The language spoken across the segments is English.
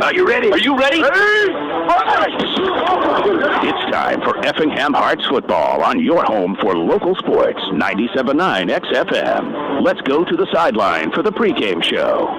Are you ready? Are you ready? It's time for Effingham Hearts football on your home for local sports, 97.9 XFM. Let's go to the sideline for the pregame show.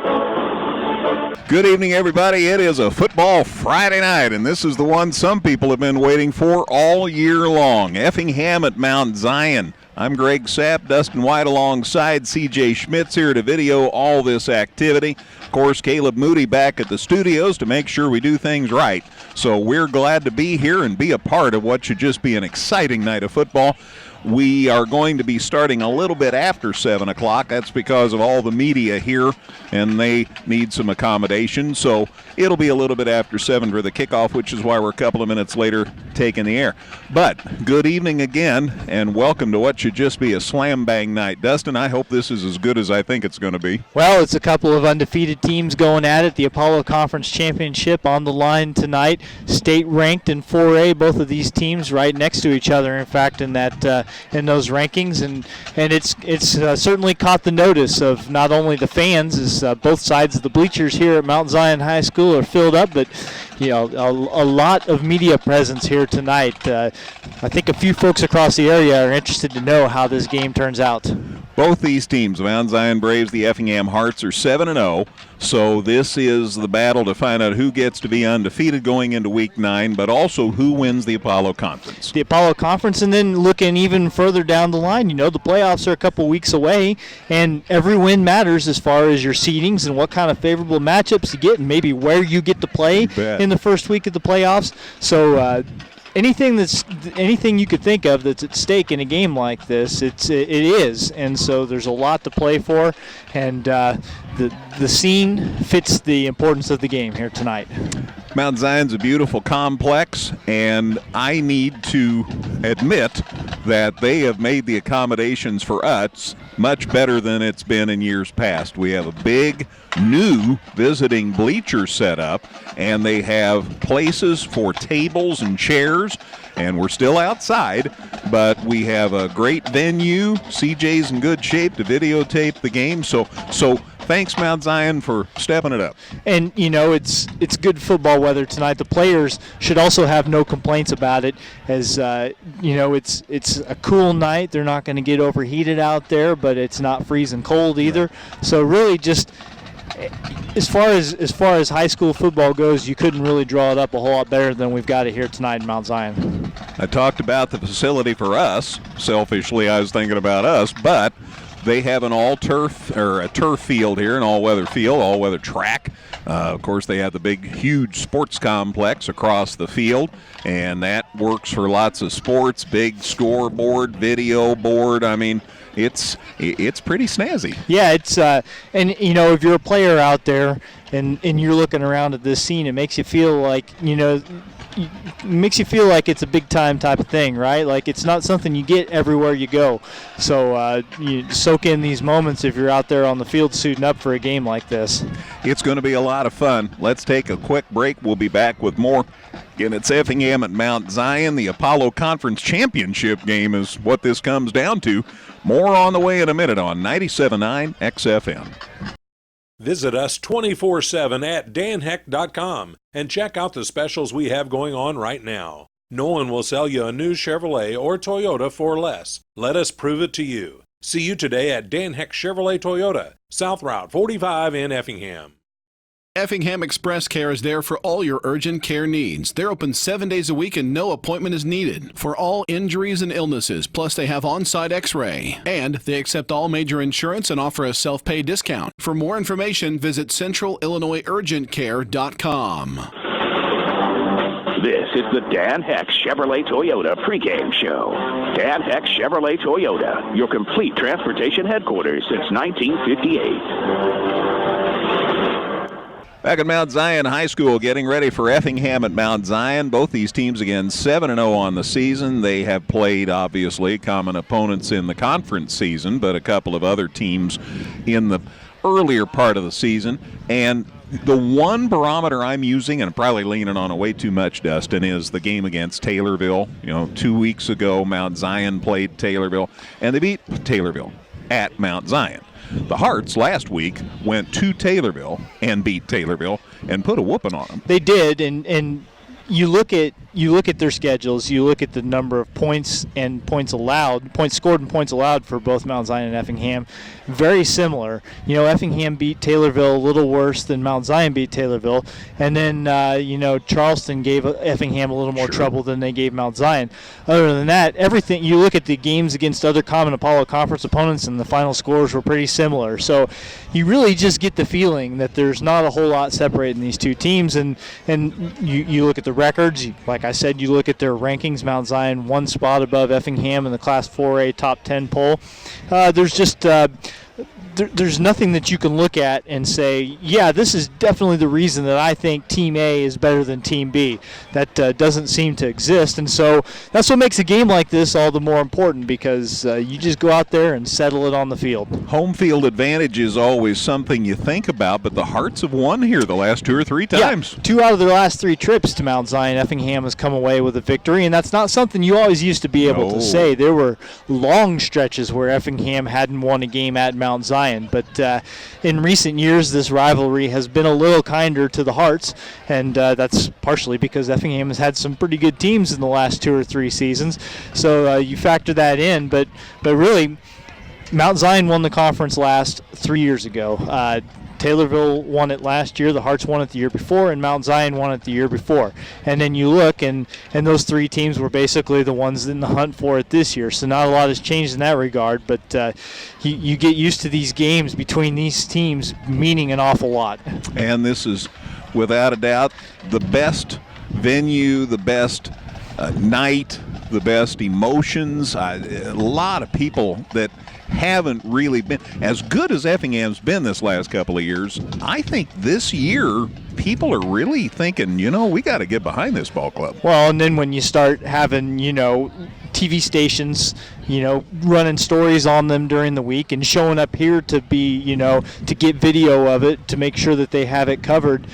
Good evening, everybody. It is a football Friday night, and this is the one some people have been waiting for all year long. Effingham at Mount Zion. I'm Greg Sapp, Dustin White alongside C.J. Schmitz here to video all this activity. Of course, Caleb Moody back at the studios to make sure we do things right. So we're glad to be here and be a part of what should just be an exciting night of football. We are going to be starting a little bit after 7 o'clock. That's because of all the media here, and they need some accommodation. So it'll be a little bit after 7 for the kickoff, which is why we're a couple of minutes later taking the air. But good evening again, and welcome to what should just be a slam-bang night. Dustin, I hope this is as good as I think it's going to be. Well, it's a couple of undefeated teams going at it. The Apollo Conference Championship on the line tonight. State ranked in 4A, both of these teams right next to each other, in fact, in that in those rankings, and it's certainly caught the notice of not only the fans, as both sides of the bleachers here at Mount Zion High School are filled up, but a lot of media presence here tonight. I think a few folks across the area are interested to know how this game turns out. Both these teams, the Mount Zion Braves, the Effingham Hearts, are 7-0. So this is the battle to find out who gets to be undefeated going into Week 9, but also who wins the Apollo Conference. The Apollo Conference, and then looking even further down the line, the playoffs are a couple weeks away, and every win matters as far as your seedings and what kind of favorable matchups you get and maybe where you get to play in the first week of the playoffs. So anything you could think of that's at stake in a game like this, it is, and so there's a lot to play for, and the scene fits the importance of the game here tonight. Mount Zion's a beautiful complex, and I need to admit that they have made the accommodations for us much better than it's been in years past. We have a big, new visiting bleacher set up, and they have places for tables and chairs, and we're still outside, but we have a great venue. CJ's in good shape to videotape the game, so thanks, Mount Zion, for stepping it up. And, it's good football weather tonight. The players should also have no complaints about it, as, it's a cool night. They're not going to get overheated out there, but it's not freezing cold either. Right. So really just as far as high school football goes, you couldn't really draw it up a whole lot better than we've got it here tonight in Mount Zion. I talked about the facility for us. Selfishly, I was thinking about us, but they have an all-turf or a turf field here, an all-weather field, all-weather track. Of course, they have the big, huge sports complex across the field, and that works for lots of sports, big scoreboard, video board. I mean, it's pretty snazzy. Yeah, it's and if you're a player out there and you're looking around at this scene, it makes you feel like it's a big time type of thing, right? Like it's not something you get everywhere you go. So you soak in these moments if you're out there on the field suiting up for a game like this. It's going to be a lot of fun. Let's take a quick break. We'll be back with more. Again, it's Effingham at Mount Zion. The Apollo Conference Championship game is what this comes down to. More on the way in a minute on 97.9 XFM. Visit us 24/7 at danheck.com and check out the specials we have going on right now. No one will sell you a new Chevrolet or Toyota for less. Let us prove it to you. See you today at Dan Heck Chevrolet Toyota, South Route 45 in Effingham. Effingham Express Care is there for all your urgent care needs. They're open 7 days a week and no appointment is needed for all injuries and illnesses. Plus, they have on-site x-ray. And they accept all major insurance and offer a self-pay discount. For more information, visit centralillinoisurgentcare.com. This is the Dan Heck Chevrolet Toyota pregame show. Dan Heck Chevrolet Toyota, your complete transportation headquarters since 1958. Back at Mount Zion High School, getting ready for Effingham at Mount Zion. Both these teams, again, 7-0 on the season. They have played, obviously, common opponents in the conference season, but a couple of other teams in the earlier part of the season. And the one barometer I'm using, and I'm probably leaning on it way too much, Dustin, is the game against Taylorville. 2 weeks ago, Mount Zion played Taylorville, and they beat Taylorville. at Mount Zion. The Hearts last week went to Taylorville and beat Taylorville and put a whooping on them. They did, and you look at their schedules, you look at the number of points and points scored and points allowed for both Mount Zion and Effingham, very similar. Effingham beat Taylorville a little worse than Mount Zion beat Taylorville, and then Charleston gave Effingham a little more trouble than they gave Mount Zion. Other than that, everything, you look at the games against other common Apollo Conference opponents, and the final scores were pretty similar. So you really just get the feeling that there's not a whole lot separating these two teams, and you look at the records, like I said, you look at their rankings. Mount Zion one spot above Effingham in the Class 4A top 10 poll. There's just there's nothing that you can look at and say, yeah, this is definitely the reason that I think Team A is better than Team B. That doesn't seem to exist, and so that's what makes a game like this all the more important, because you just go out there and settle it on the field. Home field advantage is always something you think about, but the Hearts have won here the last 2 or 3 times. Yeah, 2 out of their last 3 trips to Mount Zion, Effingham has come away with a victory, and that's not something you always used to be able to say. There were long stretches where Effingham hadn't won a game at Mount Zion. But in recent years, this rivalry has been a little kinder to the Hearts, and that's partially because Effingham has had some pretty good teams in the last 2 or 3 seasons. So you factor that in, but really, Mount Zion won the conference last 3 years ago. Taylorville won it last year, the Hearts won it the year before, and Mount Zion won it the year before. And then you look, and those 3 teams were basically the ones in the hunt for it this year. So not a lot has changed in that regard, but you get used to these games between these teams meaning an awful lot. And this is, without a doubt, the best venue, the best night, the best emotions. A lot of people that haven't really been as good as Effingham's been this last couple of years. I think this year people are really thinking, we got to get behind this ball club. Well, and then when you start having, TV stations, running stories on them during the week and showing up here to be, to get video of it, to make sure that they have it covered,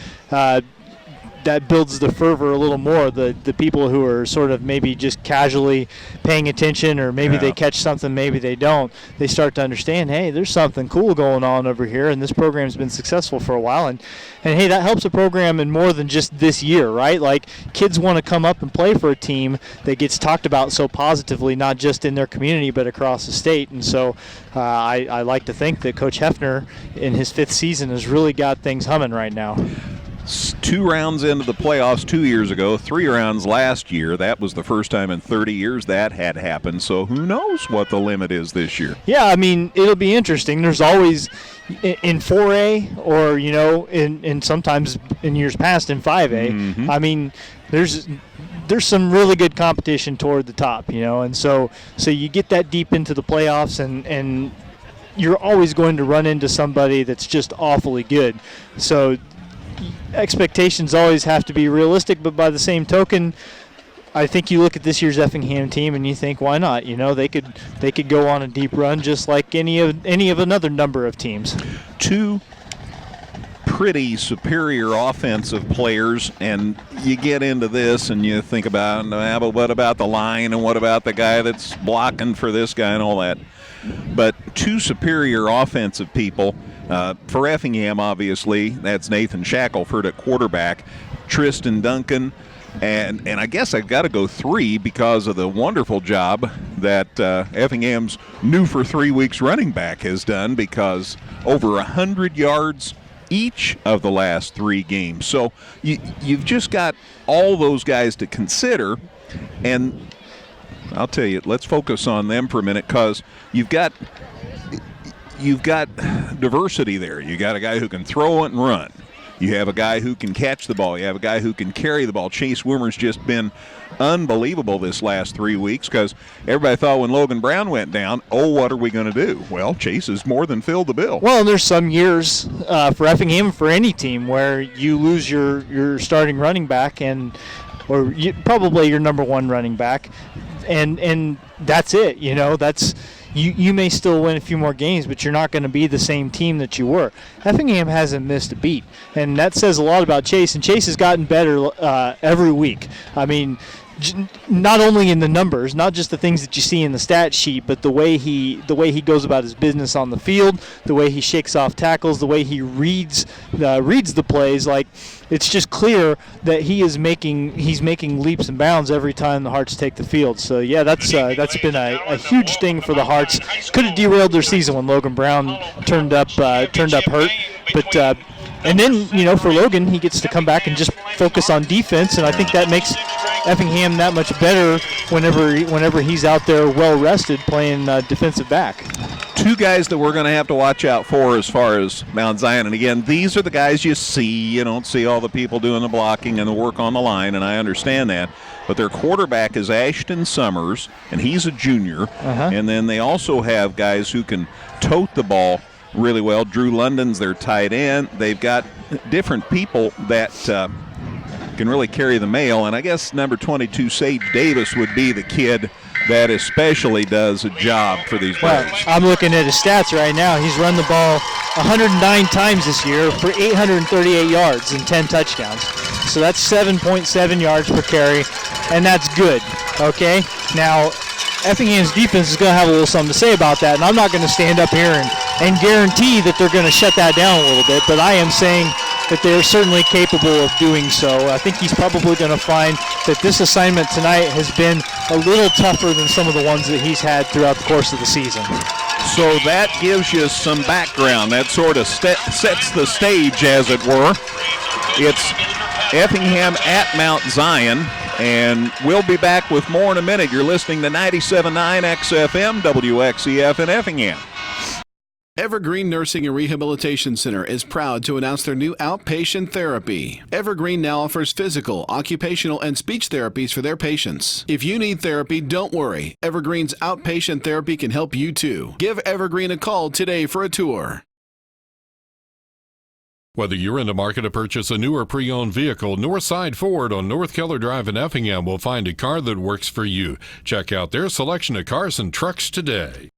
that builds the fervor a little more. The people who are sort of maybe just casually paying attention, or maybe they catch something, maybe they don't, they start to understand, hey, there's something cool going on over here, and this program's been successful for a while, and hey, that helps a program in more than just this year, right? Like, kids want to come up and play for a team that gets talked about so positively, not just in their community but across the state. And so I like to think that Coach Hefner in his 5th season has really got things humming right now. 2 rounds into the playoffs 2 years ago, 3 rounds last year. That was the first time in 30 years that had happened. So who knows what the limit is this year? Yeah, I mean, it'll be interesting. There's always in 4A, or in sometimes in years past in 5A. Mm-hmm. I mean, there's some really good competition toward the top, and so you get that deep into the playoffs, and you're always going to run into somebody that's just awfully good. So expectations always have to be realistic, but by the same token, I think you look at this year's Effingham team and you think, why not? They could go on a deep run just like any of another number of teams. 2 pretty superior offensive players, and you get into this and you think about, but what about the line, and what about the guy that's blocking for this guy and all that? But 2 superior offensive people. For Effingham, obviously, that's Nathan Shackelford at quarterback, Tristan Duncan, and I guess I've got to go 3 because of the wonderful job that Effingham's new for 3 weeks running back has done, because over 100 yards each of the last 3 games. So you've just got all those guys to consider, and I'll tell you, let's focus on them for a minute, because you've got diversity there. You got a guy who can throw it and run. You have a guy who can catch the ball. You have a guy who can carry the ball. Chase Wimmer's just been unbelievable this last 3 weeks, because everybody thought when Logan Brown went down, what are we going to do? Well, Chase has more than filled the bill. Well, and there's some years for Effingham, for any team, where you lose your starting running back or probably your number 1 running back, and that's it. That's you may still win a few more games, but you're not going to be the same team that you were. Effingham hasn't missed a beat, and that says a lot about Chase, and Chase has gotten better every week. I mean, not only in the numbers, not just the things that you see in the stat sheet, but the way he goes about his business on the field, the way he shakes off tackles, the way he reads the plays. Like, it's just clear that he's making leaps and bounds every time the Hearts take the field. So yeah, that's been a huge thing for the Hearts. Could have derailed their season when Logan Brown turned up hurt, but. And then, for Logan, he gets to come back and just focus on defense, and I think that makes Effingham that much better whenever he's out there well-rested playing defensive back. Two guys that we're going to have to watch out for as far as Mount Zion. And again, these are the guys you see. You don't see all the people doing the blocking and the work on the line, and I understand that. But their quarterback is Ashton Summers, and he's a junior. And then they also have guys who can tote the ball really well. Drew London's their tight end. They've got different people that can really carry the mail, and I guess number 22, Sage Davis, would be the kid that especially does a job for these players. I'm looking at his stats right now. He's run the ball 109 times this year for 838 yards and 10 touchdowns. So that's 7.7 yards per carry, and that's good, okay? Now, Effingham's defense is going to have a little something to say about that, and I'm not going to stand up here and guarantee that they're going to shut that down a little bit, but I am saying that they're certainly capable of doing so. I think he's probably going to find that this assignment tonight has been a little tougher than some of the ones that he's had throughout the course of the season. So that gives you some background. That sort of sets the stage, as it were. It's Effingham at Mount Zion, and we'll be back with more in a minute. You're listening to 97.9 XFM, WXEF in Effingham. Evergreen Nursing and Rehabilitation Center is proud to announce their new outpatient therapy. Evergreen now offers physical, occupational, and speech therapies for their patients. If you need therapy, don't worry. Evergreen's outpatient therapy can help you too. Give Evergreen a call today for a tour. Whether you're in the market to purchase a new or pre-owned vehicle, Northside Ford on North Keller Drive in Effingham will find a car that works for you. Check out their selection of cars and trucks today.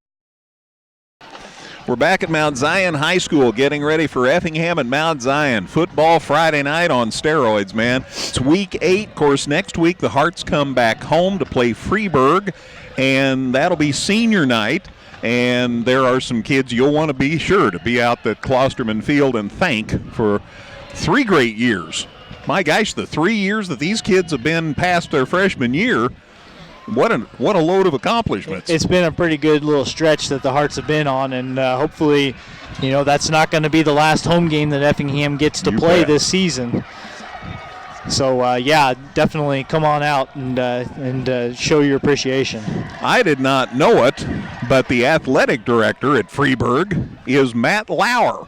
We're back at Mount Zion High School getting ready for Effingham at Mount Zion. Football Friday night on steroids, man. It's week 8. Of course, next week the Hearts come back home to play Freeburg, and that'll be senior night. And there are some kids you'll want to be sure to be out at Klosterman Field and thank for 3 great years. My gosh, the 3 years that these kids have been past their freshman year, what a load of accomplishments. It's been a pretty good little stretch that the Hearts have been on, and hopefully, that's not going to be the last home game that Effingham gets to play this season. So, definitely come on out and show your appreciation. I did not know it, but the athletic director at Freeburg is Matt Lauer.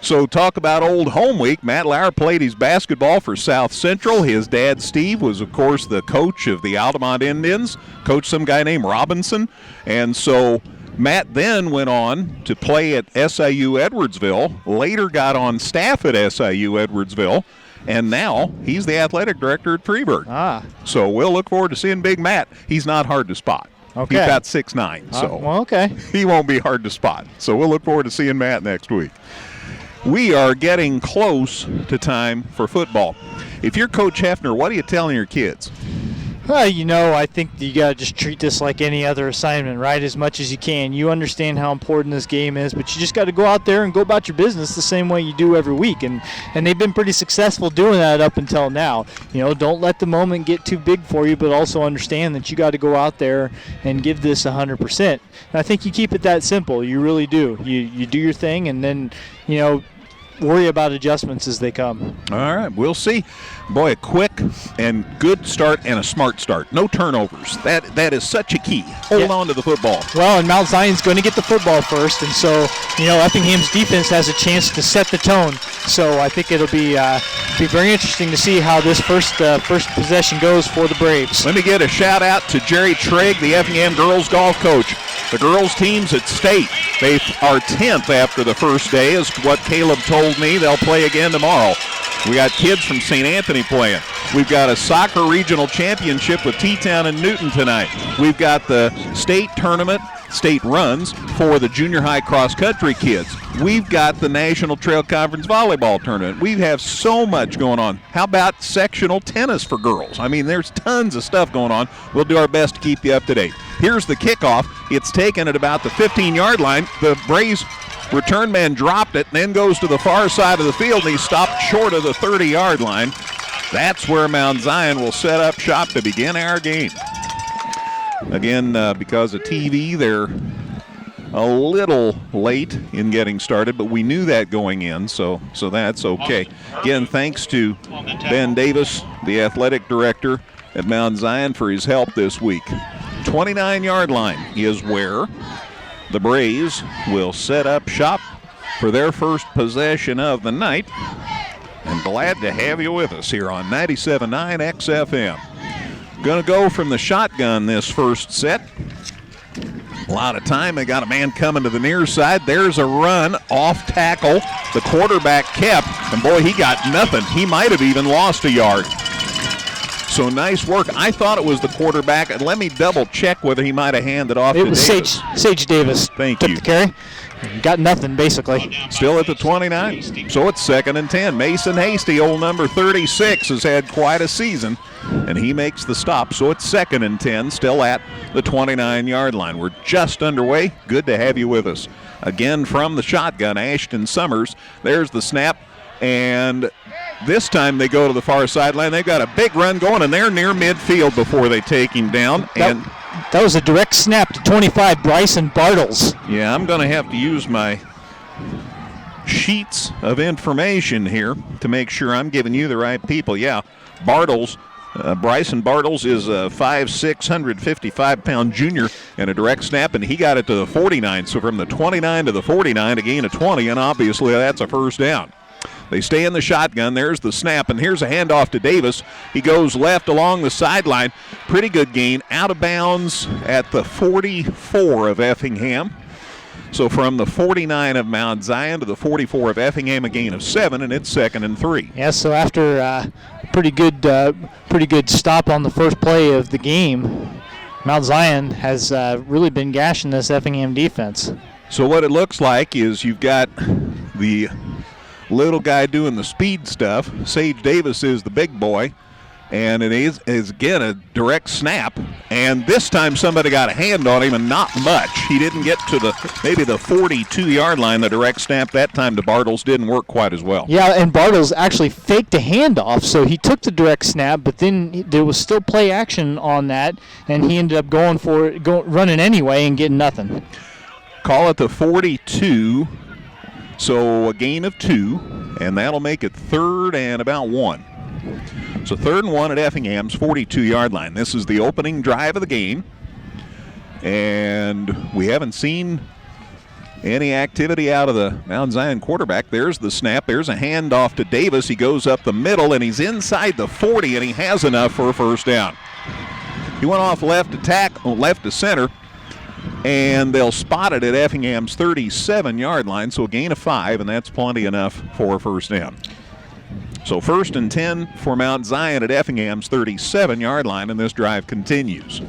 So talk about old home week. Matt Lauer played his basketball for South Central. His dad, Steve, was, of course, the coach of the Altamont Indians, coached some guy named Robinson. And so Matt then went on to play at SIU Edwardsville, later got on staff at SIU Edwardsville, and now he's the athletic director at Freeburg. So we'll look forward to seeing Big Matt. He's not hard to spot. Okay. He's about 6'9", so okay. He won't be hard to spot. So we'll look forward to seeing Matt next week. We are getting close to time for football. If you're Coach Hefner, what are you telling your kids? I think you got to just treat this like any other assignment, right, as much as you can. You understand how important this game is, but you just got to go out there and go about your business the same way you do every week. And they've been pretty successful doing that up until now. Don't let the moment get too big for you, but also understand that you got to go out there and give this 100%. And I think you keep it that simple. You really do. You do your thing, and then, worry about adjustments as they come. All right, we'll see. Boy, a quick and good start and a smart start. No turnovers. That is such a key. Hold on to the football. Well, and Mount Zion's going to get the football first, and so, Effingham's defense has a chance to set the tone. So I think it'll be very interesting to see how this first possession goes for the Braves. Let me get a shout-out to Jerry Trigg, the Effingham girls golf coach. The girls team's at state. They are 10th after the first day, is what Caleb told me. They'll play again tomorrow. We got kids from St. Anthony playing. We've got a soccer regional championship with T-Town and Newton tonight. We've got the state tournament, state runs for the junior high cross-country kids. We've got the National Trail Conference volleyball tournament. We have so much going on. How about sectional tennis for girls? I mean, there's tons of stuff going on. We'll do our best to keep you up to date. Here's the kickoff. It's taken at about the 15-yard line. The Braves return man dropped it and then goes to the far side of the field, and he stopped short of the 30-yard line. That's where Mount Zion will set up shop to begin our game. Again, because of TV, they're a little late in getting started, but we knew that going in, so that's okay. Again, thanks to Ben Davis, the athletic director at Mount Zion, for his help this week. 29-yard line is where the Braves will set up shop for their first possession of the night. And glad to have you with us here on 97.9 XFM. Going to go from the shotgun this first set. A lot of time. They got a man coming to the near side. There's a run off tackle. The quarterback kept, and boy, he got nothing. He might have even lost a yard. So nice work. I thought it was the quarterback, and let me double check whether he might have handed off to Davis. It was Sage Davis. Thank took you. The carry. Got nothing, basically. Still at the 29. So it's 2nd and 10. Mason Hasty, old number 36, has had quite a season, and he makes the stop. So it's 2nd and 10, still at the 29-yard line. We're just underway. Good to have you with us. Again from the shotgun, Ashton Summers. There's the snap, and this time they go to the far sideline. They've got a big run going, and they're near midfield before they take him down. That was a direct snap to 25, Bryson Bartles. Yeah, I'm going to have to use my sheets of information here to make sure I'm giving you the right people. Yeah, Bartles, Bryson Bartles is a 5'6", 155-pound junior and a direct snap, and he got it to the 49. So from the 29 to the 49, a gain of 20, and obviously that's a first down. They stay in the shotgun. There's the snap, and here's a handoff to Davis. He goes left along the sideline. Pretty good gain. Out of bounds at the 44 of Effingham. So from the 49 of Mount Zion to the 44 of Effingham, a gain of 7, and it's 2nd and 3. Yeah, so after a pretty good stop on the first play of the game, Mount Zion has really been gashing this Effingham defense. So what it looks like is you've got the little guy doing the speed stuff. Sage Davis is the big boy, and it is again a direct snap, and this time somebody got a hand on him, and not much. He didn't get to maybe the 42-yard line. The direct snap that time to Bartles didn't work quite as well. Yeah, and Bartles actually faked a handoff, so he took the direct snap, but then there was still play action on that, and he ended up going for it, running anyway and getting nothing. Call it the 42. So a gain of 2, and that'll make it 3rd and about 1. So 3rd and 1 at Effingham's 42-yard line. This is the opening drive of the game, and we haven't seen any activity out of the Mount Zion quarterback. There's the snap. There's a handoff to Davis. He goes up the middle, and he's inside the 40, and he has enough for a first down. He went off left to center, and they'll spot it at Effingham's 37-yard line, so a gain of 5, and that's plenty enough for a first down. So 1st and 10 for Mount Zion at Effingham's 37-yard line, and this drive continues.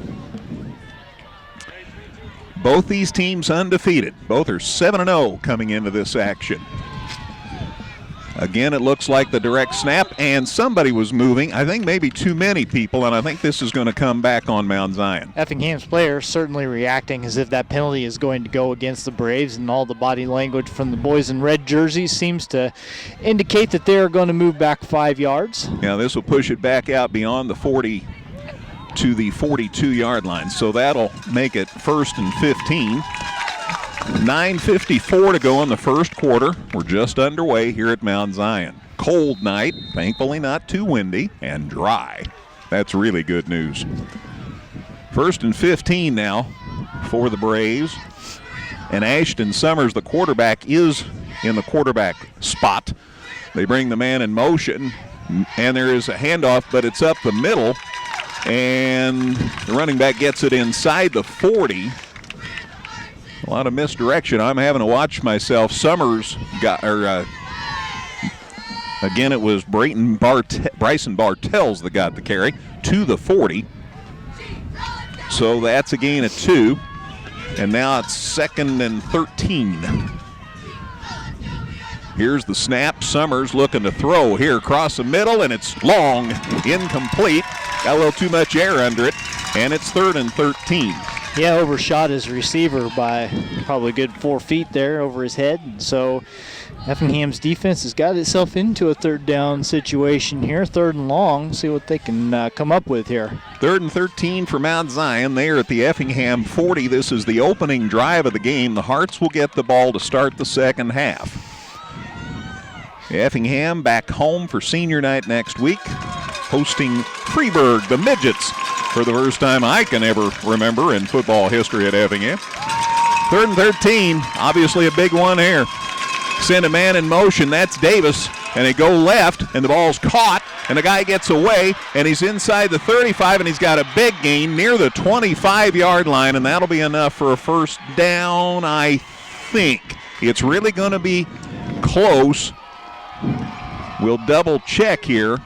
Both these teams undefeated. Both are 7-0 coming into this action. Again, it looks like the direct snap, and somebody was moving. I think maybe too many people, and I think this is going to come back on Mount Zion. Effingham's players certainly reacting as if that penalty is going to go against the Braves, and all the body language from the boys in red jerseys seems to indicate that they're going to move back 5 yards. Yeah, this will push it back out beyond the 40 to the 42-yard line, so that'll make it 1st and 15. 9:54 to go in the first quarter. We're just underway here at Mount Zion. Cold night, thankfully not too windy, and dry. That's really good news. 1st and 15 now for the Braves. And Ashton Summers, the quarterback, is in the quarterback spot. They bring the man in motion, and there is a handoff, but it's up the middle, and the running back gets it inside the 40. A lot of misdirection. I'm having to watch myself. Summers got Again, it was Bryson Bartels that got the carry to the 40. So that's a gain of 2. And now it's 2nd and 13. Here's the snap. Summers looking to throw here across the middle, and it's long, incomplete. Got a little too much air under it, and it's 3rd and 13. Yeah, overshot his receiver by probably a good 4 feet there over his head. And so Effingham's defense has got itself into a 3rd down situation here, 3rd and long. See what they can come up with here. 3rd and 13 for Mount Zion. They are at the Effingham 40. This is the opening drive of the game. The Hearts will get the ball to start the second half. Effingham back home for senior night next week, hosting Freeburg, the Midgets, for the first time I can ever remember in football history at Effingham. 3rd and 13, obviously a big one here. Send a man in motion, that's Davis, and they go left, and the ball's caught, and the guy gets away, and he's inside the 35, and he's got a big gain near the 25-yard line, and that'll be enough for a first down, I think. It's really going to be close. We'll double check here.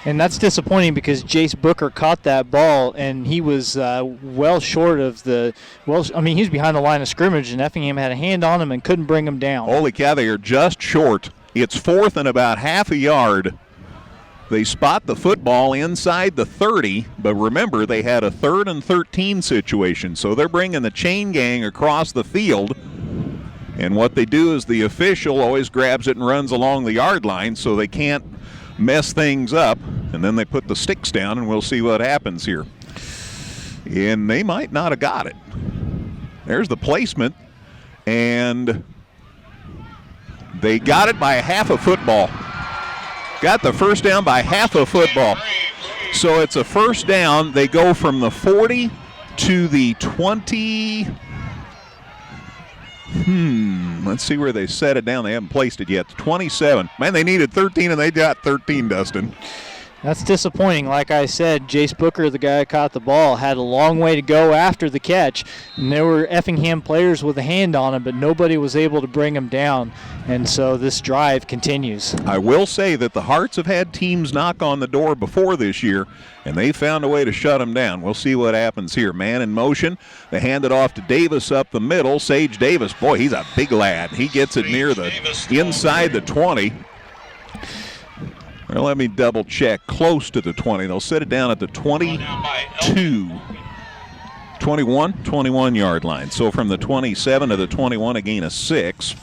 And that's disappointing because Jace Booker caught that ball, and he was well short of the he was behind the line of scrimmage, and Effingham had a hand on him and couldn't bring him down. Holy cow, they are just short. It's 4th and about half a yard. They spot the football inside the 30, but remember they had a 3rd and 13 situation, so they're bringing the chain gang across the field. And what they do is the official always grabs it and runs along the yard line so they can't mess things up. And then they put the sticks down, and we'll see what happens here. And they might not have got it. There's the placement. And they got it by half a football. Got the first down by half a football. So it's a first down. They go from the 40 to the 20. Let's see where they set it down. They haven't placed it yet. 27. Man, they needed 13, and they got 13, Dustin. That's disappointing. Like I said, Jace Booker, the guy who caught the ball, had a long way to go after the catch. And there were Effingham players with a hand on him, but nobody was able to bring him down. And so this drive continues. I will say that the Hearts have had teams knock on the door before this year, and they found a way to shut them down. We'll see what happens here. Man in motion. They hand it off to Davis up the middle. Sage Davis, boy, he's a big lad. He gets it near the inside the 20. Well, let me double check. Close to the 20. They'll set it down at the 22. 21-yard line. So from the 27 to the 21, a gain of 6.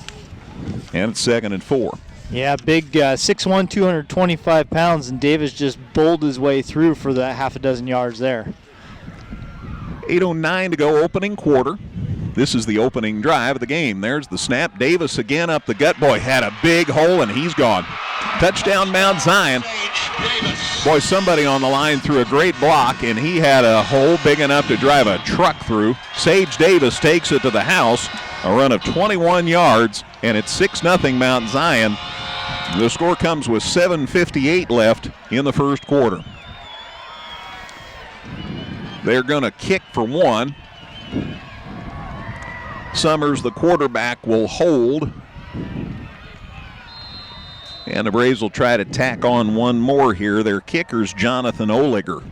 And it's 2nd and 4. Yeah, big 6'1", 225 pounds, and Davis just bowled his way through for that half a dozen yards there. 8:09 to go, opening quarter. This is the opening drive of the game. There's the snap. Davis again up the gut. Boy, had a big hole, and he's gone. Touchdown, Mount Zion. Boy, somebody on the line threw a great block, and he had a hole big enough to drive a truck through. Sage Davis takes it to the house. A run of 21 yards, and it's 6-0 Mount Zion. The score comes with 7:58 left in the first quarter. They're going to kick for one. Summers, the quarterback, will hold. And the Braves will try to tack on one more here. Their kicker's Jonathan Oliger,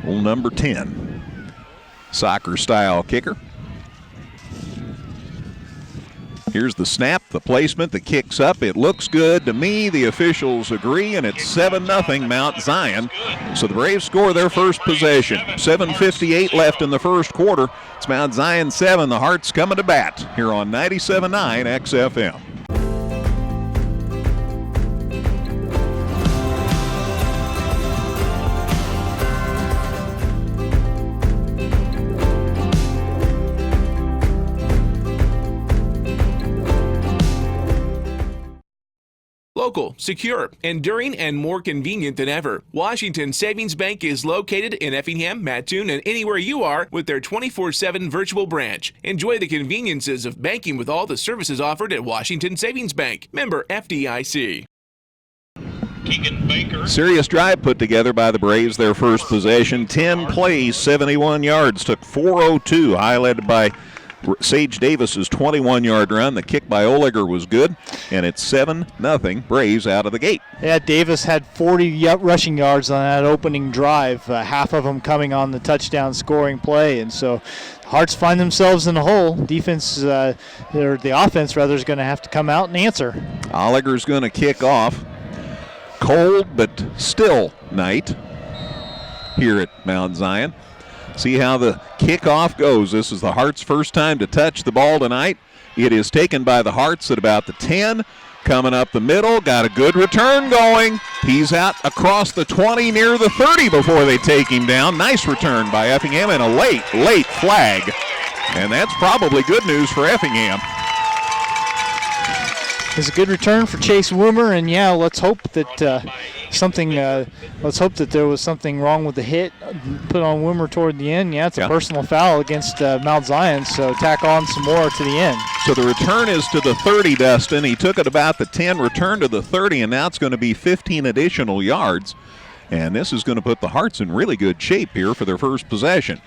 old number 10. Soccer-style kicker. Here's the snap, the placement, the kick's up. It looks good to me. The officials agree, and it's 7-0 Mount Zion. So the Braves score their first possession. 7:58 left in the first quarter. It's Mount Zion 7. The Hearts coming to bat here on 97.9 XFM. Local, secure, enduring, and more convenient than ever. Washington Savings Bank is located in Effingham, Mattoon, and anywhere you are with their 24/7 virtual branch. Enjoy the conveniences of banking with all the services offered at Washington Savings Bank. Member FDIC. Serious drive put together by the Braves, their first possession. 10 plays, 71 yards, took 4:02, highlighted by Sage Davis's 21-yard run. The kick by Oliger was good, and it's 7-0 Braves out of the gate. Yeah, Davis had 40 rushing yards on that opening drive, half of them coming on the touchdown scoring play, and so Hearts find themselves in a hole. Defense, or the offense rather, is going to have to come out and answer. Oliger's going to kick off. Cold but still night here at Mount Zion. See how the kickoff goes. This is the Hearts' first time to touch the ball tonight. It is taken by the Hearts at about the 10. Coming up the middle, got a good return going. He's out across the 20 near the 30 before they take him down. Nice return by Effingham and a late flag. And that's probably good news for Effingham. It's a good return for Chase Woomer, and yeah, let's hope that there was something wrong with the hit put on Woomer toward the end. Yeah, it's a personal foul against Mount Zion, so tack on some more to the end. So the return is to the 30, Dustin. He took it about the 10, returned to the 30, and now it's going to be 15 additional yards. And this is going to put the Hearts in really good shape here for their first possession.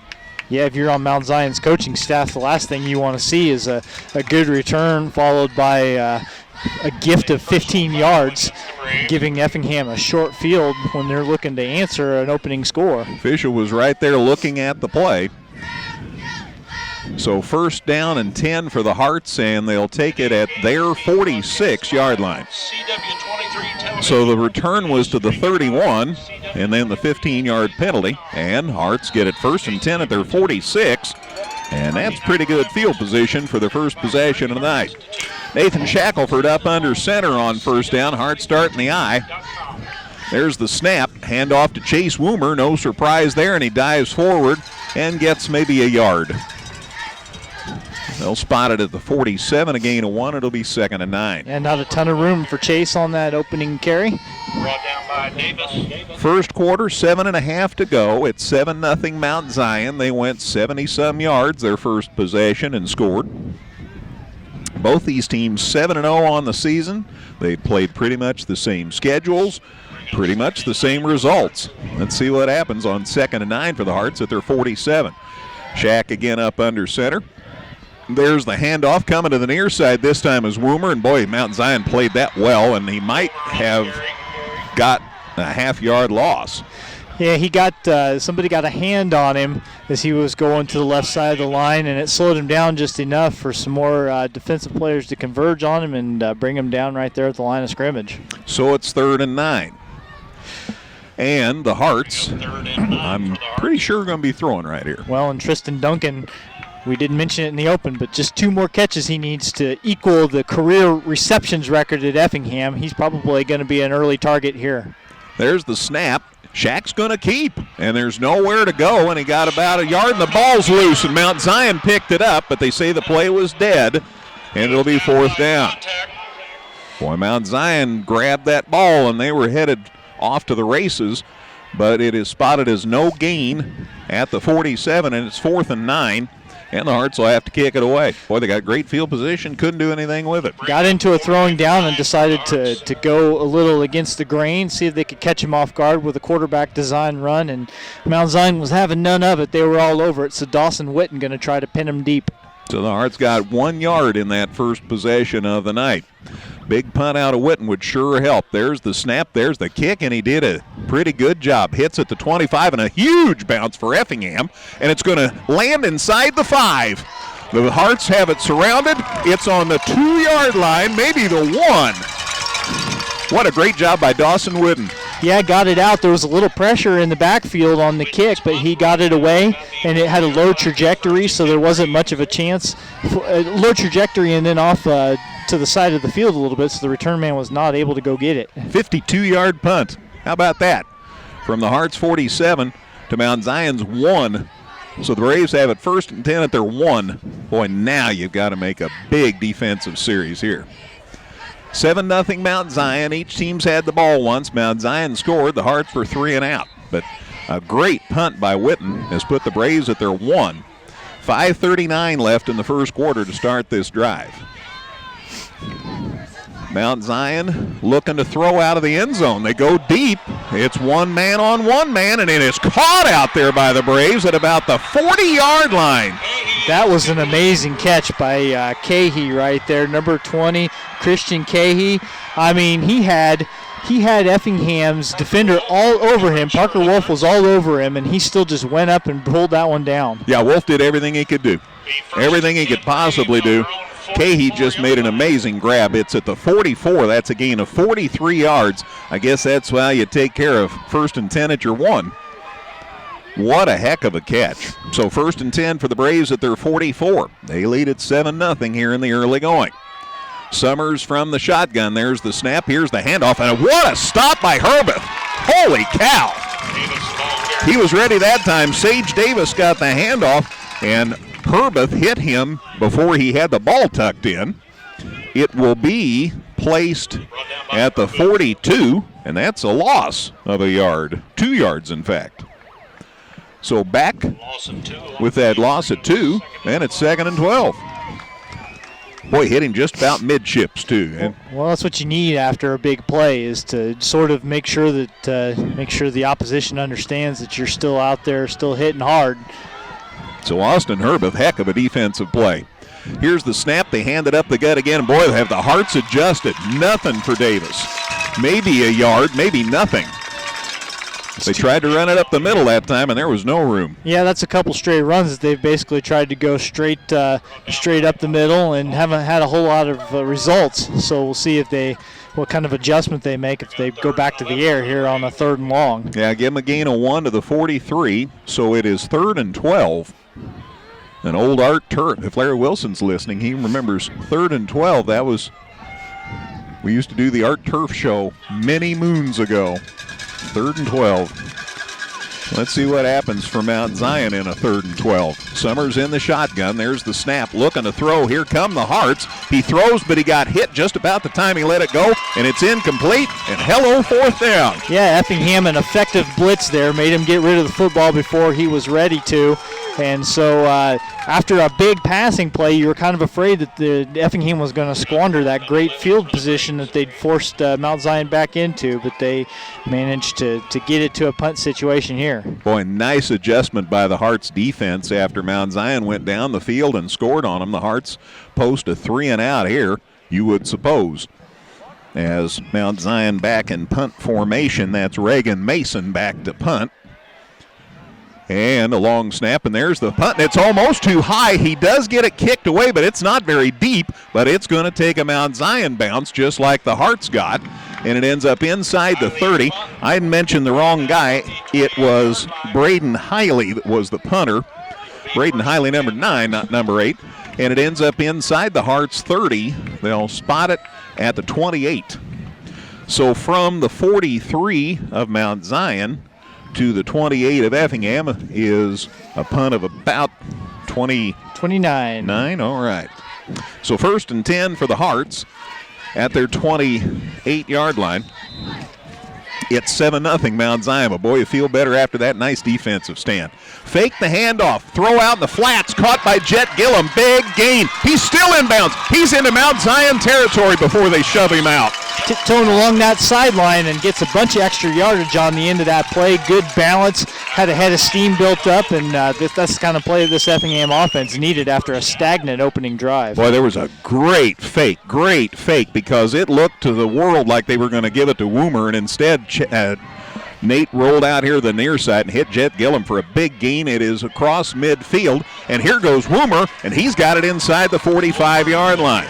Yeah, if you're on Mount Zion's coaching staff, the last thing you want to see is a good return followed by a gift of 15 yards, giving Effingham a short field when they're looking to answer an opening score. Fisher was right there looking at the play. So first down and 10 for the Hearts, and they'll take it at their 46-yard line. So the return was to the 31, and then the 15-yard penalty, and Hearts get it first and 10 at their 46, and that's pretty good field position for their first possession of the night. Nathan Shackelford up under center on first down. Hearts start in the I. There's the snap. Handoff to Chase Woomer. No surprise there, and he dives forward and gets maybe a yard. They'll spot it at the 47, a gain of 1. It'll be 2nd and 9. And not a ton of room for Chase on that opening carry. Brought down by Davis. First quarter, 7.5 to go. It's 7-0 Mount Zion. They went 70-some yards their first possession and scored. Both these teams 7-0 on the season. They played pretty much the same schedules, pretty much the same results. Let's see what happens on 2nd and 9 for the Hearts at their 47. Shack again up under center. There's the handoff coming to the near side. This time is Woomer, and boy, Mount Zion played that well, and he might have got a half-yard loss. Yeah, he got somebody got a hand on him as he was going to the left side of the line, and it slowed him down just enough for some more defensive players to converge on him and bring him down right there at the line of scrimmage. So it's 3rd and 9. And the Hearts, I'm pretty sure, are going to be throwing right here. Well, and Tristan Duncan, we didn't mention it in the open, but just 2 more catches he needs to equal the career receptions record at Effingham. He's probably going to be an early target here. There's the snap. Shack's going to keep, and there's nowhere to go, and he got about a yard, and the ball's loose, and Mount Zion picked it up, but they say the play was dead, and it'll be 4th down. Boy, Mount Zion grabbed that ball, and they were headed off to the races, but it is spotted as no gain at the 47, and it's 4th and 9. And the Hearts will have to kick it away. Boy, they got great field position, couldn't do anything with it. Got into a throwing down and decided to go a little against the grain, see if they could catch him off guard with a quarterback design run, and Mount Zion was having none of it. They were all over it, so Dawson Witten going to try to pin him deep. So the Hearts got 1 yard in that first possession of the night. Big punt out of Witten would sure help. There's the snap, there's the kick, and he did a pretty good job. Hits at the 25, and a huge bounce for Effingham, and it's going to land inside the 5. The Hearts have it surrounded. It's on the 2-yard line, maybe the 1. What a great job by Dawson Witten. Yeah, got it out. There was a little pressure in the backfield on the kick, but he got it away, and it had a low trajectory, so there wasn't much of a chance. Low trajectory and then off to the side of the field a little bit, so the return man was not able to go get it. 52-yard punt. How about that? From the Hearts 47 to Mount Zion's 1. So the Braves have it 1st and 10 at their 1. Boy, now you've got to make a big defensive series here. 7-0 Mount Zion. Each team's had the ball once. Mount Zion scored. The Hearts were 3 and out. But a great punt by Witten has put the Braves at their 1. 5:39 left in the first quarter to start this drive. Mount Zion looking to throw out of the end zone. They go deep. It's 1 man on 1 man, and it is caught out there by the Braves at about the 40-yard line. That was an amazing catch by Cahey right there, number 20, Christian Cahey. I mean, he had Effingham's defender all over him. Parker Wolf was all over him, and he still just went up and pulled that one down. Yeah, Wolf did everything he could do. Everything he could possibly do. Cahey just made an amazing grab. It's at the 44. That's a gain of 43 yards. I guess that's how you take care of 1st and 10 at your 1. What a heck of a catch. So 1st and 10 for the Braves at their 44. They lead at 7-0 here in the early going. Summers from the shotgun. There's the snap. Here's the handoff. And what a stop by Herbeth. Holy cow. He was ready that time. Sage Davis got the handoff, and Herbeth hit him before he had the ball tucked in. It will be placed at the 42, and that's a loss of a yard. 2 yards, in fact. So back with that loss of 2, and it's 2nd and 12. Boy, hit him just about midships, too. Well, that's what you need after a big play, is to sort of make sure that the opposition understands that you're still out there, still hitting hard. So Austin Herbeth, heck of a defensive play. Here's the snap. They hand it up the gut again. Boy, they have the hearts adjusted. Nothing for Davis. Maybe a yard, maybe nothing. They tried to run it up the middle that time, and there was no room. Yeah, that's a couple straight runs that they've basically tried to go straight up the middle and haven't had a whole lot of results. So we'll see what kind of adjustment they make if they go back to the air here on a 3rd and long. Yeah, give them a gain of 1 to the 43, so it is 3rd and 12. An old Art Turf. If Larry Wilson's listening, he remembers 3rd and 12. We used to do the Art Turf show many moons ago. 3rd and 12. Let's see what happens for Mount Zion in a 3rd and 12. Summers in the shotgun. There's the snap. Looking to throw. Here come the Hearts. He throws, but he got hit just about the time he let it go, and it's incomplete. And hello, 4th down. Yeah, Effingham, an effective blitz there, made him get rid of the football before he was ready to. And so after a big passing play, you were kind of afraid that the Effingham was going to squander that great field position that they'd forced Mount Zion back into, but they managed to get it to a punt situation here. Boy, nice adjustment by the Hearts defense after Mount Zion went down the field and scored on them. The Hearts post a 3-and-out here, you would suppose. As Mount Zion back in punt formation, that's Reagan Mason back to punt. And a long snap, and there's the punt. It's almost too high. He does get it kicked away, but it's not very deep, but it's going to take a Mount Zion bounce just like the Hearts got, and it ends up inside the 30. I mentioned the wrong guy. It was Braden Hiley that was the punter. Braden Hiley, number 9, not number 8, and it ends up inside the Hearts 30. They'll spot it at the 28. So from the 43 of Mount Zion to the 28 of Effingham is a punt of about 29. All right. So 1st and 10 for the Hearts at their 28-yard line. It's 7-0 Mount Zion. But boy, you feel better after that nice defensive stand. Fake the handoff. Throw out in the flats. Caught by Jet Gillum. Big gain. He's still inbounds. He's into Mount Zion territory before they shove him out. Tiptoeing along that sideline and gets a bunch of extra yardage on the end of that play. Good balance. Had a head of steam built up, and that's the kind of play this Effingham offense needed after a stagnant opening drive. Boy, there was a great fake, because it looked to the world like they were going to give it to Woomer, and instead Nate rolled out here to the near side and hit Jet Gillum for a big gain. It is across midfield, and here goes Woomer, and he's got it inside the 45-yard line.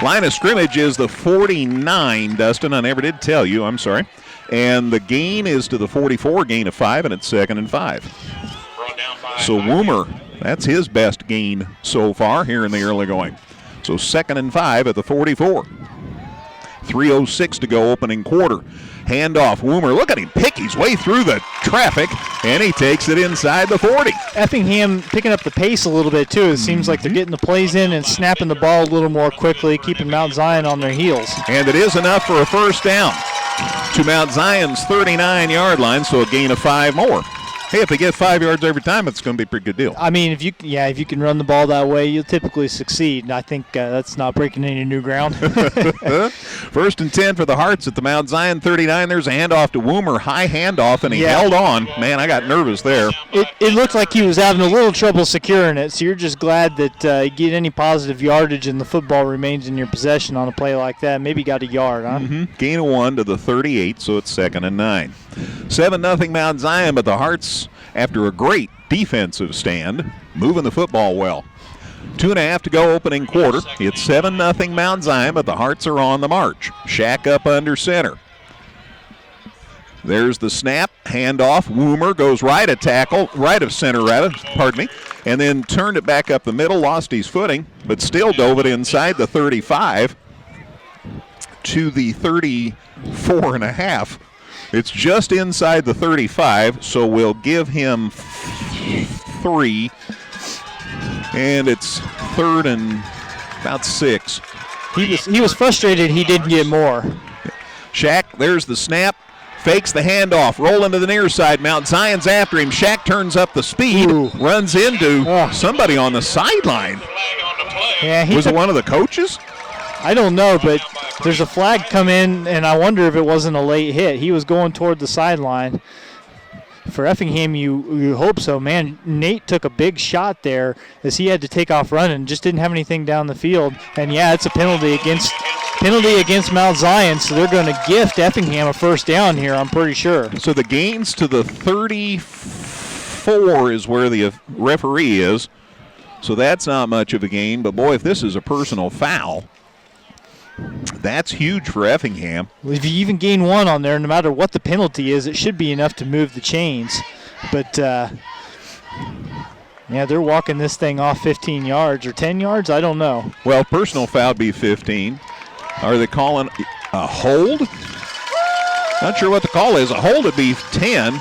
Line of scrimmage is the 49, Dustin. I never did tell you. I'm sorry. And the gain is to the 44, gain of 5, and it's 2nd and 5. So Woomer, that's his best gain so far here in the early going. So 2nd and 5 at the 44. 3:06 to go, opening quarter. Handoff, Woomer, look at him pick his way through the traffic, and he takes it inside the 40. Effingham picking up the pace a little bit, too. It seems like they're getting the plays in and snapping the ball a little more quickly, keeping Mount Zion on their heels. And it is enough for a 1st down to Mount Zion's 39-yard line, so a gain of 5 more. Hey, if they get 5 yards every time, it's going to be a pretty good deal. I mean, if you can run the ball that way, you'll typically succeed. And I think that's not breaking any new ground. 1st and 10 for the Hearts at the Mount Zion 39. There's a handoff to Woomer, high handoff, and he held on. Man, I got nervous there. It looked like he was having a little trouble securing it, so you're just glad that you get any positive yardage and the football remains in your possession on a play like that. Maybe got a yard, huh? Mm-hmm. Gain of 1 to the 38, so it's 2nd and 9. 7-0 Mount Zion, but the Hearts, after a great defensive stand, moving the football well. 2.5 to go opening quarter. It's 7-0 Mount Zion, but the Hearts are on the march. Shack up under center. There's the snap, handoff. Woomer goes right of center, and then turned it back up the middle, lost his footing, but still dove it inside the 35 to the 34.5. It's just inside the 35, so we'll give him 3. And it's 3rd and about 6. He was frustrated he didn't get more. Shack, there's the snap, fakes the handoff, rolling to the near side. Mount Zion's after him. Shack turns up the speed, runs into somebody on the sideline. Yeah, was it one of the coaches? I don't know, but there's a flag come in, and I wonder if it wasn't a late hit. He was going toward the sideline. For Effingham, you hope so. Man, Nate took a big shot there as he had to take off running, just didn't have anything down the field. And, yeah, it's a penalty against Mount Zion, so they're going to gift Effingham a first down here, I'm pretty sure. So the gains to the 34 is where the referee is. So that's not much of a gain. But, boy, if this is a personal foul, that's huge for Effingham. If you even gain 1 on there, no matter what the penalty is, it should be enough to move the chains. But, yeah, they're walking this thing off 15 yards or 10 yards. I don't know. Well, personal foul would be 15. Are they calling a hold? Not sure what the call is. A hold would be 10,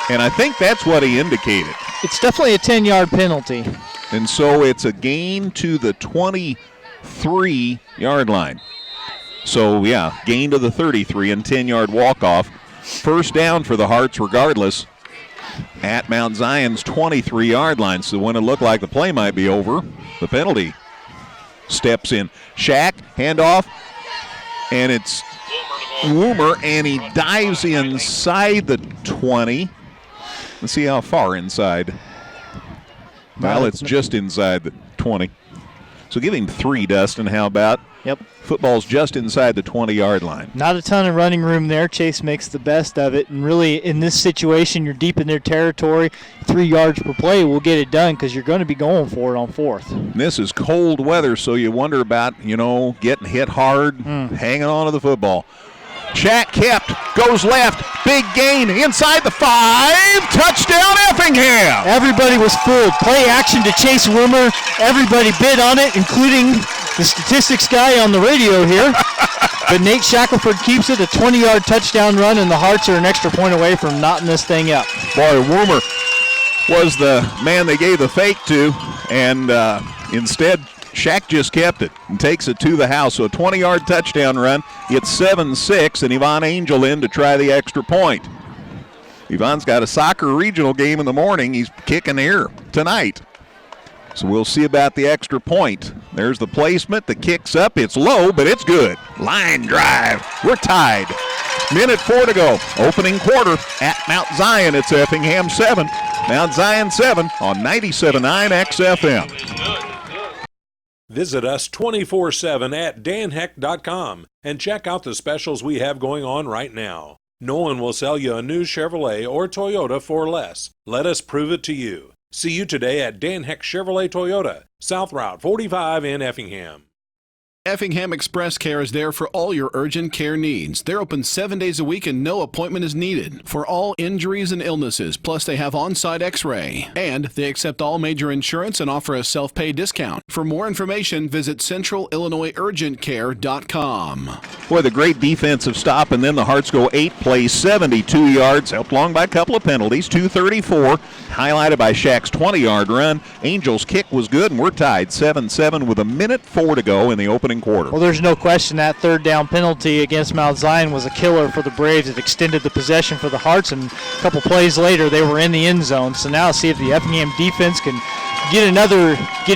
and I think that's what he indicated. It's definitely a 10-yard penalty. And so it's a gain to the 23-yard line. So, yeah, gain to the 33 and 10-yard walk-off. First down for the Hearts regardless at Mount Zion's 23-yard line. So when it looked like the play might be over, the penalty steps in. Shack, handoff, and it's Woomer, and he dives inside the 20. Let's see how far inside. Well, it's just inside the 20. So give him 3, Dustin. How about? Yep. Football's just inside the 20-yard line. Not a ton of running room there. Chase makes the best of it. And really, in this situation, you're deep in their territory. 3 yards per play will get it done because you're going to be going for it on 4th. And this is cold weather, so you wonder about, getting hit hard, hanging on to the football. Shack kept, goes left, big gain inside the 5, touchdown Effingham! Everybody was fooled. Play action to Chase Woomer. Everybody bid on it, including the statistics guy on the radio here. But Nate Shackelford keeps it, a 20-yard touchdown run, and the Hearts are an extra point away from knotting this thing up. Boy, Woomer was the man they gave the fake to, and instead Shack just kept it and takes it to the house. So a 20-yard touchdown run. It's 7-6, and Yvonne Angel in to try the extra point. Yvonne's got a soccer regional game in the morning. He's kicking here tonight. So we'll see about the extra point. There's the placement. The kick's up. It's low, but it's good. Line drive. We're tied. Minute 4 to go. Opening quarter at Mount Zion. It's Effingham 7. Mount Zion 7 on 97.9 XFM. Visit us 24/7 at danheck.com and check out the specials we have going on right now. No one will sell you a new Chevrolet or Toyota for less. Let us prove it to you. See you today at Dan Heck Chevrolet Toyota, South Route 45 in Effingham. Effingham Express Care is there for all your urgent care needs. They're open 7 days a week and no appointment is needed for all injuries and illnesses. Plus, they have on-site x-ray. And they accept all major insurance and offer a self-pay discount. For more information, visit centralillinoisurgentcare.com. Boy, the great defensive stop, and then the Hearts go 8 plays, 72 yards, helped along by a couple of penalties, 234, highlighted by Shack's 20-yard run. Angels' kick was good, and we're tied 7-7 with a minute 4 to go in the opening opening quarter. Well, there's no question that third down penalty against Mount Zion was a killer for the Braves. It extended the possession for the Hearts, and a couple plays later they were in the end zone. So now see if the Effingham defense can get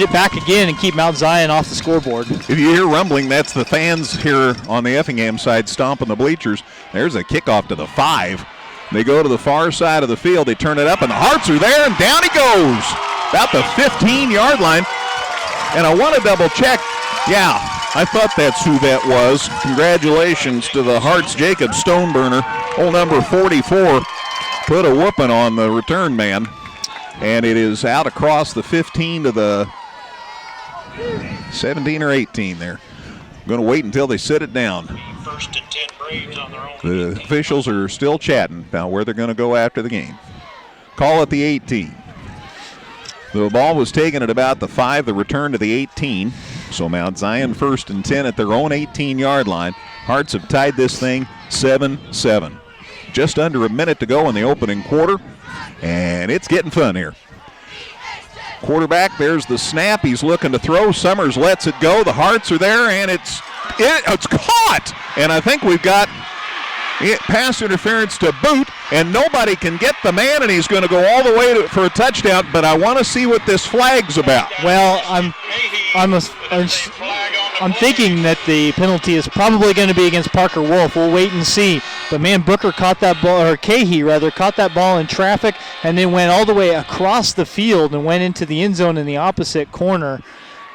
it back again and keep Mount Zion off the scoreboard. If you hear rumbling, that's the fans here on the Effingham side stomping the bleachers. There's a kickoff to the 5. They go to the far side of the field. They turn it up, and the Hearts are there, and down he goes. About the 15-yard line. And I want to double check. Yeah, I thought that's who that was. Congratulations to the Hearts. Jacob Stoneburner, old number 44, put a whooping on the return man. And it is out across the 15 to the 17 or 18 there. I'm going to wait until they sit it down. First and 10 Braves on their own. The officials are still chatting about where they're going to go after the game. Call it the 18. The ball was taken at about the 5, the return to the 18. So Mount Zion first and 10 at their own 18-yard line. Hearts have tied this thing 7-7. Just under a minute to go in the opening quarter, and it's getting fun here. Quarterback, there's the snap. He's looking to throw. Summers lets it go. The Hearts are there, and it's caught. And I think we've got pass interference to boot, and nobody can get the man, and he's going to go all the way for a touchdown. But I want to see what this flag's about. Well, I'm thinking that the penalty is probably going to be against Parker Wolf. We'll wait and see. But man, Booker caught that ball, or Cahey rather, caught that ball in traffic and then went all the way across the field and went into the end zone in the opposite corner.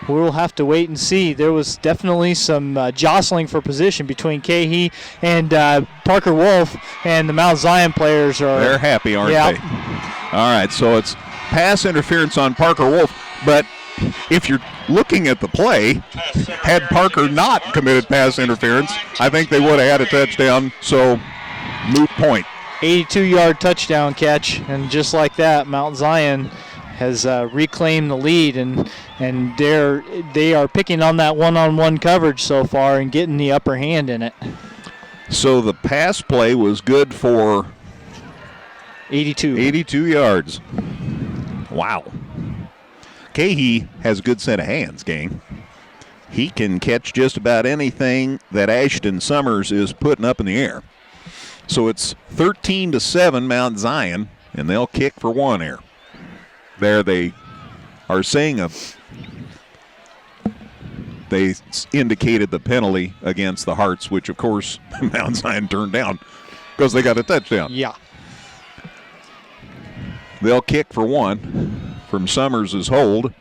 We'll have to wait and see. There was definitely some jostling for position between Cahey and Parker Wolf, and the Mount Zion players are... They're happy, aren't they? All right, so it's pass interference on Parker Wolf, but if you're looking at the play, had Parker not committed pass interference, I think they would have had a touchdown, so moot point. 82-yard touchdown catch, and just like that, Mount Zion has reclaimed the lead, and they are picking on that one-on-one coverage so far and getting the upper hand in it. So the pass play was good for 82 yards. Wow. Cahey has a good set of hands, gang. He can catch just about anything that Ashton Summers is putting up in the air. So it's 13-7 Mount Zion, and they'll kick for 1 here. There they are saying they indicated the penalty against the Hearts, which of course Mount Zion turned down because they got a touchdown. Yeah. They'll kick for 1 from Summers' hold.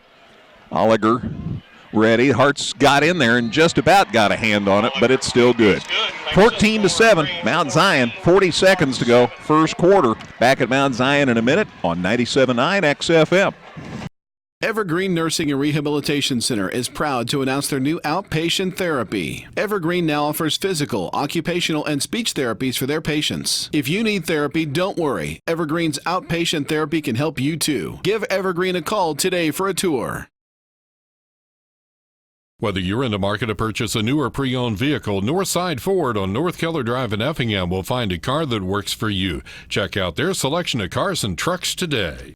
Oliger ready. Hearts got in there and just about got a hand on it, but it's still good. 14-7, Mount Zion, 40 seconds to go, first quarter. Back at Mount Zion in a minute on 97.9 XFM. Evergreen Nursing and Rehabilitation Center is proud to announce their new outpatient therapy. Evergreen now offers physical, occupational, and speech therapies for their patients. If you need therapy, don't worry. Evergreen's outpatient therapy can help you too. Give Evergreen a call today for a tour. Whether you're in the market to purchase a new or pre-owned vehicle, Northside Ford on North Keller Drive in Effingham will find a car that works for you. Check out their selection of cars and trucks today.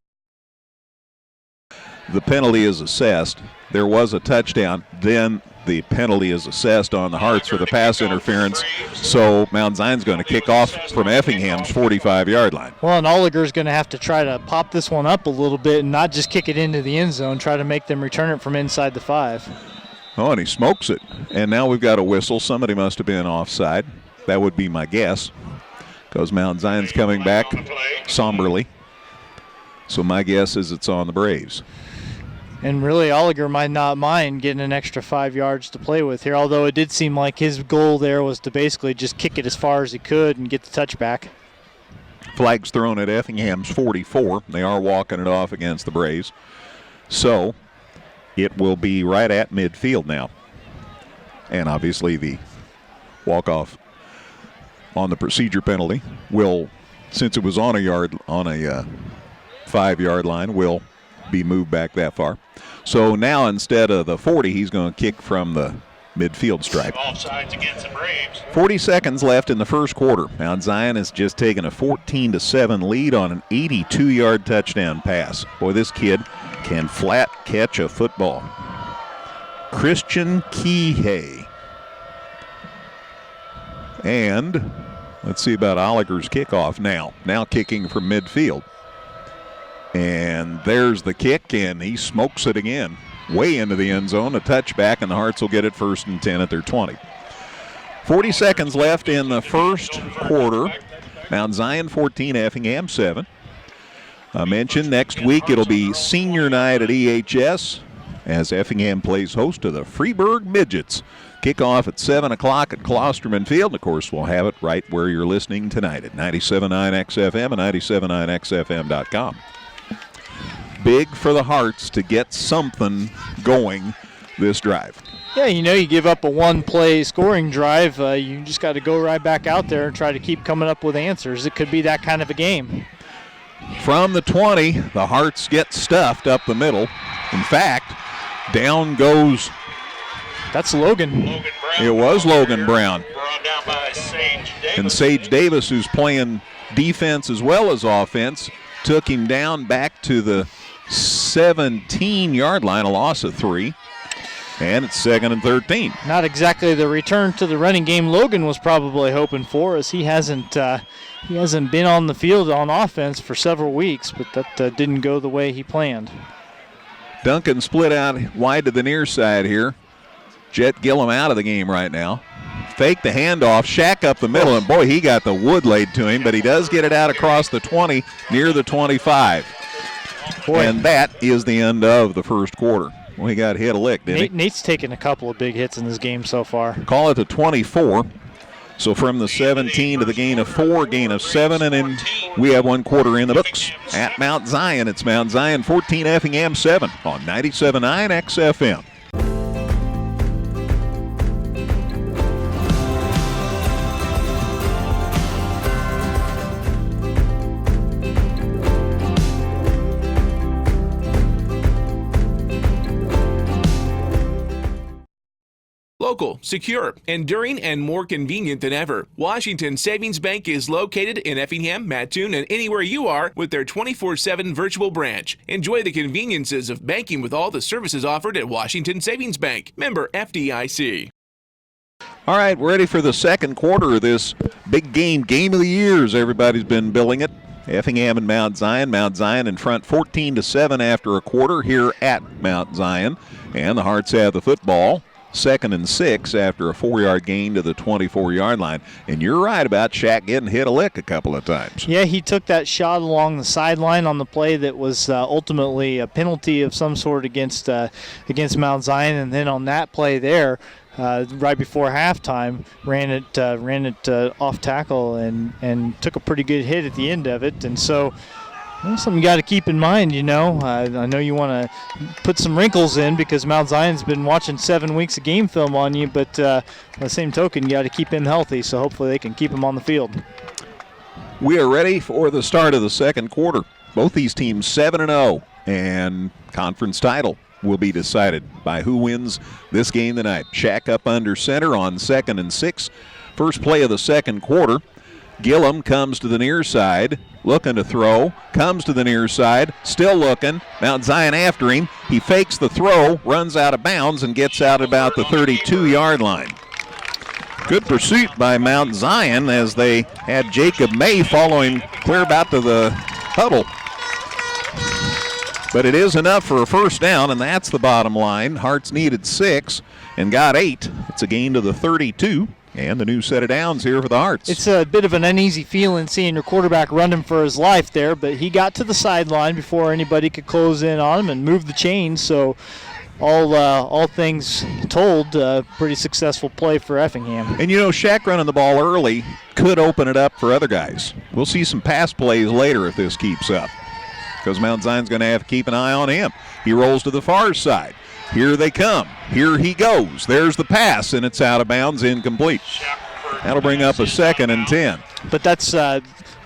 The penalty is assessed. There was a touchdown. Then the penalty is assessed on the Hearts for the pass interference. So Mount Zion's going to kick off from Effingham's 45-yard line. Well, and Oliger's going to have to try to pop this one up a little bit and not just kick it into the end zone, try to make them return it from inside the 5. Oh, and he smokes it. And now we've got a whistle. Somebody must have been offside. That would be my guess, because Mount Zion's coming back somberly. So my guess is it's on the Braves. And really, Oliger might not mind getting an extra 5 yards to play with here, although it did seem like his goal there was to basically just kick it as far as he could and get the touchback. Flag's thrown at Effingham's 44. They are walking it off against the Braves. So it will be right at midfield now. And obviously the walk-off on the procedure penalty will, since it was on a 5-yard line, will be moved back that far. So now instead of the 40, he's going to kick from the midfield stripe. Offsides against the Braves. 40 seconds left in the first quarter. Mount Zion has just taken a 14-7 lead on an 82-yard touchdown pass. Boy, this kid can flat catch a football. Christian Kihei. And let's see about Oliger's kickoff now. Now kicking from midfield. And there's the kick, and he smokes it again. Way into the end zone, a touchback, and the Hearts will get it 1st and 10 at their 20. 40 seconds left in the first quarter. Mount Zion 14, Effingham 7. I mentioned next week it'll be senior night at EHS as Effingham plays host to the Freeburg Midgets. Kickoff at 7 o'clock at Klosterman Field. Of course, we'll have it right where you're listening tonight at 97.9 XFM and 97.9XFM.com. Big for the Hearts to get something going this drive. Yeah, you give up a one-play scoring drive. You just got to go right back out there and try to keep coming up with answers. It could be that kind of a game. From the 20, the Hearts get stuffed up the middle. In fact, down goes... That's Logan. It was Logan Brown. Brought down by Sage Davis. And Sage Davis, who's playing defense as well as offense, took him down back to the 17-yard line, a loss of 3. And it's 2nd and 13. Not exactly the return to the running game Logan was probably hoping for, as he hasn't been on the field on offense for several weeks, but that didn't go the way he planned. Duncan split out wide to the near side here. Jet Gillum out of the game right now. Fake the handoff, Shack up the middle, and boy, he got the wood laid to him, but he does get it out across the 20, near the 25. Boy. And that is the end of the first quarter. Well, he got hit a lick, didn't he? Nate's taken a couple of big hits in this game so far. Call it the 24. So from the 17 to the gain of 4, gain of 7, and then we have 1 quarter in the books. At Mount Zion, it's Mount Zion 14, Effingham 7 on 97.9 XFM. Local, secure, enduring, and more convenient than ever. Washington Savings Bank is located in Effingham, Mattoon, and anywhere you are with their 24/7 virtual branch. Enjoy the conveniences of banking with all the services offered at Washington Savings Bank. Member FDIC. All right, we're ready for the second quarter of this big game of the year, as everybody's been billing it. Effingham and Mount Zion. Mount Zion in front 14-7 after a quarter here at Mount Zion. And the Hearts have the football. 2nd and 6 after a 4-yard gain to the 24-yard line. And you're right about Shaq getting hit a lick a couple of times. Yeah, he took that shot along the sideline on the play that was ultimately a penalty of some sort against Mount Zion. And then on that play there, right before halftime, ran it off tackle and took a pretty good hit at the end of it. And so something you got to keep in mind, I know you want to put some wrinkles in because Mount Zion's been watching 7 weeks of game film on you, but by the same token, you got to keep him healthy, so hopefully they can keep him on the field. We are ready for the start of the second quarter. Both these teams 7-0, and conference title will be decided by who wins this game tonight. Shack up under center on 2nd and 6. First play of the second quarter. Gillum comes to the near side, looking to throw, comes to the near side, still looking. Mount Zion after him. He fakes the throw, runs out of bounds, and gets out about the 32-yard line. Good pursuit by Mount Zion as they had Jacob May following clear about to the huddle. But it is enough for a first down, and that's the bottom line. Hearts needed 6 and got 8. It's a gain to the 32. And the new set of downs here for the Hearts. It's a bit of an uneasy feeling seeing your quarterback running for his life there, but he got to the sideline before anybody could close in on him and move the chains. So all things told, pretty successful play for Effingham. And Shaq running the ball early could open it up for other guys. We'll see some pass plays later if this keeps up, because Mount Zion's going to have to keep an eye on him. He rolls to the far side. Here they come. Here he goes. There's the pass, and it's out of bounds, incomplete. That'll bring up a 2nd and 10. But that's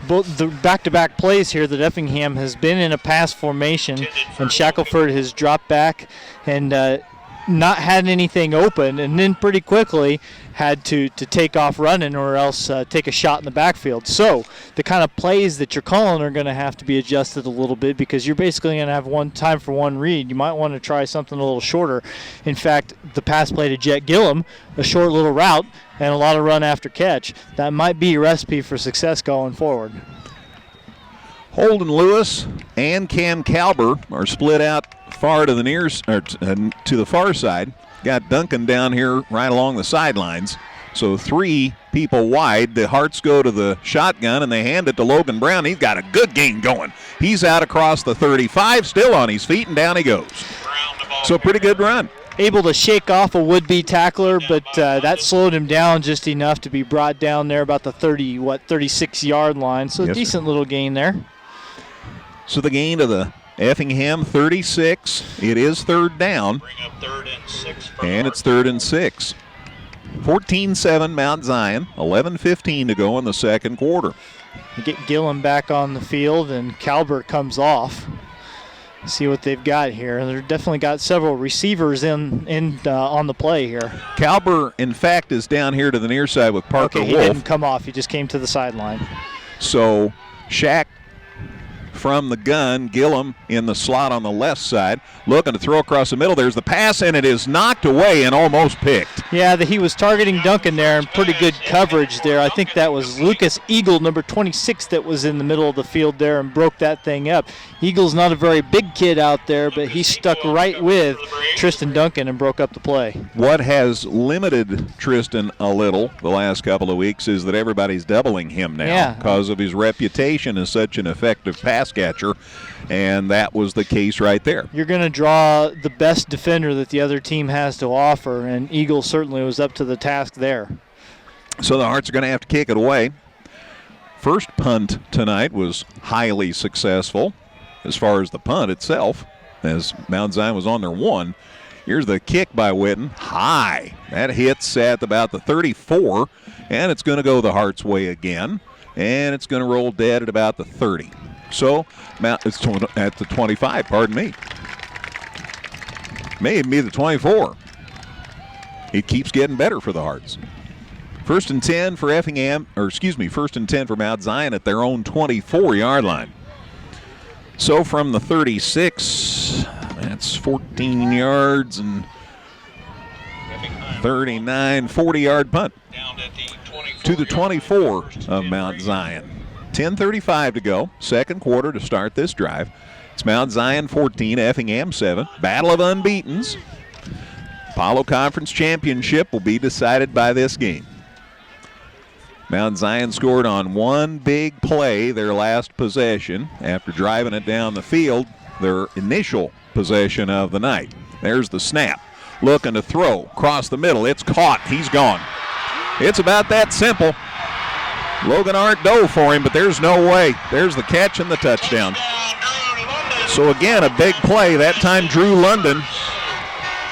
both the back-to-back plays here that Effingham has been in a pass formation, and Shackelford has dropped back and not had anything open, and then pretty quickly had to take off running or else take a shot in the backfield. So the kind of plays that you're calling are going to have to be adjusted a little bit because you're basically going to have one time for one read. You might want to try something a little shorter. In fact, the pass play to Jet Gillum, a short little route and a lot of run after catch, that might be a recipe for success going forward. Holden Lewis and Cam Calber are split out far to the to the far side. Got Duncan down here right along the sidelines. So 3 people wide. The Hearts go to the shotgun and they hand it to Logan Brown. He's got a good game going. He's out across the 35, still on his feet, and down he goes. So pretty good run. Able to shake off a would-be tackler, but that slowed him down just enough to be brought down there about the 36-yard line. So yes, decent little gain there. So the gain to the Effingham 36. It is third down. Bring up 3rd and 6. And it's 3rd and 6. 14-7 Mount Zion. 11:15 to go in the second quarter. You get Gillum back on the field, and Calbert comes off. See what they've got here. They've definitely got several receivers in on the play here. Calber, in fact, is down here to the near side with Parker Wolf. He Wolf. didn't come off. He just came to the sideline. So Shaq from the gun, Gillum in the slot on the left side, looking to throw across the middle. There's the pass, and it is knocked away and almost picked. Yeah, he was targeting Duncan there, and pretty good coverage there. I think that was Lucas Eagle, number 26, that was in the middle of the field there and broke that thing up. Eagle's not a very big kid out there, but he stuck right with Tristan Duncan and broke up the play. What has limited Tristan a little the last couple of weeks is that everybody's doubling him now because of his reputation as such an effective pass catcher, and that was the case right there. You're going to draw the best defender that the other team has to offer, and Eagle certainly was up to the task there. So the Hearts are going to have to kick it away. First punt tonight was highly successful as far as the punt itself, as Mount Zion was on their 1. Here's the kick by Witten. High. That hits at about the 34, and it's going to go the Hearts' way again, and it's going to roll dead at about the 30. So it's at the 25, pardon me. May even be the 24. It keeps getting better for the Hearts. First and 10 for Effingham, first and 10 for Mount Zion at their own 24-yard line. So from the 36, that's 14 yards and 39, 40-yard punt to the 24 of Mount Zion. 10:35 to go, second quarter to start this drive. It's Mount Zion 14, Effingham 7. Battle of unbeatens. Apollo Conference Championship will be decided by this game. Mount Zion scored on one big play their last possession after driving it down the field, their initial possession of the night. There's the snap. Looking to throw across the middle. It's caught. He's gone. It's about that simple. Logan Arndt dove for him, but there's no way. There's the catch and the touchdown. So again, a big play. That time Drew London.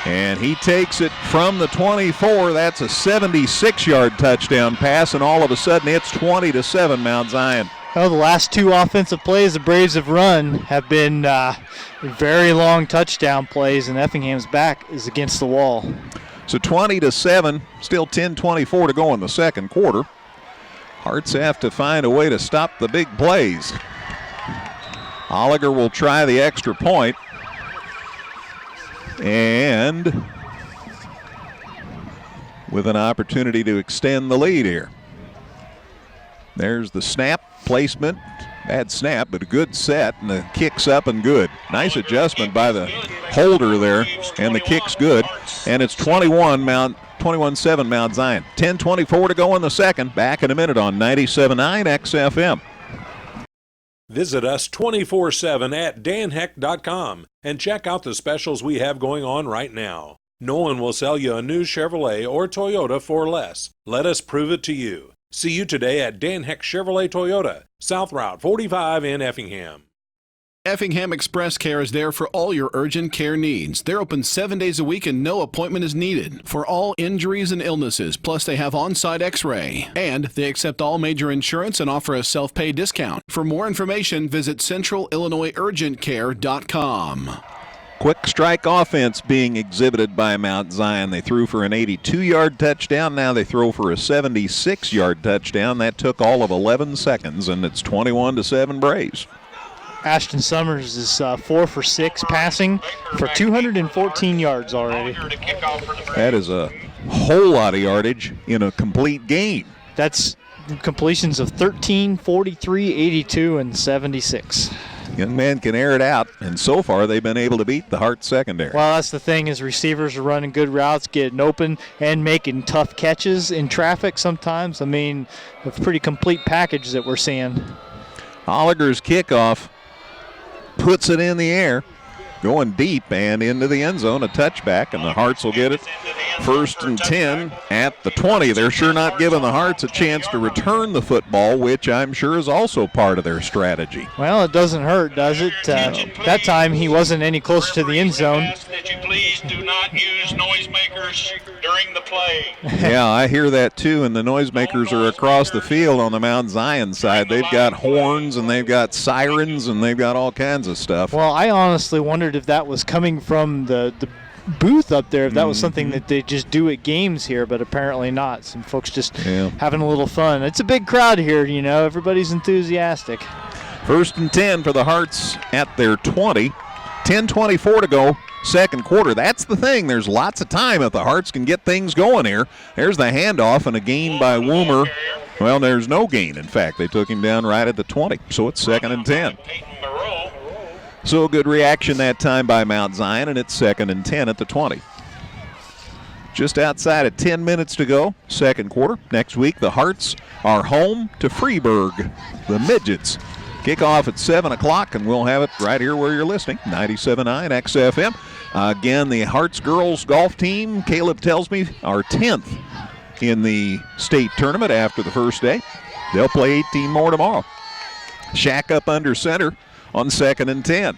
And he takes it from the 24. That's a 76-yard touchdown pass, and all of a sudden it's 20-7 Mount Zion. Well, the last 2 offensive plays the Braves have run have been very long touchdown plays, and Effingham's back is against the wall. So 20-7, still 10:24 to go in the second quarter. Hearts have to find a way to stop the big plays. Oliger will try the extra point. And with an opportunity to extend the lead here. There's the snap placement. Bad snap, but a good set, and the kick's up and good. Nice adjustment by the holder there, and the kick's good. And it's 21-7 Mount Zion. 10:24 to go in the second. Back in a minute on 97.9 XFM. Visit us 24/7 at danheck.com and check out the specials we have going on right now. No one will sell you a new Chevrolet or Toyota for less. Let us prove it to you. See you today at Dan Heck Chevrolet Toyota, South Route 45 in Effingham. Effingham Express Care is there for all your urgent care needs. They're open 7 days a week and no appointment is needed for all injuries and illnesses. Plus, they have on-site x-ray. And they accept all major insurance and offer a self-pay discount. For more information, visit centralillinoisurgentcare.com. Quick strike offense being exhibited by Mount Zion. They threw for an 82-yard touchdown. Now they throw for a 76-yard touchdown. That took all of 11 seconds, and it's 21-7 Braves. Ashton Summers is 4 for 6 passing for 214 yards already. That is a whole lot of yardage in a complete game. That's completions of 13, 43, 82, and 76. Young man can air it out, and so far they've been able to beat the Hart secondary. Well, that's the thing is receivers are running good routes, getting open, and making tough catches in traffic sometimes. I mean, a pretty complete package that we're seeing. Oliger's kickoff puts it in the air, going deep and into the end zone, a touchback, and the Harts will get it. 1st and 10 at the 20. They're sure not giving the Harts a chance to return the football, which I'm sure is also part of their strategy. Well, it doesn't hurt, does it? That time he wasn't any closer to the end zone. That you please do not use noisemakers during the play. Yeah, I hear that too, and the noisemakers are across the field on the Mount Zion side. They've got horns, and they've got sirens, and they've got all kinds of stuff. Well, I honestly wondered if that was coming from the booth up there, if that was something that they just do at games here, but apparently not. Some folks just having a little fun. It's a big crowd here, you know. Everybody's enthusiastic. 1st and 10 for the Harts at their 20. 10:24 to go, second quarter. That's the thing. There's lots of time if the Harts can get things going here. There's the handoff and a gain by Woomer. Well, there's no gain. In fact, they took him down right at the 20, so it's 2nd and 10. So a good reaction that time by Mount Zion, and it's 2nd and 10 at the 20. Just outside of 10 minutes to go, second quarter. Next week, the Harts are home to Freeburg, the Midgets. Kickoff at 7 o'clock, and we'll have it right here where you're listening, 97.9 XFM. Again, the Harts girls golf team, Caleb tells me, are 10th in the state tournament after the first day. They'll play 18 more tomorrow. Shack up under center on 2nd and 10.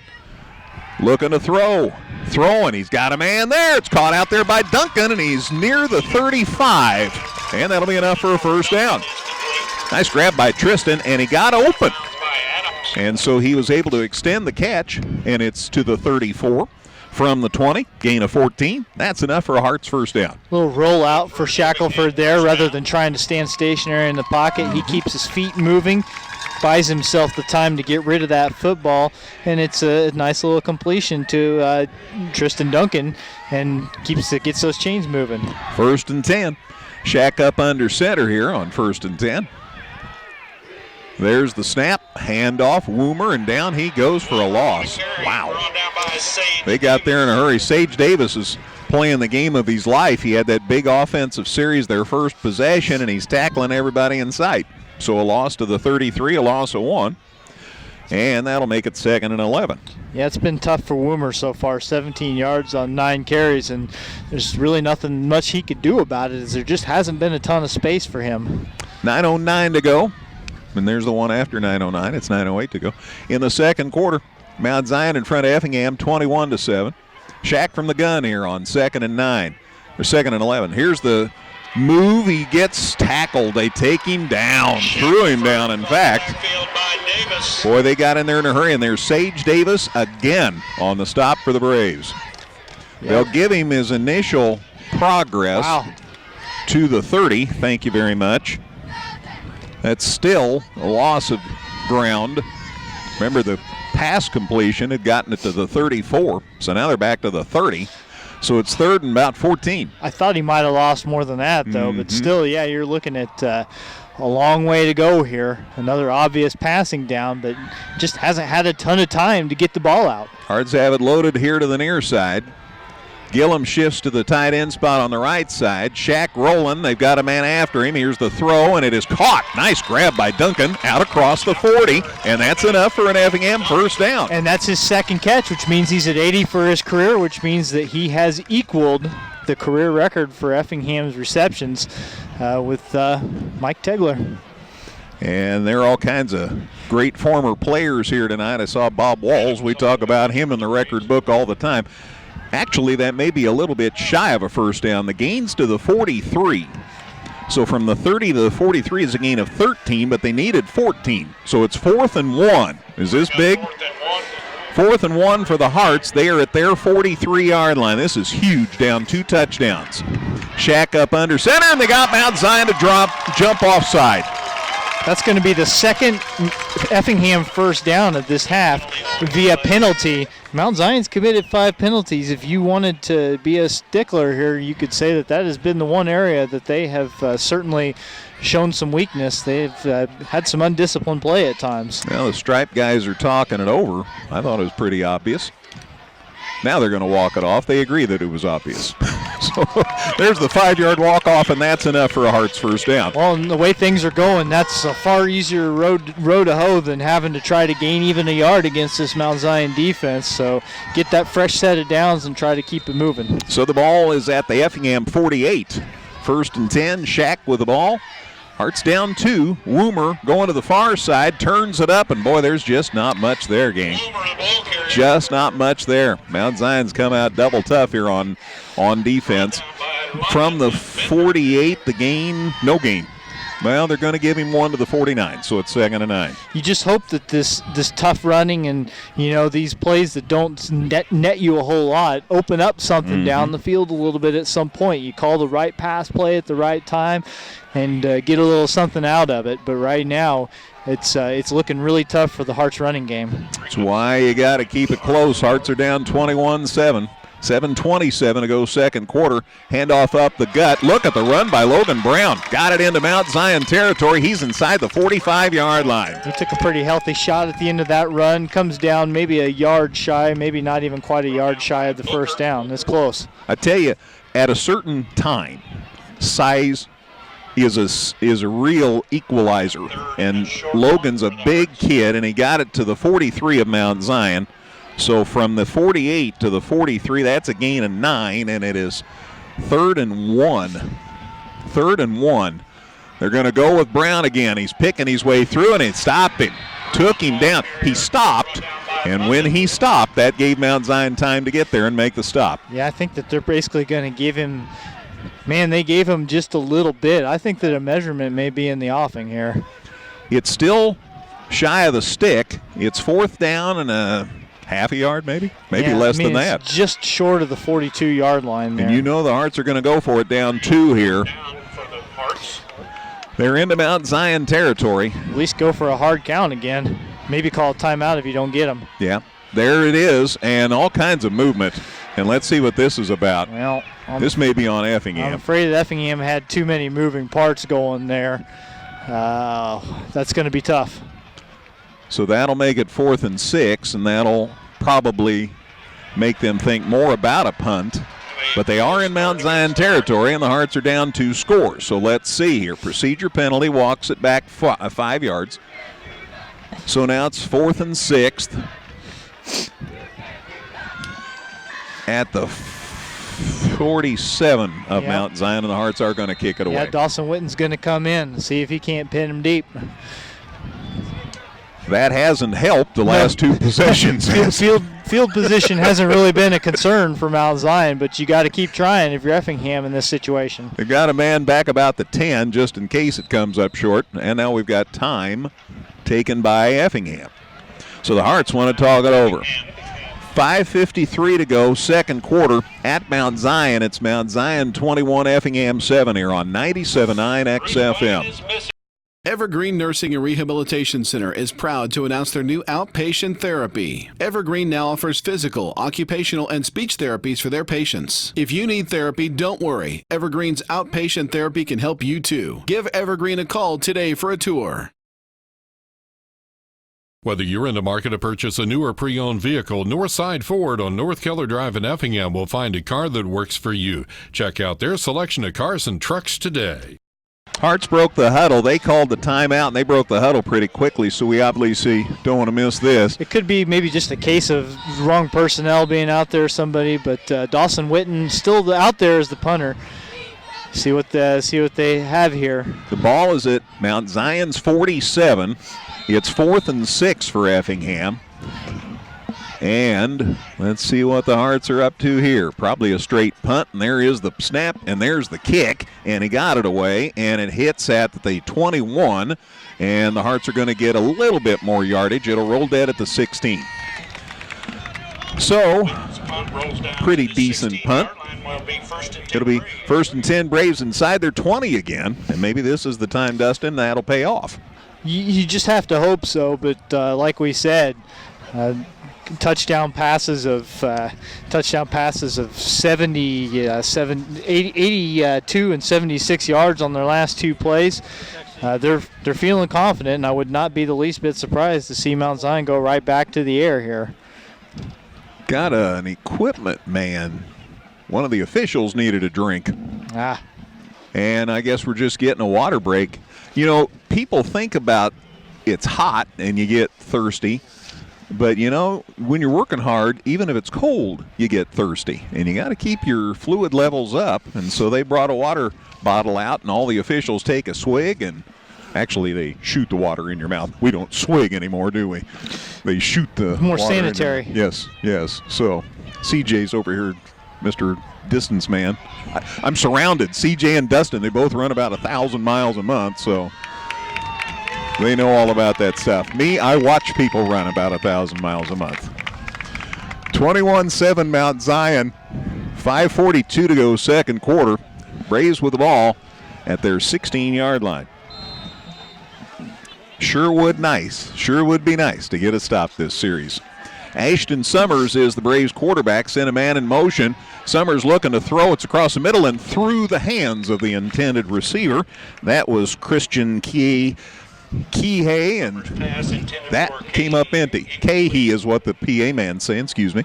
Looking to throw. Throwing. He's got a man there. It's caught out there by Duncan, and he's near the 35. And that'll be enough for a first down. Nice grab by Tristan, and he got open. And so he was able to extend the catch, and it's to the 34 from the 20. Gain of 14. That's enough for a Harts first down. Little rollout for Shackelford there rather than trying to stand stationary in the pocket. He keeps his feet moving, buys himself the time to get rid of that football, and it's a nice little completion to Tristan Duncan, and gets those chains moving. 1st and 10. Shack up under center here on 1st and 10. There's the snap, handoff, Woomer, and down he goes for a loss. Wow. They got there in a hurry. Sage Davis is playing the game of his life. He had that big offensive series, their first possession, and he's tackling everybody in sight. So a loss to the 33, a loss of 1. And that'll make it 2nd and 11. Yeah, it's been tough for Woomer so far. 17 yards on 9 carries, and there's really nothing much he could do about it, as there just hasn't been a ton of space for him. 9:09 to go. And there's the one after 9:09. It's 9:08 to go. In the second quarter, Mount Zion in front of Effingham, 21-7. Shack from the gun here on 2nd and 9. Or 2nd and 11. Here's the move. He gets tackled. They take him down. Threw him down, in fact. Boy, they got in there in a hurry, and there's Sage Davis again on the stop for the Braves. Yeah. They'll give him his initial progress to the 30. Thank you very much. That's still a loss of ground. Remember, the pass completion had gotten it to the 34, so now they're back to the 30. So it's 3rd and about 14. I thought he might have lost more than that, though, but still, yeah, you're looking at a long way to go here. Another obvious passing down, but just hasn't had a ton of time to get the ball out. Hards have it loaded here to the near side. Gillum shifts to the tight end spot on the right side. Shack rolling. They've got a man after him. Here's the throw, and it is caught. Nice grab by Duncan out across the 40, and that's enough for an Effingham first down. And that's his second catch, which means he's at 80 for his career, which means that he has equaled the career record for Effingham's receptions with Mike Tegler. And there are all kinds of great former players here tonight. I saw Bob Walls. We talk about him in the record book all the time. Actually, that may be a little bit shy of a first down. The gain's to the 43. So from the 30 to the 43 is a gain of 13, but they needed 14. So it's 4th and 1. Is this big? 4th and 1 for the Hearts. They are at their 43-yard line. This is huge, down 2 touchdowns. Shack up under center, and they got Mount Zion to jump offside. That's going to be the second Effingham first down of this half via penalty. Mount Zion's committed 5 penalties. If you wanted to be a stickler here, you could say that has been the one area that they have certainly shown some weakness. They've had some undisciplined play at times. Well, the Stripe guys are talking it over. I thought it was pretty obvious. Now they're going to walk it off. They agree that it was obvious. So there's the 5-yard walk-off, and that's enough for a Hearts first down. Well, and the way things are going, that's a far easier road to hoe than having to try to gain even a yard against this Mount Zion defense. So get that fresh set of downs and try to keep it moving. So the ball is at the Effingham 48. 1st and 10, Shack with the ball. Hearts down 2. Woomer going to the far side, turns it up, and boy, there's just not much there, gang. Just not much there. Mount Zion's come out double tough here on defense. From the 48, the gain, no gain. Well, they're going to give him 1 to the 49, so it's 2nd and 9. You just hope that this tough running and, these plays that don't net you a whole lot open up something down the field a little bit at some point. You call the right pass play at the right time and get a little something out of it. But right now, it's looking really tough for the Hearts running game. That's why you got to keep it close. Hearts are down 21-7. 7:27 to go second quarter. Handoff up the gut. Look at the run by Logan Brown. Got it into Mount Zion territory. He's inside the 45-yard line. He took a pretty healthy shot at the end of that run. Comes down maybe a yard shy, maybe not even quite a yard shy of the first down. It's close. I tell you, at a certain time, size is a real equalizer. And Logan's a big kid, and he got it to the 43 of Mount Zion. So from the 48 to the 43, that's a gain of 9, and it is 3rd and 1. 3rd and 1. They're going to go with Brown again. He's picking his way through, and it stopped him. Took him down. He stopped, and when he stopped, that gave Mount Zion time to get there and make the stop. Yeah, I think that they're basically going to give him, they gave him just a little bit. I think that a measurement may be in the offing here. It's still shy of the stick. It's 4th down and a half a yard, maybe less than that. It's just short of the 42-yard line there. And the Hearts are going to go for it down 2 here. They're into Mount Zion territory. At least go for a hard count again. Maybe call a timeout if you don't get them. Yeah, there it is, and all kinds of movement. And let's see what this is about. Well, this may be on Effingham. I'm afraid that Effingham had too many moving parts going there. That's going to be tough. So that'll make it 4th and 6, and that'll probably make them think more about a punt. But they are in Mount Zion territory, and the Hearts are down 2 scores. So let's see here. Procedure penalty walks it back 5 yards. So now it's 4th and 6th. At the 47 of Mount Zion, and the Hearts are going to kick it away. Yeah, Dawson Witten's going to come in and see if he can't pin him deep. That hasn't helped the last 2 possessions. Field position hasn't really been a concern for Mount Zion, but you got to keep trying if you're Effingham in this situation. They've got a man back about the 10 just in case it comes up short, and now we've got time taken by Effingham. So the Hearts want to talk it over. 5:53 to go, second quarter at Mount Zion. It's Mount Zion 21, Effingham 7 here on 97.9 XFM. Evergreen Nursing and Rehabilitation Center is proud to announce their new outpatient therapy. Evergreen now offers physical, occupational, and speech therapies for their patients. If you need therapy, don't worry. Evergreen's outpatient therapy can help you too. Give Evergreen a call today for a tour. Whether you're in the market to purchase a new or pre-owned vehicle, Northside Ford on North Keller Drive in Effingham will find a car that works for you. Check out their selection of cars and trucks today. Hearts broke the huddle. They called the timeout, and they broke the huddle pretty quickly, so we obviously don't want to miss this. It could be maybe just a case of wrong personnel being out there, somebody, but Dawson Witten still out there as the punter. See what they have here. The ball is at Mount Zion's 47. It's 4th and 6 for Effingham. And let's see what the Hearts are up to here. Probably a straight punt, and there is the snap, and there's the kick, and he got it away, and it hits at the 21, and the Hearts are going to get a little bit more yardage. It'll roll dead at the 16. So, pretty decent punt. It'll be 1st and 10, Braves inside their 20 again, and maybe this is the time, Dustin, that'll pay off. You just have to hope so, but like we said, touchdown passes of 82 and 76 yards on their last 2 plays. They're feeling confident, and I would not be the least bit surprised to see Mount Zion go right back to the air here. Got an equipment man. One of the officials needed a drink. And I guess we're just getting a water break. You know, people think about it's hot and you get thirsty. But, you know, when you're working hard, even if it's cold, you get thirsty. And you got to keep your fluid levels up. And so they brought a water bottle out, and all the officials take a swig. And actually, they shoot the water in your mouth. We don't swig anymore, do we? They shoot the more water sanitary. Yes. So CJ's over here, Mr. Distance Man. I'm surrounded. CJ and Dustin, they both run about 1,000 miles a month, so they know all about that stuff. Me, I watch people run about 1,000 miles a month. 21-7 Mount Zion. 5:42 to go, second quarter. Braves with the ball at their 16-yard line. Sure would be nice to get a stop this series. Ashton Summers is the Braves quarterback, sent a man in motion. Summers looking to throw. It's across the middle and through the hands of the intended receiver. That was Christian Kihei, and that came up empty. Kihei is what the PA man's saying, excuse me.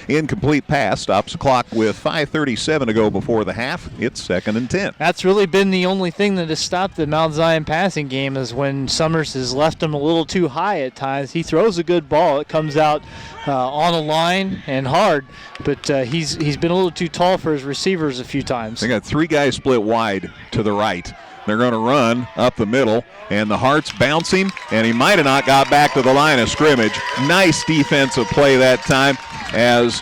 Incomplete pass, stops the clock with 5:37 to go before the half. It's 2nd and 10. That's really been the only thing that has stopped the Mount Zion passing game, is when Summers has left him a little too high at times. He throws a good ball. It comes out on a line and hard, but he's been a little too tall for his receivers a few times. They got 3 guys split wide to the right. They're going to run up the middle, and the Heart's bouncing, and he might have not got back to the line of scrimmage. Nice defensive play that time as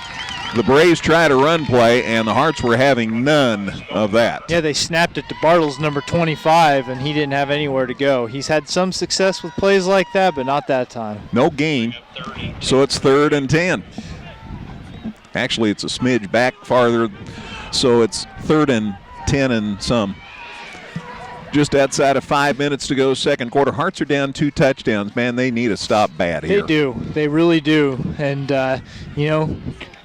the Braves tried a run play, and the Hearts were having none of that. Yeah, they snapped it to Bartles, number 25, and he didn't have anywhere to go. He's had some success with plays like that, but not that time. No gain, so it's 3rd and 10. Actually, it's a smidge back farther, so it's 3rd and 10 and some. Just outside of 5 minutes to go, second quarter. Hearts are down 2 touchdowns. Man, they need a stop bad here. They do. They really do. And,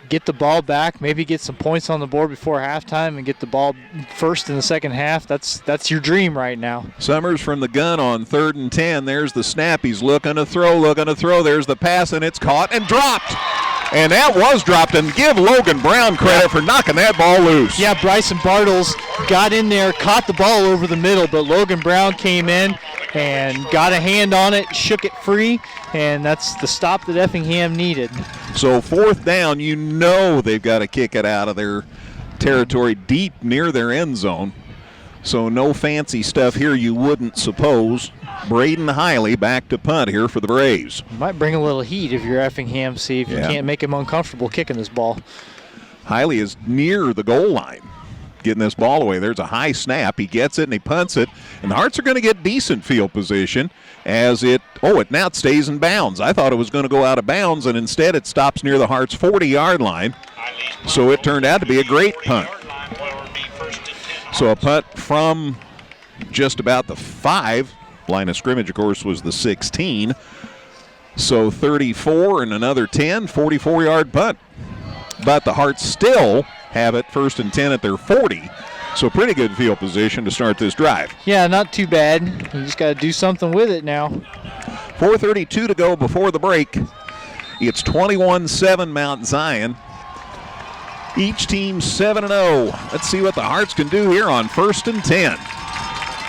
get the ball back, maybe get some points on the board before halftime and get the ball first in the second half. That's your dream right now. Summers from the gun on 3rd and 10. There's the snap. He's looking to throw. There's the pass, and it's caught and dropped. And that was dropped, and give Logan Brown credit for knocking that ball loose. Yeah, Bryson Bartles got in there, caught the ball over the middle, but Logan Brown came in and got a hand on it, shook it free, and that's the stop that Effingham needed. So 4th down, you know they've got to kick it out of their territory deep near their end zone. So no fancy stuff here, you wouldn't suppose. Braden Hiley back to punt here for the Braves. Might bring a little heat if you're Effingham, see if you can't make him uncomfortable kicking this ball. Hiley is near the goal line getting this ball away. There's a high snap. He gets it and he punts it. And the Hearts are going to get decent field position as it now stays in bounds. I thought it was going to go out of bounds, and instead it stops near the Hearts' 40-yard line. So it turned out to be a great punt. So a punt from just about the 5. Line of scrimmage, of course, was the 16. So 34 and another 10, 44-yard punt. But the Hearts still have it 1st and 10 at their 40. So pretty good field position to start this drive. Yeah, not too bad. You just got to do something with it now. 4:32 to go before the break. It's 21-7 Mount Zion. Each team 7-0. Let's see what the Hearts can do here on 1st and 10.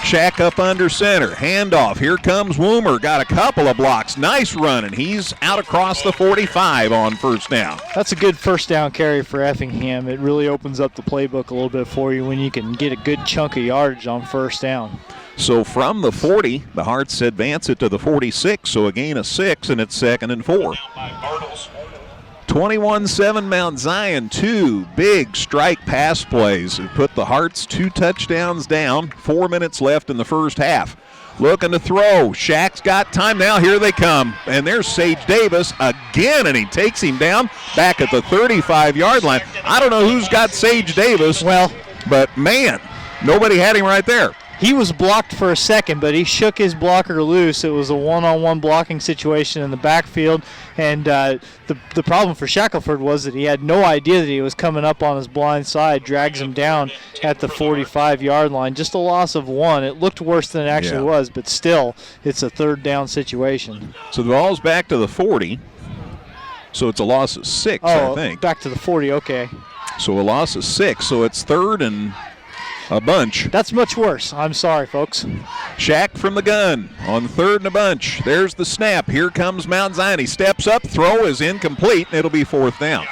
Shack up under center. Handoff. Here comes Woomer. Got a couple of blocks. Nice run, and he's out across the 45 on 1st down. That's a good first down carry for Effingham. It really opens up the playbook a little bit for you when you can get a good chunk of yardage on 1st down. So from the 40, the Hearts advance it to the 46, so a gain of 6, and it's 2nd and 4. 21-7 Mount Zion, 2 big strike pass plays. It put the Hearts 2 touchdowns down, 4 minutes left in the first half. looking to throw. Shaq's got time now. Here they come. And there's Sage Davis again, and he takes him down back at the 35-yard line. I don't know who's got Sage Davis. Well, but, man, nobody had him right there. He was blocked for a second, but he shook his blocker loose. It was a one-on-one blocking situation in the backfield, and the problem for Shackelford was that he had no idea that he was coming up on his blind side, drags him down at the 45-yard line. Just a loss of 1. It looked worse than it actually was, but still, it's a third down situation. So the ball's back to the 40, so it's a loss of 6, I think. Back to the 40, okay. So a loss of 6, so it's third and a bunch. That's much worse. I'm sorry, folks. Shaq from the gun on third and a bunch. There's the snap. Here comes Mount Zion. He steps up. Throw is incomplete, and it'll be fourth down.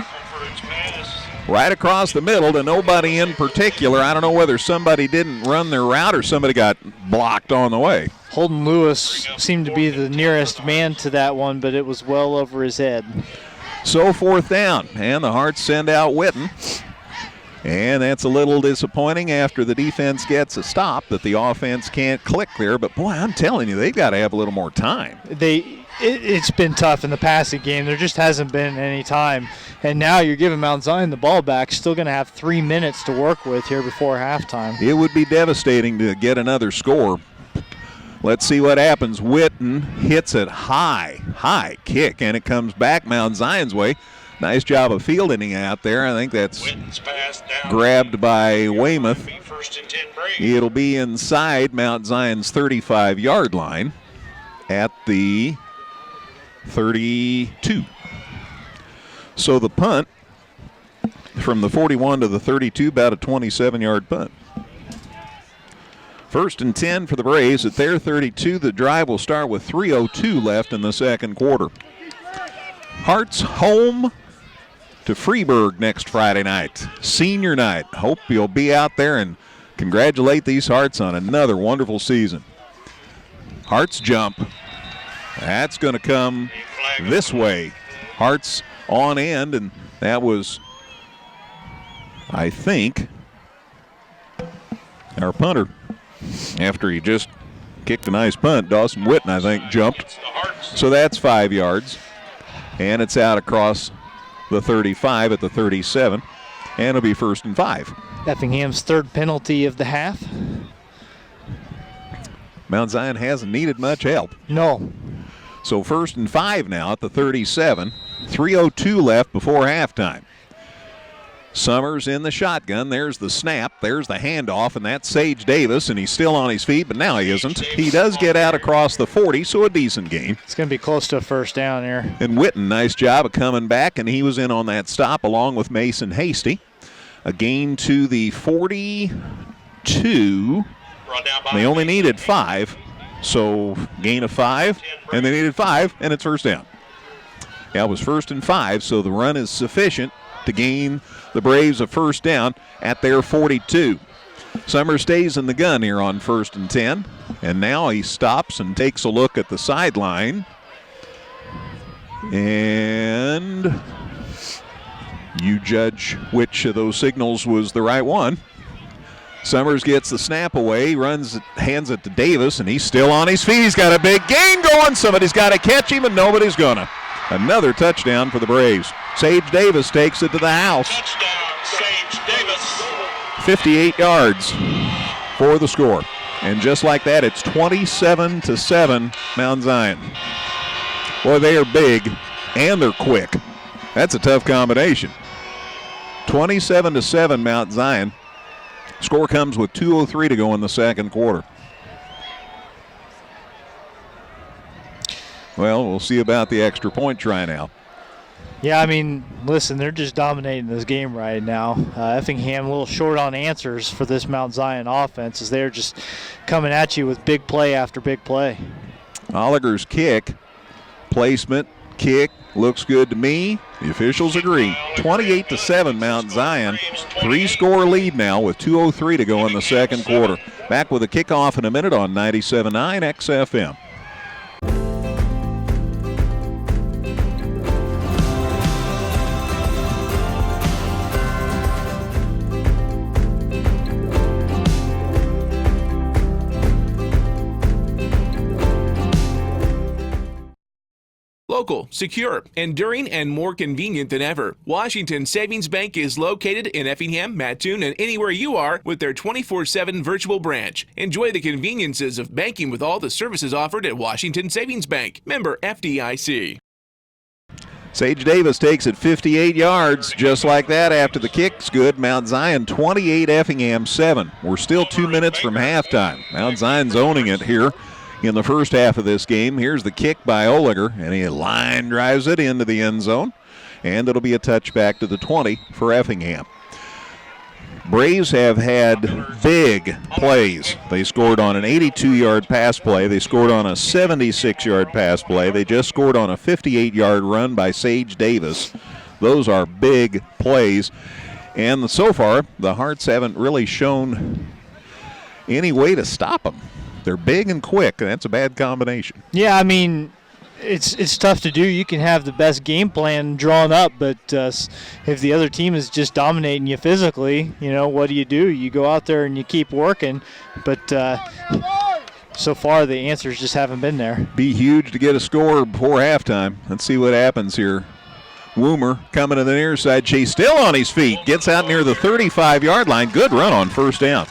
Right across the middle to nobody in particular. I don't know whether somebody didn't run their route or somebody got blocked on the way. Holden Lewis seemed to be the nearest man to that one, but it was well over his head. So fourth down, and the Hearts send out Witten. And that's a little disappointing after the defense gets a stop that the offense can't click there. But, boy, I'm telling you, they've got to have a little more time. It's been tough in the passing game. There just hasn't been any time. And now you're giving Mount Zion the ball back. Still going to have 3 minutes to work with here before halftime. It would be devastating to get another score. Let's see what happens. Witten hits it high kick, and it comes back Mount Zion's way. Nice job of fielding out there. I think that's grabbed by Weymouth. It'll be inside Mount Zion's 35-yard line at the 32. So the punt from the 41 to the 32, about a 27-yard punt. First and 10 for the Braves at their 32. The drive will start with 3:02 left in the second quarter. Hearts home to Freeburg next Friday night, senior night. Hope you'll be out there and congratulate these Hearts on another wonderful season. Hearts jump. That's going to come this way. Hearts on end, and that was, I think, our punter. After he just kicked a nice punt, Dawson Witten, I think, jumped. So that's 5 yards, and it's out across the 35 at the 37, and it'll be first and 5. Effingham's third penalty of the half. Mount Zion hasn't needed much help. No. So first and 5 now at the 37. 3:02 left before halftime. Summers in the shotgun. There's the snap. There's the handoff, and that's Sage Davis, and he's still on his feet, but now he isn't. He does get out across the 40, so a decent gain. It's going to be close to a first down here. And Witten, nice job of coming back, and he was in on that stop along with Mason Hasty. A gain to the 42. They only needed 5, so gain of 5, and they needed 5, and it's first down. That was first and 5, so the run is sufficient to gain the Braves a first down at their 42. Summers stays in the gun here on first and 10, and now he stops and takes a look at the sideline. And you judge which of those signals was the right one. Summers gets the snap away, hands it to Davis, and he's still on his feet. He's got a big gain going. Somebody's got to catch him, and nobody's going to. Another touchdown for the Braves. Sage Davis takes it to the house. Touchdown, Sage Davis. 58 yards for the score. And just like that, it's 27-7 Mount Zion. Boy, they are big and they're quick. That's a tough combination. 27-7 Mount Zion. Score comes with 2:03 to go in the second quarter. Well, we'll see about the extra point try now. Yeah, I mean, listen, they're just dominating this game right now. Effingham a little short on answers for this Mount Zion offense as they're just coming at you with big play after big play. Oliger's kick, placement, kick, looks good to me. The officials agree. 28-7 Mount Zion. 3-score lead now with 2:03 to go in the second quarter. Back with a kickoff in a minute on 97.9 XFM. Local, secure, enduring, and more convenient than ever. Washington Savings Bank is located in Effingham, Mattoon, and anywhere you are with their 24/7 virtual branch. Enjoy the conveniences of banking with all the services offered at Washington Savings Bank. Member FDIC. Sage Davis takes it 58 yards, just like that after the kick's good. Mount Zion 28, Effingham 7. We're still 2 minutes from halftime. Mount Zion's owning it here in the first half of this game. Here's the kick by Oliger, and he line drives it into the end zone, and it'll be a touchback to the 20 for Effingham. Braves have had big plays. They scored on an 82-yard pass play. They scored on a 76-yard pass play. They just scored on a 58-yard run by Sage Davis. Those are big plays. And so far, the Hearts haven't really shown any way to stop them. They're big and quick, and that's a bad combination. Yeah, I mean, it's tough to do. You can have the best game plan drawn up, but if the other team is just dominating you physically, what do? You go out there and you keep working, but so far the answers just haven't been there. Be huge to get a score before halftime. Let's see what happens here. Woomer coming to the near side. Chase still on his feet. Gets out near the 35-yard line. Good run on first down.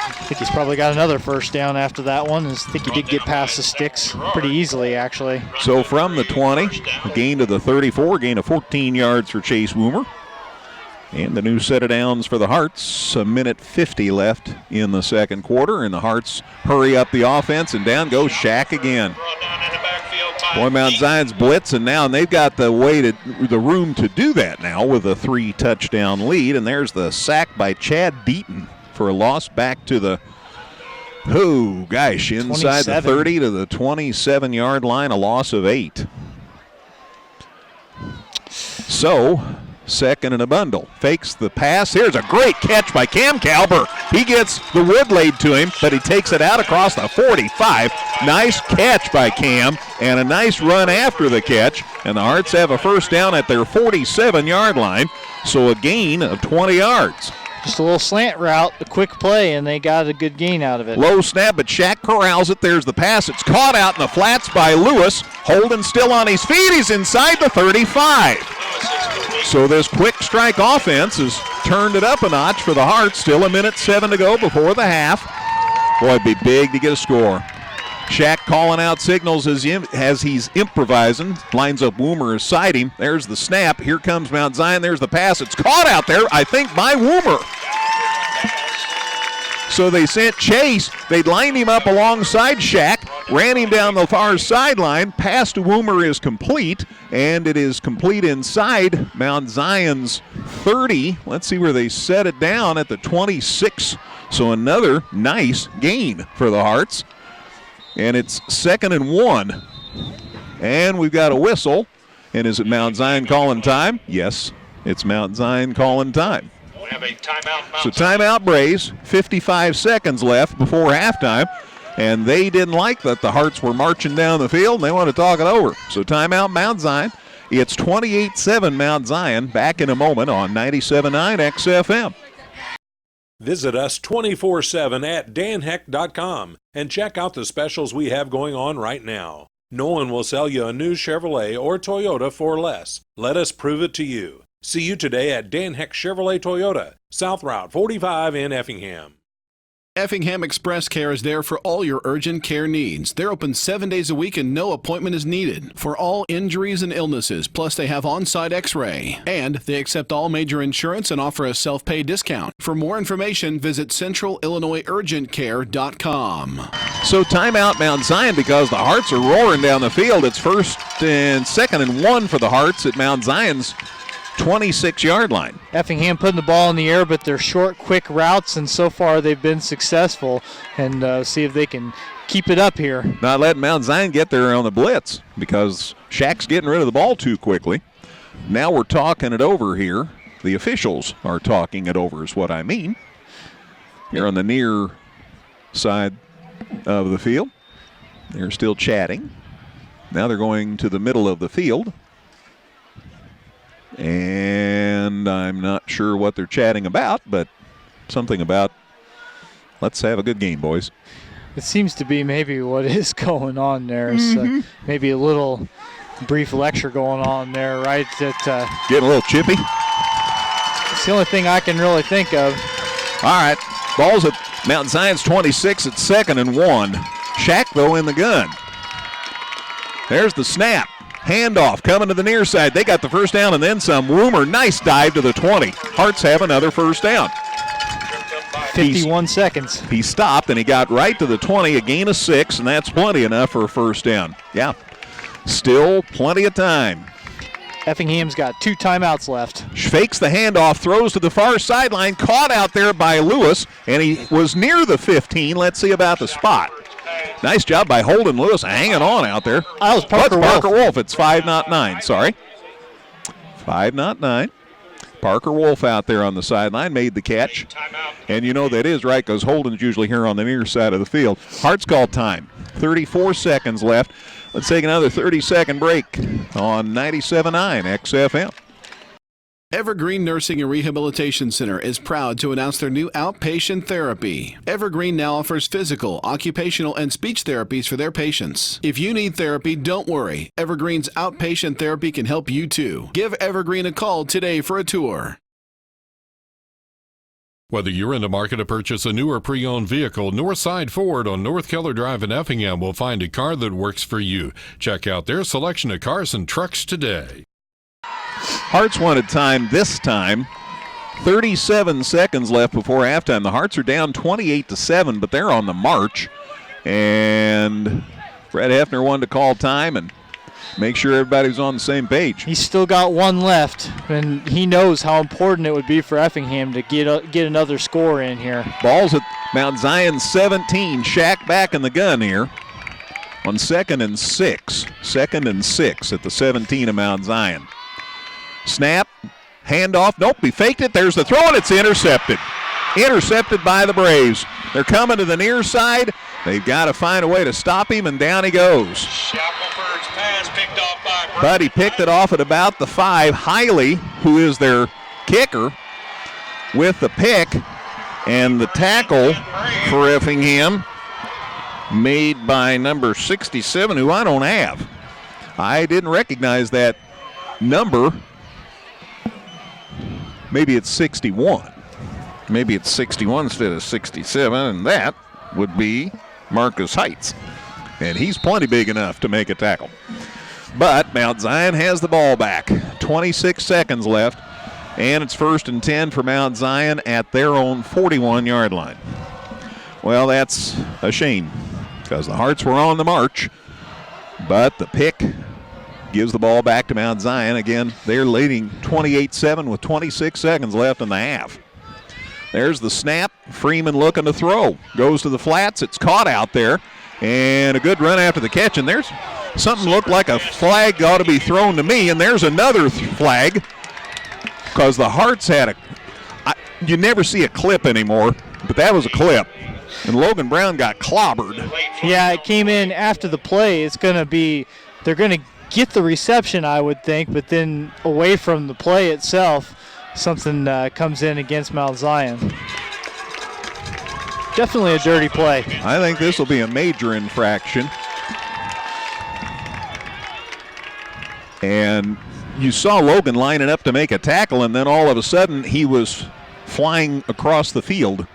I think he's probably got another first down after that one. I think he did get past the sticks pretty easily, actually. So from the 20, a gain to the 34, gain of 14 yards for Chase Woomer. And the new set of downs for the Hearts. A minute 50 left in the second quarter, and the Hearts hurry up the offense, and down goes Shaq again. Boy, Mount Zion's blitz, and now they've got the room to do that now with a 3-touchdown lead, and there's the sack by Chad Beaton for a loss back to the, inside 27. The 30 to the 27-yard line, a loss of 8. So, second and a bundle. Fakes the pass. Here's a great catch by Cam Calber. He gets the wood laid to him, but he takes it out across the 45. Nice catch by Cam, and a nice run after the catch. And the Hearts have a first down at their 47-yard line, so a gain of 20 yards. Just a little slant route, a quick play, and they got a good gain out of it. Low snap, but Shaq corrals it. There's the pass. It's caught out in the flats by Lewis. Holden still on his feet. He's inside the 35. So this quick strike offense has turned it up a notch for the Hearts. Still a minute 7 to go before the half. Boy, it'd be big to get a score. Shaq calling out signals as he's improvising. Lines up Woomer beside him. There's the snap. Here comes Mount Zion. There's the pass. It's caught out there, I think, by Woomer. So they sent Chase. They lined him up alongside Shaq, ran him down the far sideline. Pass to Woomer is complete, and it is complete inside Mount Zion's 30. Let's see where they set it down at the 26. So another nice gain for the Hearts. And it's 2nd and 1. And we've got a whistle. And is it Mount Zion calling time? Yes, it's Mount Zion calling time. We have a timeout. So timeout Braves, 55 seconds left before halftime. And they didn't like that the Hearts were marching down the field, and they want to talk it over. So timeout Mount Zion. It's 28-7 Mount Zion. Back in a moment on 97.9 XFM. Visit us 24/7 at danheck.com and check out the specials we have going on right now. No one will sell you a new Chevrolet or Toyota for less. Let us prove it to you. See you today at Dan Heck Chevrolet Toyota, South Route 45 in Effingham. Effingham Express Care is there for all your urgent care needs. They're open 7 days a week and no appointment is needed for all injuries and illnesses. Plus, they have on-site x-ray. And they accept all major insurance and offer a self-pay discount. For more information, visit centralillinoisurgentcare.com. So timeout Mount Zion because the Hearts are roaring down the field. It's 2nd and 1 for the Hearts at Mount Zion's 26-yard line. Effingham putting the ball in the air, but they're short, quick routes, and so far they've been successful. And see if they can keep it up here. Not letting Mount Zion get there on the blitz because Shaq's getting rid of the ball too quickly. Now we're talking it over here. The officials are talking it over is what I mean. Here on the near side of the field. They're still chatting. Now they're going to the middle of the field. And I'm not sure what they're chatting about, but something about let's have a good game, boys. It seems to be maybe what is going on there. Is, maybe a little brief lecture going on there, right? That Getting a little chippy. it's the only thing I can really think of. All right, ball's at Mount Zion's 26 at 2nd and 1. Shack, though, in the gun. There's the snap. Handoff coming to the near side. They got the first down and then some. Woomer, nice dive to the 20. Hearts have another first down. 51 seconds. He stopped and he got right to the 20, a gain of 6, and that's plenty enough for a first down. Yeah, still plenty of time. Effingham's got 2 timeouts left. Fakes the handoff, throws to the far sideline, caught out there by Lewis, and he was near the 15. Let's see about the spot. Nice job by Holden Lewis hanging on out there. That was Parker Wolf. It's 5-9. Sorry. 5-9. Parker Wolf out there on the sideline made the catch. And you know that is right because Holden's usually here on the near side of the field. Hearts called time. 34 seconds left. Let's take another 30-second break on 97.9 XFM. Evergreen Nursing and Rehabilitation Center is proud to announce their new outpatient therapy. Evergreen now offers physical, occupational, and speech therapies for their patients. If you need therapy, don't worry. Evergreen's outpatient therapy can help you too. Give Evergreen a call today for a tour. Whether you're in the market to purchase a new or pre-owned vehicle, Northside Ford on North Keller Drive in Effingham will find a car that works for you. Check out their selection of cars and trucks today. Hearts wanted time this time. 37 seconds left before halftime. The Hearts are down 28-7, but they're on the march. And Fred Hefner wanted to call time and make sure everybody's on the same page. He's still got 1 left, and he knows how important it would be for Effingham to get another score in here. Ball's at Mount Zion 17. Shack back in the gun here on 2nd and 6. 2nd and 6 at the 17 of Mount Zion. Snap, handoff. Nope, he faked it. There's the throw, and it's intercepted. Intercepted by the Braves. They're coming to the near side. They've got to find a way to stop him, and down he goes. Shackelford's pass picked off by But he picked it off at about the 5. Hiley, who is their kicker, with the pick, and the tackle for Effingham made by number 67, who I don't have. I didn't recognize that number. Maybe it's 61. Maybe it's 61 instead of 67, and that would be Marcus Heights. And he's plenty big enough to make a tackle. But Mount Zion has the ball back. 26 seconds left, and it's 1st and 10 for Mount Zion at their own 41-yard line. Well, that's a shame because the Hearts were on the march, but the pick gives the ball back to Mount Zion. Again, they're leading 28-7 with 26 seconds left in the half. There's the snap. Freeman looking to throw. Goes to the flats. It's caught out there. And a good run after the catch. And there's something looked like a flag ought to be thrown to me. And there's another flag because the Hearts had you never see a clip anymore, but that was a clip. And Logan Brown got clobbered. Yeah, it came in after the play. They're going to get the reception, I would think, but then away from the play itself, something comes in against Mount Zion. Definitely a dirty play. I think this will be a major infraction. And you saw Logan lining up to make a tackle, and then all of a sudden he was flying across the field,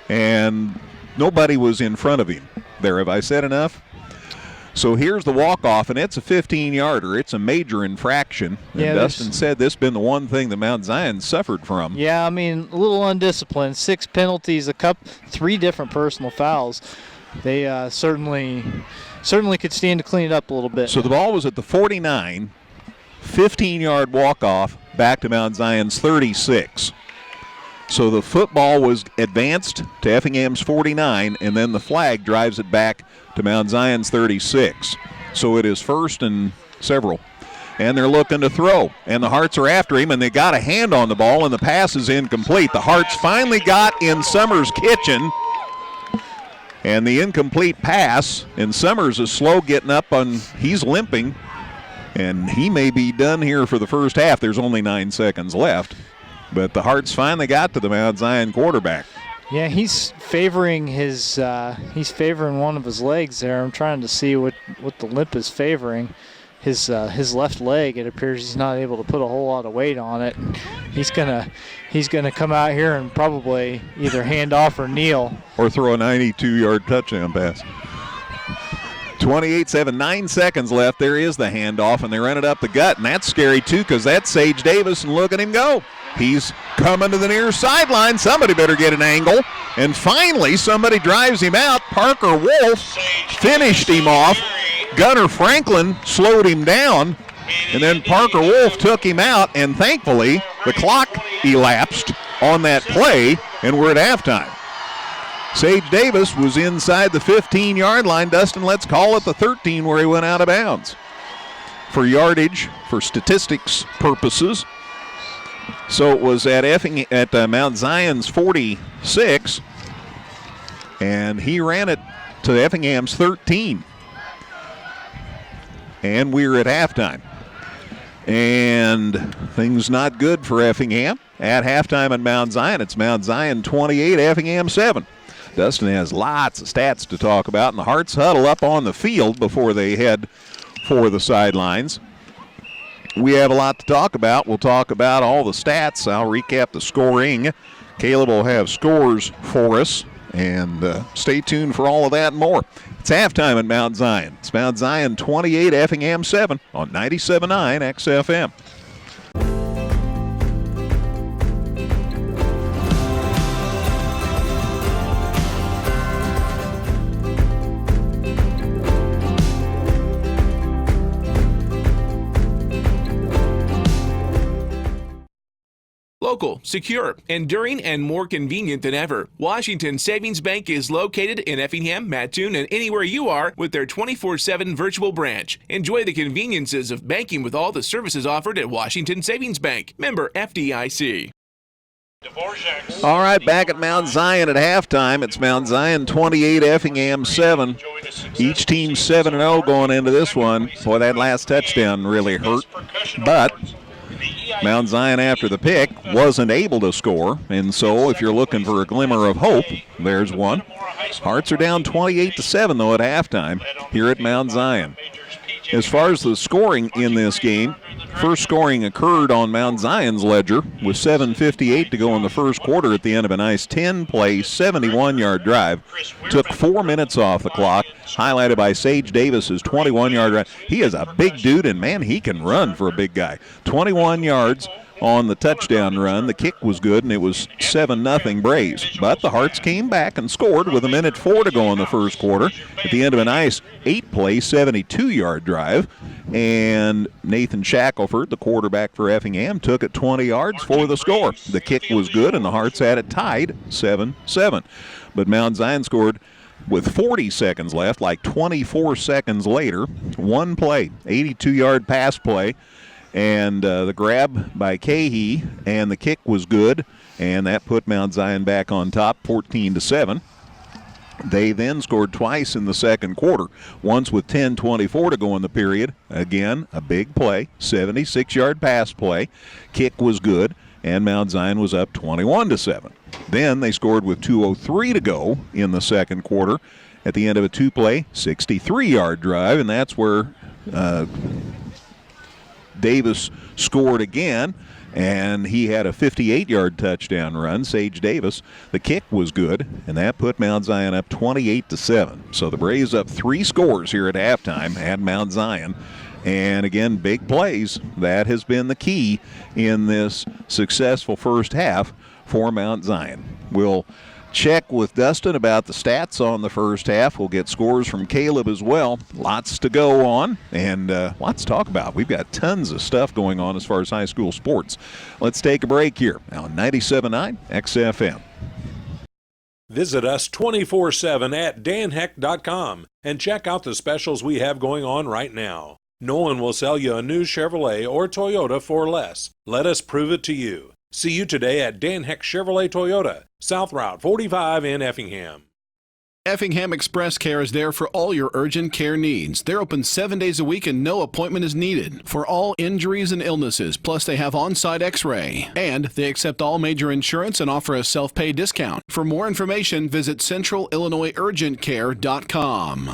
and nobody was in front of him. There, have I said enough? So here's the walk-off, and it's a 15-yarder. It's a major infraction. And yeah, Dustin said this has been the one thing that Mount Zion suffered from. Yeah, I mean, a little undisciplined. 6 penalties, 3 different personal fouls. They certainly could stand to clean it up a little bit. So the ball was at the 49, 15-yard walk-off back to Mount Zion's 36. So the football was advanced to Effingham's 49, and then the flag drives it back to Mount Zion's 36. So it is 1st and several. And they're looking to throw. And the Hearts are after him, and they got a hand on the ball, and the pass is incomplete. The Hearts finally got in Summers' kitchen. And the incomplete pass, and Summers is slow getting up he's limping. And he may be done here for the first half. There's only 9 seconds left. But the Hearts finally got to the Mount Zion quarterback. Yeah, he's favoring one of his legs there. I'm trying to see what the limp is favoring. his left leg. It appears he's not able to put a whole lot of weight on it. He's gonna come out here and probably either hand off or kneel. Or throw a 92-yard touchdown pass. 28-7, 9 seconds left. There is the handoff, and they run it up the gut, and that's scary too because that's Sage Davis, and look at him go. He's coming to the near sideline. Somebody better get an angle. And finally, somebody drives him out. Parker Wolf finished him off. Gunnar Franklin slowed him down, and then Parker Wolf took him out, and thankfully the clock elapsed on that play, and we're at halftime. Sage Davis was inside the 15-yard line. Dustin, let's call it the 13 where he went out of bounds. For yardage, for statistics purposes. So it was at Mount Zion's 46, and he ran it to Effingham's 13. And we're at halftime. And things not good for Effingham. At halftime at Mount Zion, it's Mount Zion 28, Effingham 7. Dustin has lots of stats to talk about, and the Hearts huddle up on the field before they head for the sidelines. We have a lot to talk about. We'll talk about all the stats. I'll recap the scoring. Caleb will have scores for us, and stay tuned for all of that and more. It's halftime at Mount Zion. It's Mount Zion 28, Effingham 7 on 97.9 XFM. Local, secure, enduring, and more convenient than ever. Washington Savings Bank is located in Effingham, Mattoon, and anywhere you are with their 24/7 virtual branch. Enjoy the conveniences of banking with all the services offered at Washington Savings Bank. Member FDIC. All right, back at Mount Zion at halftime. It's Mount Zion 28, Effingham 7. Each team 7-0 going into this one. Boy, that last touchdown really hurt. But Mount Zion, after the pick, wasn't able to score, and so if you're looking for a glimmer of hope, there's one. Hearts are down 28-7, though, at halftime here at Mount Zion. As far as the scoring in this game, first scoring occurred on Mount Zion's ledger with 7:58 to go in the first quarter at the end of a nice 10-play, 71-yard drive. Took 4 minutes off the clock, highlighted by Sage Davis's 21-yard drive. He is a big dude, and, man, he can run for a big guy. 21 yards on the touchdown run. The kick was good, and it was 7-0 Braves. But the Hearts came back and scored with 1:04 to go in the first quarter at the end of a nice 8-play, 72-yard drive. And Nathan Shackelford, the quarterback for Effingham, took it 20 yards for the score. The kick was good, and the Hearts had it tied 7-7. But Mount Zion scored with 40 seconds left, like 24 seconds later. One play, 82-yard pass play. And the grab by Cahey, and the kick was good, and that put Mount Zion back on top, 14-7. They then scored twice in the second quarter, once with 10:24 to go in the period. Again, a big play, 76-yard pass play. Kick was good, and Mount Zion was up 21-7. Then they scored with 2:03 to go in the second quarter at the end of a two-play, 63-yard drive, and that's where Davis scored again, and he had a 58-yard touchdown run, Sage Davis. The kick was good, and that put Mount Zion up 28-7. So the Braves up 3 scores here at halftime at Mount Zion. And again, big plays. That has been the key in this successful first half for Mount Zion. We'll check with Dustin about the stats on the first half. We'll get scores from Caleb as well. Lots to go on and lots to talk about. We've got tons of stuff going on as far as high school sports. Let's take a break here on 97.9 XFM. Visit us 24/7 at danheck.com and check out the specials we have going on right now. No one will sell you a new Chevrolet or Toyota for less. Let us prove it to you. See you today at Dan Heck Chevrolet Toyota, South Route 45 in Effingham. Effingham Express Care is there for all your urgent care needs. They're open 7 days a week and no appointment is needed for all injuries and illnesses. Plus, they have on-site x-ray. And they accept all major insurance and offer a self-pay discount. For more information, visit centralillinoisurgentcare.com.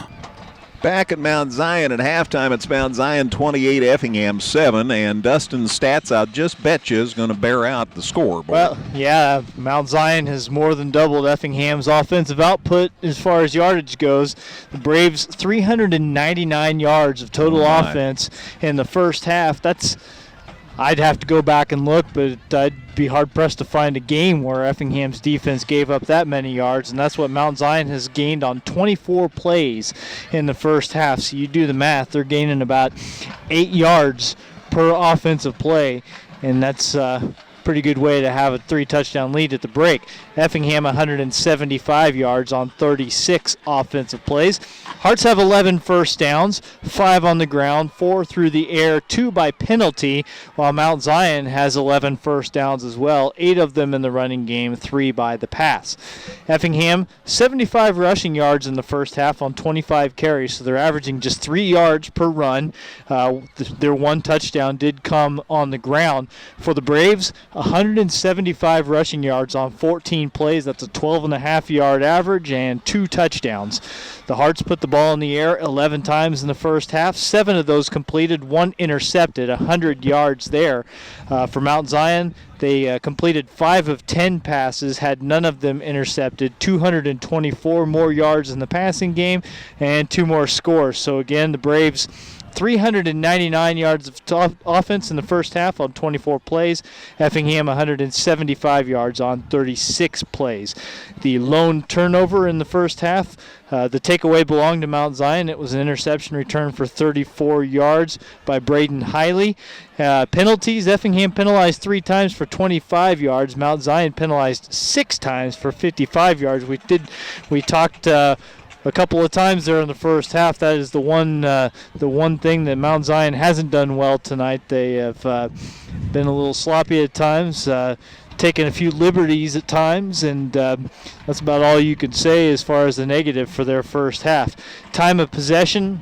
Back at Mount Zion at halftime, it's Mount Zion 28, Effingham 7, and Dustin's stats, I'll just bet you, is going to bear out the scoreboard. Well, yeah, Mount Zion has more than doubled Effingham's offensive output as far as yardage goes. The Braves, 399 yards of total offense in the first half. I'd have to go back and look, but I'd be hard-pressed to find a game where Effingham's defense gave up that many yards, and that's what Mount Zion has gained on 24 plays in the first half. So you do the math, they're gaining about 8 yards per offensive play, and that's a pretty good way to have a 3-touchdown lead at the break. Effingham 175 yards on 36 offensive plays. Hearts have 11 first downs, 5 on the ground, 4 through the air, 2 by penalty, while Mount Zion has 11 first downs as well, 8 of them in the running game, 3 by the pass. Effingham, 75 rushing yards in the first half on 25 carries, so they're averaging just 3 yards per run. Their 1 touchdown did come on the ground. For the Braves, 175 rushing yards on 14 plays. That's a 12.5-yard average and 2 touchdowns. The Hearts put the ball in the air 11 times in the first half. 7 of those completed, 1 intercepted, 100 yards there. For Mount Zion, they completed 5 of 10 passes, had none of them intercepted, 224 more yards in the passing game, and 2 more scores. So again, the Braves, 399 yards of offense in the first half on 24 plays. Effingham 175 yards on 36 plays. The lone turnover in the first half, the takeaway belonged to Mount Zion. It was an interception return for 34 yards by Braden Hiley. Penalties, Effingham penalized 3 times for 25 yards. Mount Zion penalized 6 times for 55 yards. We talked a couple of times there in the first half. That is the one thing that Mount Zion hasn't done well tonight. They have been a little sloppy at times, taken a few liberties at times, and that's about all you could say as far as the negative for their first half. Time of possession.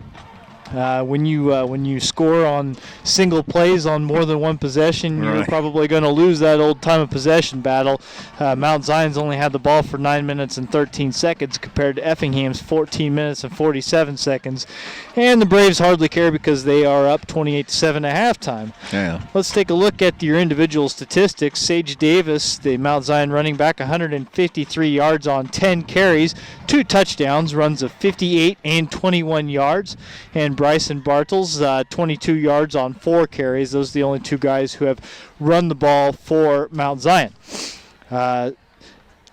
When you score on single plays on more than one possession, you're probably going to lose that old time of possession battle. Mount Zion's only had the ball for 9 minutes and 13 seconds compared to Effingham's 14 minutes and 47 seconds. And the Braves hardly care because they are up 28-7 at halftime. Yeah. Let's take a look at your individual statistics. Sage Davis, the Mount Zion running back, 153 yards on 10 carries, 2 touchdowns, runs of 58 and 21 yards. And Bryson Bartles, 22 yards on 4 carries. Those are the only 2 guys who have run the ball for Mount Zion.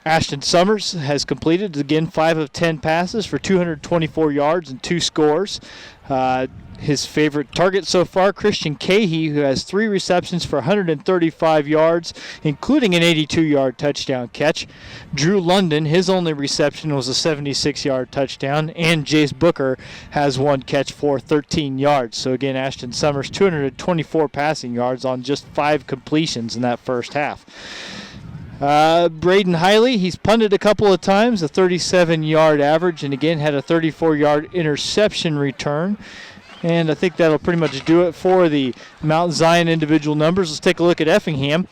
Ashton Summers has completed, again, 5 of 10 passes for 224 yards and 2 scores. His favorite target so far, Christian Cahey, who has 3 receptions for 135 yards, including an 82-yard touchdown catch. Drew London, his only reception was a 76-yard touchdown, and Jace Booker has 1 catch for 13 yards. So again, Ashton Summers, 224 passing yards on just 5 completions in that first half. Braden Hiley, he's punted a couple of times, a 37-yard average, and again had a 34-yard interception return. And I think that'll pretty much do it for the Mount Zion individual numbers. Let's take a look at Effingham.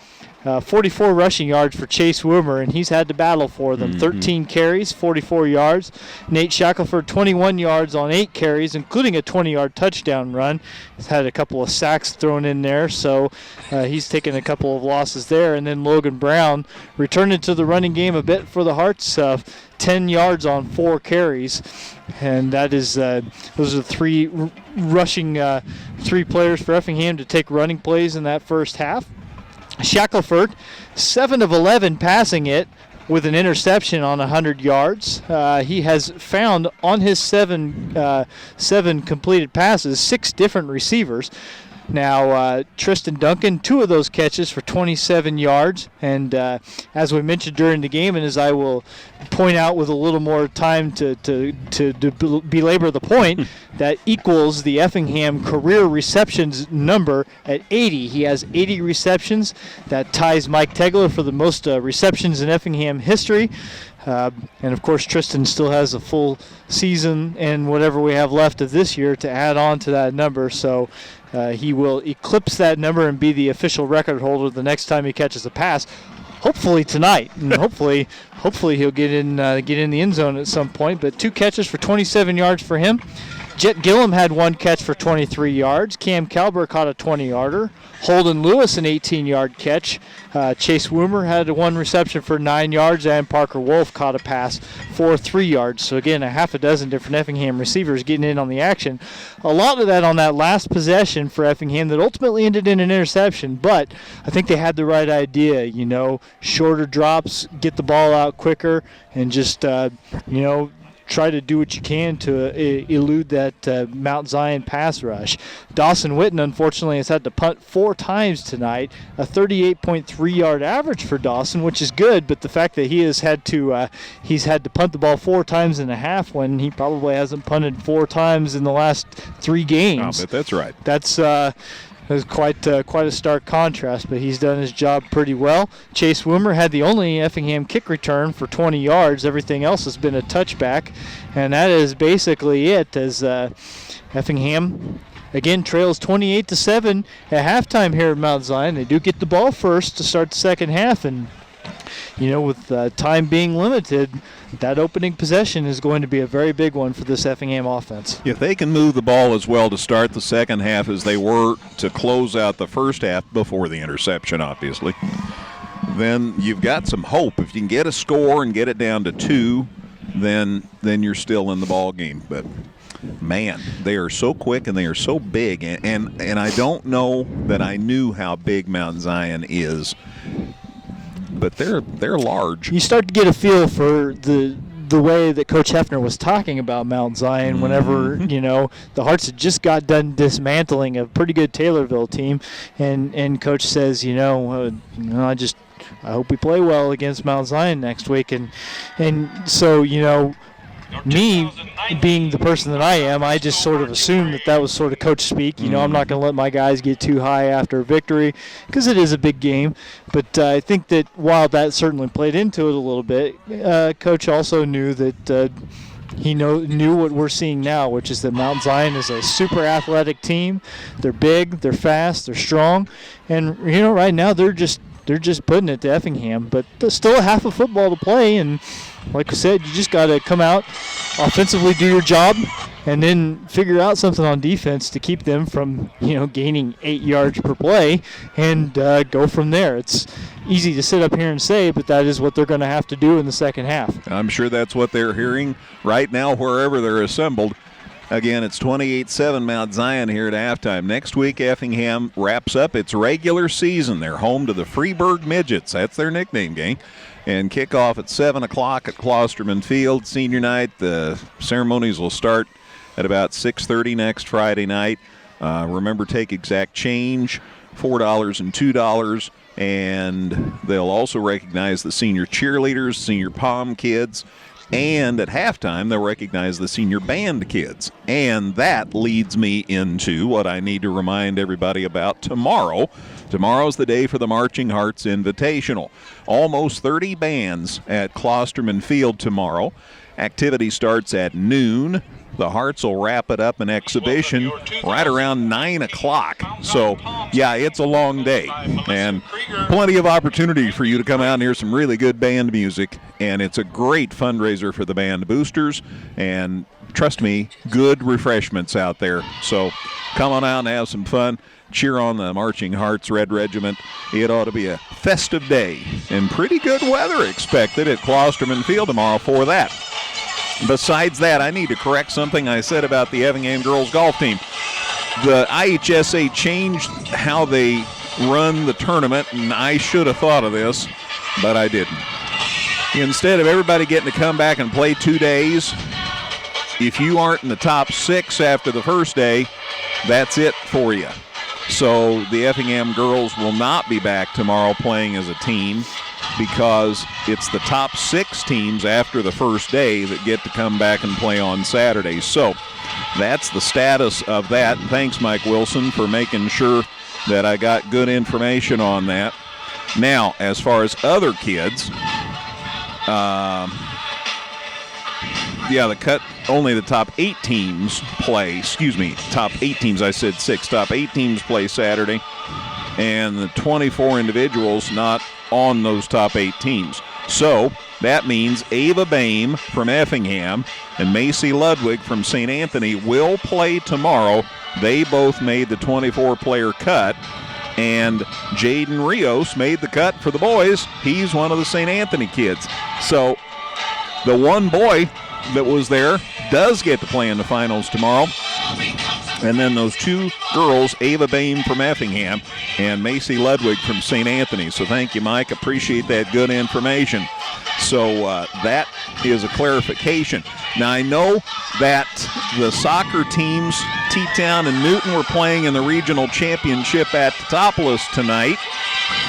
44 rushing yards for Chase Woomer, and he's had to battle for them. 13 carries, 44 yards. Nate Shackelford, 21 yards on 8 carries, including a 20-yard touchdown run. He's had a couple of sacks thrown in there, so he's taken a couple of losses there. And then Logan Brown returning to the running game a bit for the Hearts. 10 yards on 4 carries, and that is those are 3 rushing 3 players for Effingham to take running plays in that first half. Shackelford, 7 of 11 passing it with an interception on 100 yards. He has found on his 7 completed passes 6 different receivers. Now, Tristan Duncan, 2 of those catches for 27 yards. And as we mentioned during the game, and as I will point out with a little more time to belabor the point, that equals the Effingham career receptions number at 80. He has 80 receptions. That ties Mike Tegler for the most receptions in Effingham history. And, of course, Tristan still has a full season and whatever we have left of this year to add on to that number. So he will eclipse that number and be the official record holder the next time he catches a pass. Hopefully tonight, and hopefully he'll get in the end zone at some point. But 2 catches for 27 yards for him. Jet Gillum had one catch for 23 yards. Cam Calber caught a 20-yarder. Holden Lewis an 18-yard catch. Chase Woomer had one reception for 9 yards, and Parker Wolf caught a pass for 3 yards. So again, a half a dozen different Effingham receivers getting in on the action. A lot of that on that last possession for Effingham that ultimately ended in an interception, but I think they had the right idea, you know, shorter drops, get the ball out quicker, and just, you know, try to do what you can to elude that Mount Zion pass rush. Dawson Witten, unfortunately, has had to punt 4 times tonight, a 38.3-yard average for Dawson, which is good, but the fact that he's had to punt the ball 4 times and a half when he probably hasn't punted 4 times in the last 3 games. I bet that's right. That's quite a stark contrast, but he's done his job pretty well. Chase Woomer had the only Effingham kick return for 20 yards. Everything else has been a touchback, and that is basically it, as Effingham again trails 28-7 at halftime here at Mount Zion. They do get the ball first to start the second half, and you know, with time being limited, that opening possession is going to be a very big one for this Effingham offense. If they can move the ball as well to start the second half as they were to close out the first half before the interception, obviously, then you've got some hope. If you can get a score and get it down to 2, then you're still in the ball game. But man, they are so quick and they are so big, and I don't know that I knew how big Mount Zion is, but they're large. You start to get a feel for the way that Coach Hefner was talking about Mount Zion whenever, you know, the Hearts had just got done dismantling a pretty good Taylorville team, and Coach says, I hope we play well against Mount Zion next week, and so, you know, me being the person that I am, I just sort of assumed that was sort of coach speak. You know, I'm not going to let my guys get too high after a victory because it is a big game. But I think that while that certainly played into it a little bit, Coach also knew that he knew what we're seeing now, which is that Mount Zion is a super athletic team. They're big, they're fast, they're strong, and you know, right now they're just putting it to Effingham. But there's still a half of football to play, and like I said, you just got to come out, offensively do your job, and then figure out something on defense to keep them from, gaining 8 yards per play, and go from there. It's easy to sit up here and say, but that is what they're going to have to do in the second half. I'm sure that's what they're hearing right now wherever they're assembled. Again, it's 28-7 Mount Zion here at halftime. Next week, Effingham wraps up its regular season. They're home to the Freeburg Midgets. That's their nickname, gang. And kickoff at 7 o'clock at Klosterman Field. Senior night, the ceremonies will start at about 6:30 next Friday night. Remember, take exact change, $4 and $2. And they'll also recognize the senior cheerleaders, senior pom kids. And at halftime, they'll recognize the senior band kids. And that leads me into what I need to remind everybody about tomorrow. Tomorrow's the day for the Marching Hearts Invitational. Almost 30 bands at Klosterman Field tomorrow. Activity starts at noon. The Hearts will wrap it up in exhibition right around 9 o'clock. So, yeah, it's a long day. And plenty of opportunity for you to come out and hear some really good band music. And it's a great fundraiser for the band boosters. And trust me, good refreshments out there. So come on out and have some fun. Cheer on the Marching Hearts Red Regiment. It ought to be a festive day. And pretty good weather expected at Klosterman Field tomorrow for that. Besides that, I need to correct something I said about the Effingham girls golf team. The IHSA changed how they run the tournament, and I should have thought of this, but I didn't. Instead of everybody getting to come back and play 2 days, if you aren't in the top 6 after the first day, that's it for you. So the Effingham girls will not be back tomorrow playing as a team, because it's the top 6 teams after the first day that get to come back and play on Saturday. So that's the status of that. Thanks, Mike Wilson, for making sure that I got good information on that. Now, as far as other kids, only the top 8 teams play. Top 8 teams, I said 6. Top 8 teams play Saturday, and the 24 individuals not on those top 8 teams. So that means Ava Bame from Effingham and Macy Ludwig from St. Anthony will play tomorrow. They both made the 24-player cut. And Jaden Rios made the cut for the boys. He's one of the St. Anthony kids. So the one boy that was there does get to play in the finals tomorrow. And then those two girls, Ava Bain from Effingham and Macy Ludwig from St. Anthony. So thank you, Mike. Appreciate that good information. So that is a clarification. Now, I know that the soccer teams, T-Town and Newton, were playing in the regional championship at Teutopolis tonight.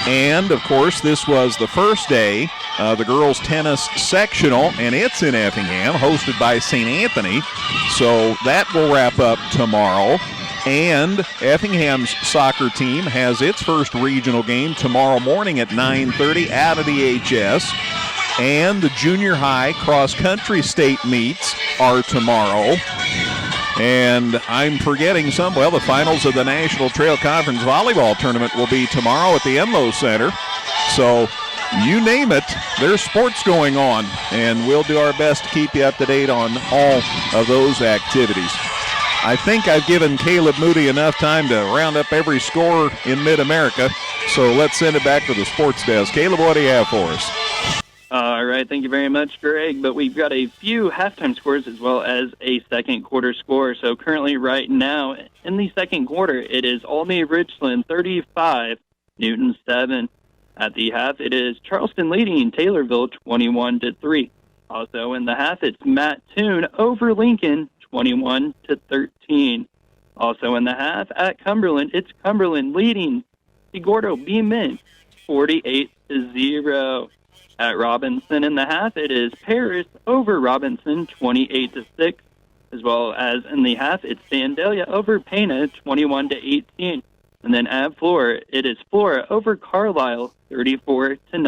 And, of course, this was the first day of the girls' tennis sectional, and it's in Effingham, hosted by St. Anthony. So that will wrap up tomorrow. And Effingham's soccer team has its first regional game tomorrow morning at 9:30 out of the HS. And the junior high cross-country state meets are tomorrow. And I'm forgetting the finals of the National Trail Conference Volleyball Tournament will be tomorrow at the Enloe Center. So you name it, there's sports going on. And we'll do our best to keep you up to date on all of those activities. I think I've given Caleb Moody enough time to round up every score in Mid-America. So let's send it back to the sports desk. Caleb, what do you have for us? All right, thank you very much, Greg. But we've got a few halftime scores as well as a second quarter score. So currently right now in the second quarter, it is Albany Richland 35, Newton 7. At the half, it is Charleston leading Taylorville 21-3. Also in the half, it's Mattoon over Lincoln 21-13. Also in the half at Cumberland, it's Cumberland leading Gordo B-Men 48-0. At Robinson in the half, it is Paris over Robinson 28-6. As well as in the half, it's Vandalia over Pana 21-18. And then at Flora, it is Flora over Carlisle 34-0. And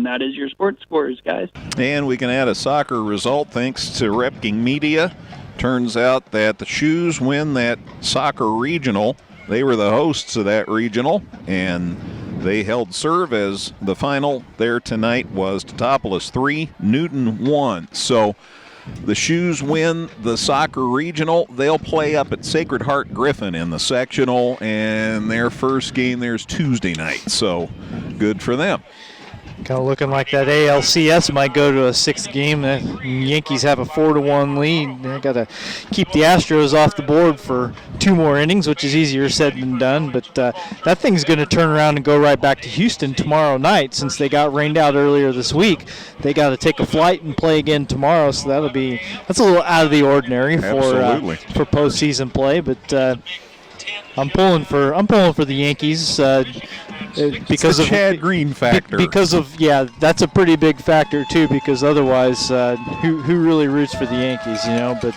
that is your sports scores, guys. And we can add a soccer result thanks to Repking Media. Turns out that the Shoes win that soccer regional. They were the hosts of that regional, and they held serve as the final there tonight was Teutopolis 3, Newton 1. So the Shoes win the soccer regional. They'll play up at Sacred Heart Griffin in the sectional, and their first game there's Tuesday night. So good for them. Kind of looking like that ALCS might go to a sixth game. The Yankees have a 4-1 lead. They got to keep the Astros off the board for 2 more innings, which is easier said than done. But that thing's going to turn around and go right back to Houston tomorrow night. Since they got rained out earlier this week, they got to take a flight and play again tomorrow. So that's a little out of the ordinary for postseason play. But I'm pulling for the Yankees. Because of the Chad Green factor. That's a pretty big factor too. Because otherwise, who really roots for the Yankees, you know? But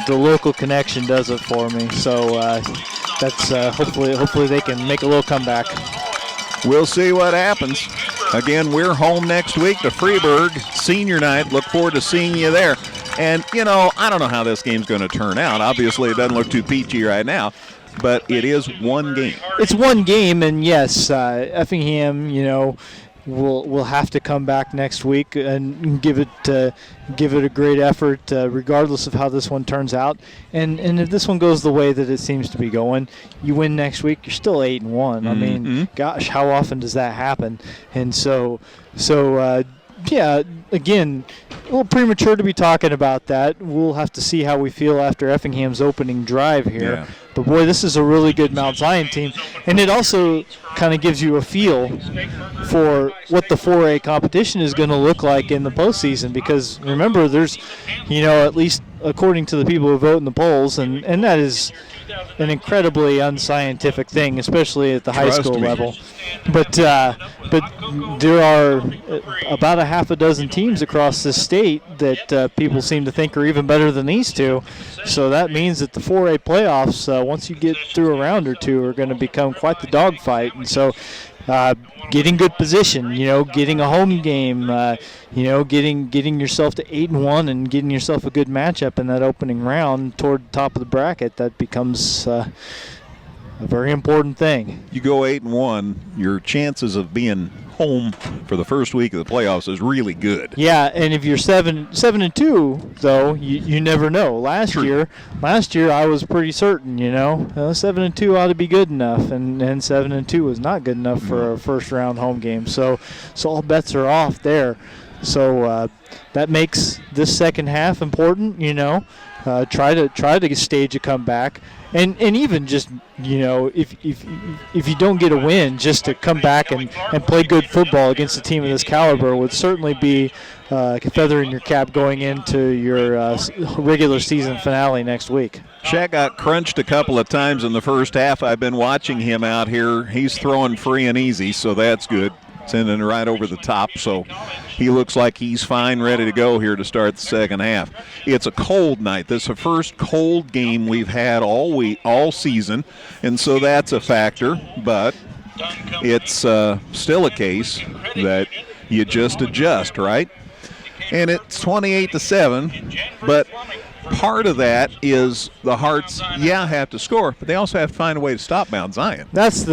the local connection does it for me. So that's hopefully they can make a little comeback. We'll see what happens. Again, we're home next week to Freeburg Senior Night. Look forward to seeing you there. And I don't know how this game's going to turn out. Obviously, it doesn't look too peachy right now. But it is one game. It's one game, and yes, Effingham, will have to come back next week and give it a great effort, regardless of how this one turns out. And if this one goes the way that it seems to be going, you win next week, you're still 8-1. Mm-hmm. I mean, gosh, how often does that happen? And so. Yeah, again, a little premature to be talking about that. We'll have to see how we feel after Effingham's opening drive here. Yeah. But, boy, this is a really good Mount Zion team. And it also kind of gives you a feel for what the 4A competition is going to look like in the postseason. Because, remember, there's, at least according to the people who vote in the polls, and that is an incredibly unscientific thing, especially at the high school level. But there are about a half a dozen teams across this state that people seem to think are even better than these two. So that means that the 4A playoffs, once you get through a round or two, are going to become quite the dogfight. And so getting good position, getting a home game, getting yourself to 8-1 and getting yourself a good matchup in that opening round toward the top of the bracket, that becomes a very important thing. You go 8-1, your chances of being home for the first week of the playoffs is really good. Yeah, and if you're 7-2, though, you never know. Last year I was pretty certain, 7-2 ought to be good enough, and 7-2 was not good enough for a first-round home game. So all bets are off there. So that makes this second half important. Try to stage a comeback. And even just, if you don't get a win, just to come back and play good football against a team of this caliber would certainly be a feather in your cap going into your regular season finale next week. Shaq got crunched a couple of times in the first half. I've been watching him out here. He's throwing free and easy, so that's good. Sending right over the top, so he looks like he's fine, ready to go here to start the second half. It's a cold night. This is the first cold game we've had all season, and so that's a factor, but it's still a case that you just adjust, right? And it's 28-7, but part of that is the Hearts, have to score, but they also have to find a way to stop Mount Zion. That's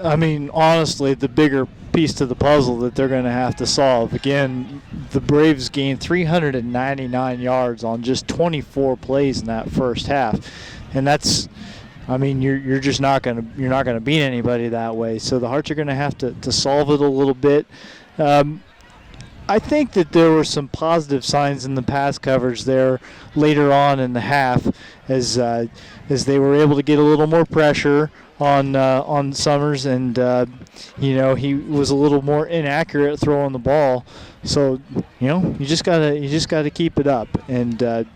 honestly, the bigger piece to the puzzle that they're going to have to solve. Again, the Braves gained 399 yards on just 24 plays in that first half, and that's, you're just not going to beat anybody that way. So the Hearts are going to have to solve it a little bit. I think that there were some positive signs in the pass coverage there later on in the half, as they were able to get a little more pressure on Summers, and he was a little more inaccurate throwing the ball. So you just gotta keep it up, and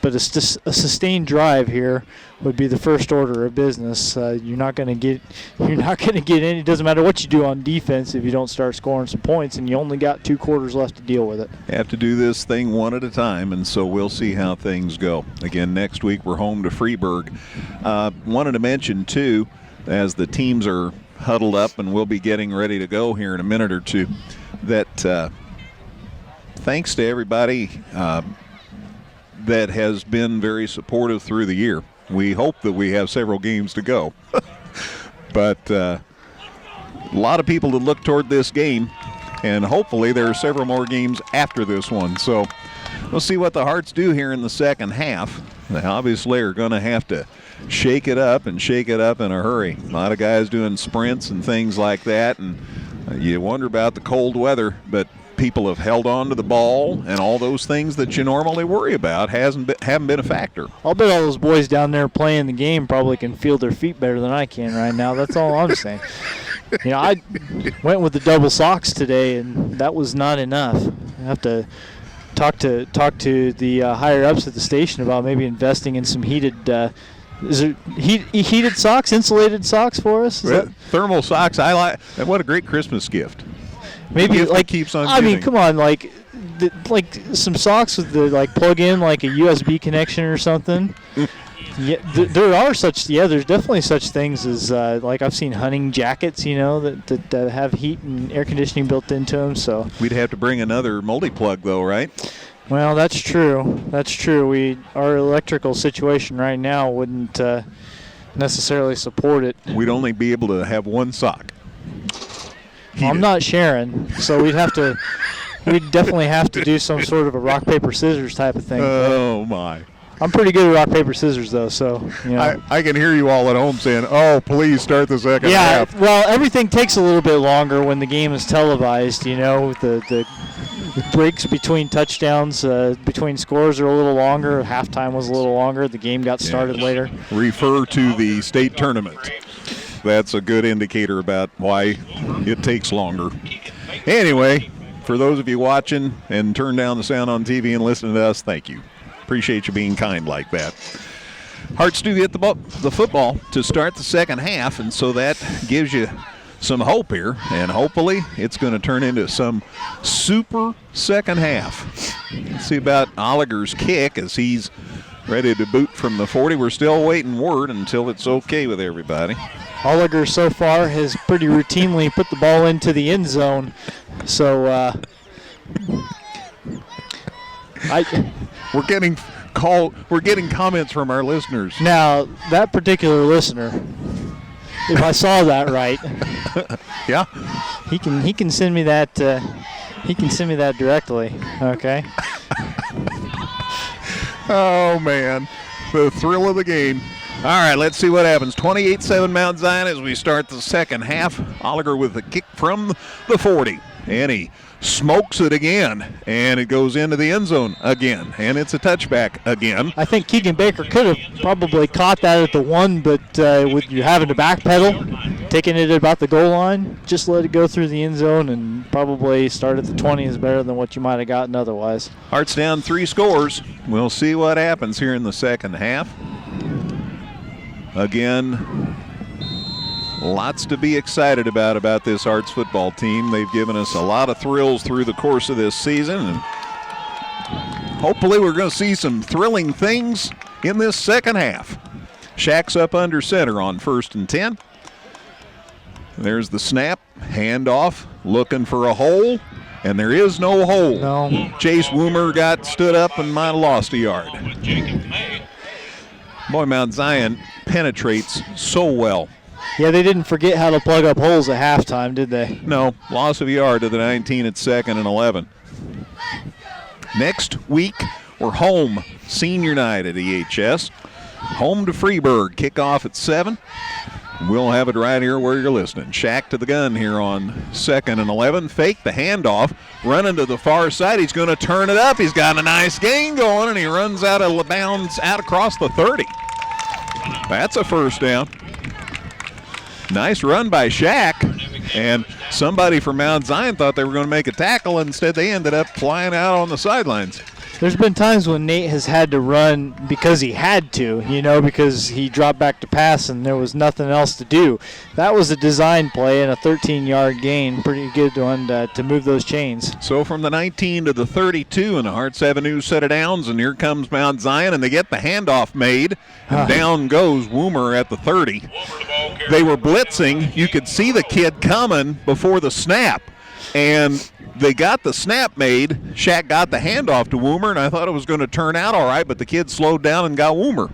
but a sustained drive here would be the first order of business. You're not gonna get any. It doesn't matter what you do on defense if you don't start scoring some points, and you only got 2 quarters left to deal with it. Have to do this thing one at a time, and so we'll see how things go. Again, next week we're home to Freeburg. Wanted to mention too, as the teams are huddled up and we'll be getting ready to go here in a minute or two, that thanks to everybody that has been very supportive through the year. We hope that we have several games to go. But a lot of people that look toward this game, and hopefully there are several more games after this one. So we'll see what the Hearts do here in the second half. They obviously are going to have to shake it up in a hurry. A lot of guys doing sprints and things like that, and you wonder about the cold weather, but people have held on to the ball, and all those things that you normally worry about haven't been a factor. I'll bet all those boys down there playing the game probably can feel their feet better than I can right now. That's all I'm saying. I went with the double socks today, and that was not enough. I have to talk to the higher ups at the station about maybe investing in some heated. Is it heated socks, insulated socks for us? Thermal socks. I like. What a great Christmas gift. Maybe keeps on giving. Come on, like some socks with the plug in like a USB connection or something. Yeah, there are such. Yeah, there's definitely such things as I've seen hunting jackets, that have heat and air conditioning built into them. So we'd have to bring another multi-plug though, right? Well, that's true. Our electrical situation right now wouldn't necessarily support it. We'd only be able to have one sock. Well, I'm not sharing, so we'd definitely have to do some sort of a rock, paper, scissors type of thing. Oh, my. I'm pretty good at rock, paper, scissors, though, so, I can hear you all at home saying, oh, please start the second half. Yeah, well, everything takes a little bit longer when the game is televised, the breaks between touchdowns, between scores are a little longer. Halftime was a little longer. The game got started later. Refer to the state tournament. That's a good indicator about why it takes longer. Anyway, for those of you watching and turn down the sound on TV and listening to us, thank you. Appreciate you being kind like that. Hearts do get the football to start the second half, and so that gives you some hope here, and hopefully it's going to turn into some super second half. Let's see about Oliger's kick as he's ready to boot from the 40. We're still waiting word until it's okay with everybody. Oliger so far has pretty routinely put the ball into the end zone, so we're getting comments from our listeners. Now, that particular listener if I saw that right. Yeah. He can send me that. He can send me that directly. Okay. Oh man, the thrill of the game. All right, let's see what happens. 28-7 Mount Zion as we start the second half. Oliger with a kick from the 40, and he smokes it again, and it goes into the end zone again, and it's a touchback again. I think Keegan Baker could have probably caught that at the 1, but with you having to backpedal, taking it about the goal line, just let it go through the end zone, and probably start at the 20 is better than what you might have gotten otherwise. Hearts down 3 scores. We'll see what happens here in the second half. Again, lots to be excited about this Hearts football team. They've given us a lot of thrills through the course of this season, and hopefully we're going to see some thrilling things in this second half. Shack's up under center on 1st and 10. There's the snap, handoff, looking for a hole, and there is no hole. No. Chase Woomer got stood up and might have lost a yard. Boy, Mount Zion penetrates so well. Yeah, they didn't forget how to plug up holes at halftime, did they? No, loss of a yard to the 19 at 2nd and 11. Next week, we're home, senior night at EHS. Home to Freeburg, kickoff at 7. We'll have it right here where you're listening. Shack to the gun here on 2nd and 11. Fake the handoff, running to the far side. He's going to turn it up. He's got a nice gain going, and he runs out of bounds out across the 30. That's a first down. Nice run by Shack, and somebody from Mount Zion thought they were going to make a tackle. Instead, they ended up flying out on the sidelines. There's been times when Nate has had to run because he had to, because he dropped back to pass and there was nothing else to do. That was a design play and a 13-yard gain. Pretty good one to move those chains. So from the 19 to the 32, and the Hearts have a new set of downs, and here comes Mount Zion, and they get the handoff made, and down goes Woomer at the 30. They were blitzing. You could see the kid coming before the snap, and they got the snap made. Shaq got the handoff to Woomer, and I thought it was going to turn out all right, but the kid slowed down and got Woomer.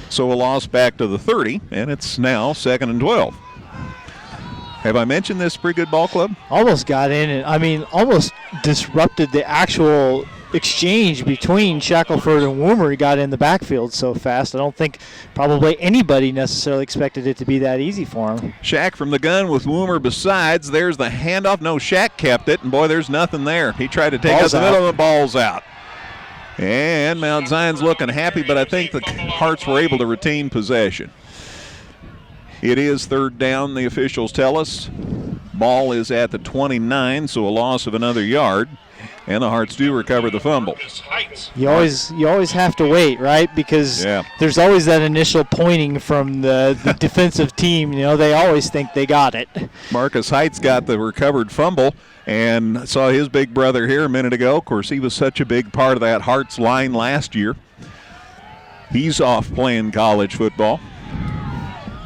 So a loss back to the 30, and it's now 2nd and 12. Have I mentioned this pretty good ball club? Almost got in, and almost disrupted the actual exchange between Shackelford and Woomer. He got in the backfield so fast. I don't think probably anybody necessarily expected it to be that easy for him. Shack from the gun with Woomer besides. There's the handoff. No, Shack kept it, and boy, there's nothing there. He tried to take out the middle of the ball's out. And Mount Zion's looking happy, but I think the Hearts were able to retain possession. It is 3rd down, the officials tell us. Ball is at the 29, so a loss of another yard. And the Hearts do recover the fumble. You always have to wait, right? Because there's always that initial pointing from the defensive team. They always think they got it. Marcus Heights got the recovered fumble, and saw his big brother here a minute ago. Of course, he was such a big part of that Hearts line last year. He's off playing college football.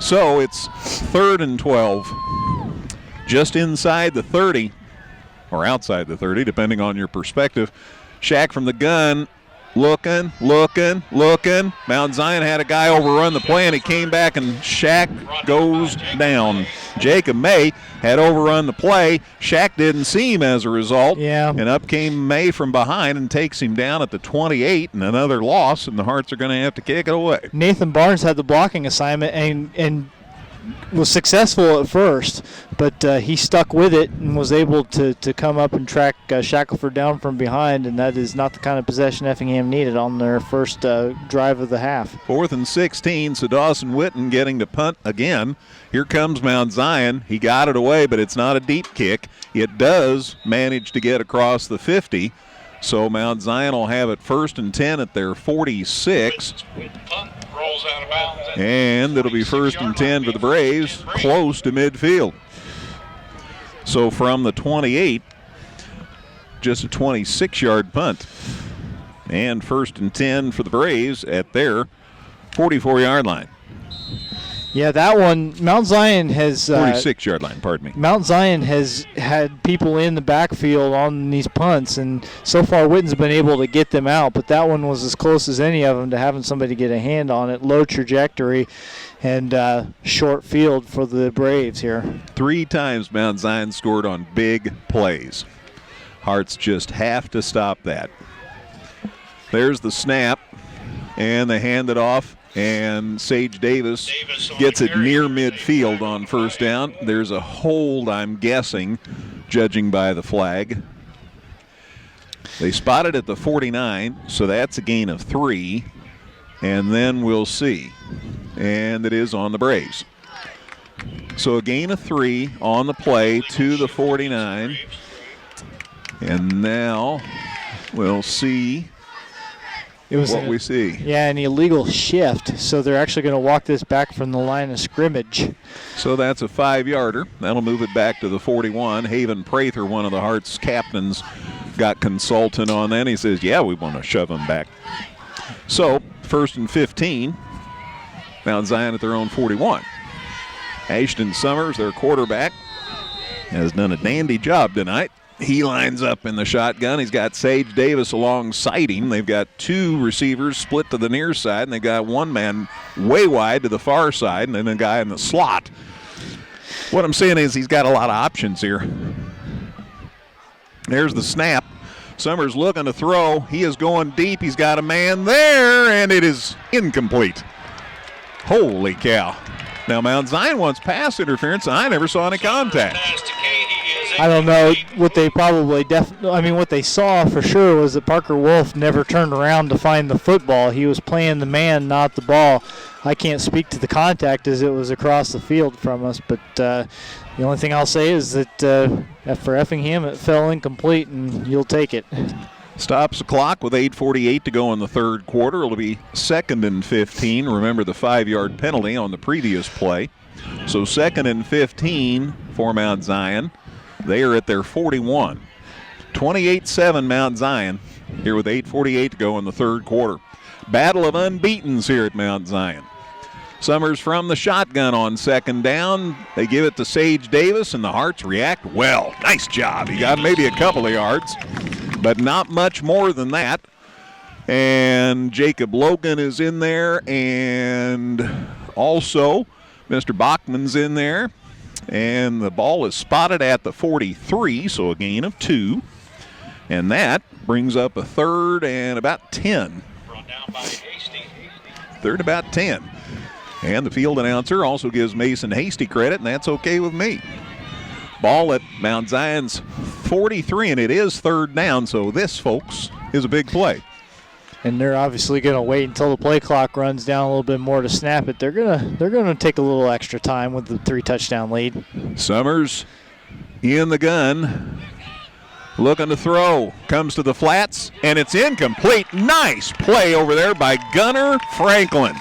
So it's 3rd and 12. Just inside the 30. Or outside the 30, depending on your perspective. Shack from the gun, looking. Mount Zion had a guy overrun the play, and he came back, and Shack goes down. Jacob May had overrun the play. Shack didn't see him as a result. Yeah. And up came May from behind and takes him down at the 28, and another loss, and the Hearts are going to have to kick it away. Nathan Barnes had the blocking assignment and was successful at first, but he stuck with it and was able to come up and track Shackelford down from behind, and that is not the kind of possession Effingham needed on their first drive of the half. 4th and 16, so Dawson Witten getting to punt again. Here comes Mount Zion. He got it away, but it's not a deep kick. It does manage to get across the 50, so Mount Zion will have it 1st and 10 at their 46. And it'll be 1st and 10 for the Braves, close to midfield. So from the 28, just a 26-yard punt. And 1st and 10 for the Braves at their 44-yard line. Yeah, that one, Mount Zion has 46-yard line, pardon me. Mount Zion has had people in the backfield on these punts, and so far Witten's been able to get them out, but that one was as close as any of them to having somebody get a hand on it. Low trajectory and short field for the Braves here. 3 times Mount Zion scored on big plays. Hearts just have to stop that. There's the snap, and they hand it off. And Sage Davis gets it near midfield on first down. There's a hold, I'm guessing, judging by the flag. They spot it at the 49, so that's a gain of 3. And then we'll see. And it is on the Braves. So a gain of 3 on the play to the 49. And now we'll see. It was what we see. Yeah, an illegal shift, so they're actually going to walk this back from the line of scrimmage. So that's a 5-yarder. That'll move it back to the 41. Haven Prather, one of the Hearts captains, got consultant on that. He says, yeah, we want to shove him back. So 1st and 15. Mount Zion at their own 41. Ashton Summers, their quarterback, has done a dandy job tonight. He lines up in the shotgun. He's got Sage Davis alongside him. They've got 2 receivers split to the near side, and they've got 1 man way wide to the far side, and then a guy in the slot. What I'm saying is he's got a lot of options here. There's the snap. Summers looking to throw. He is going deep. He's got a man there, and it is incomplete. Holy cow. Now, Mount Zion wants pass interference. I never saw any contact. I don't know what they what they saw for sure was that Parker Wolf never turned around to find the football. He was playing the man, not the ball. I can't speak to the contact as it was across the field from us, but the only thing I'll say is that for Effingham, it fell incomplete, and you'll take it. Stops the clock with 8:48 to go in the third quarter. It'll be 2nd and 15. Remember the 5-yard penalty on the previous play. So 2nd and 15 for Mount Zion. They are at their 41. 28-7 Mount Zion here with 8:48 to go in the third quarter. Battle of unbeatens here at Mount Zion. Summers from the shotgun on 2nd down. They give it to Sage Davis, and the Hearts react well. Nice job. He got maybe a couple of yards, but not much more than that. And Jacob Logan is in there, and also Mr. Bachman's in there. And the ball is spotted at the 43, so a gain of 2. And that brings up a 3rd and about 10. 3rd about 10. And the field announcer also gives Mason Hasty credit, and that's okay with me. Ball at Mount Zion's 43, and it is 3rd down, so this, folks, is a big play. And they're obviously going to wait until the play clock runs down a little bit more to snap it. They're gonna take a little extra time with the 3-touchdown lead. Summers in the gun, looking to throw. Comes to the flats, and it's incomplete. Nice play over there by Gunnar Franklin.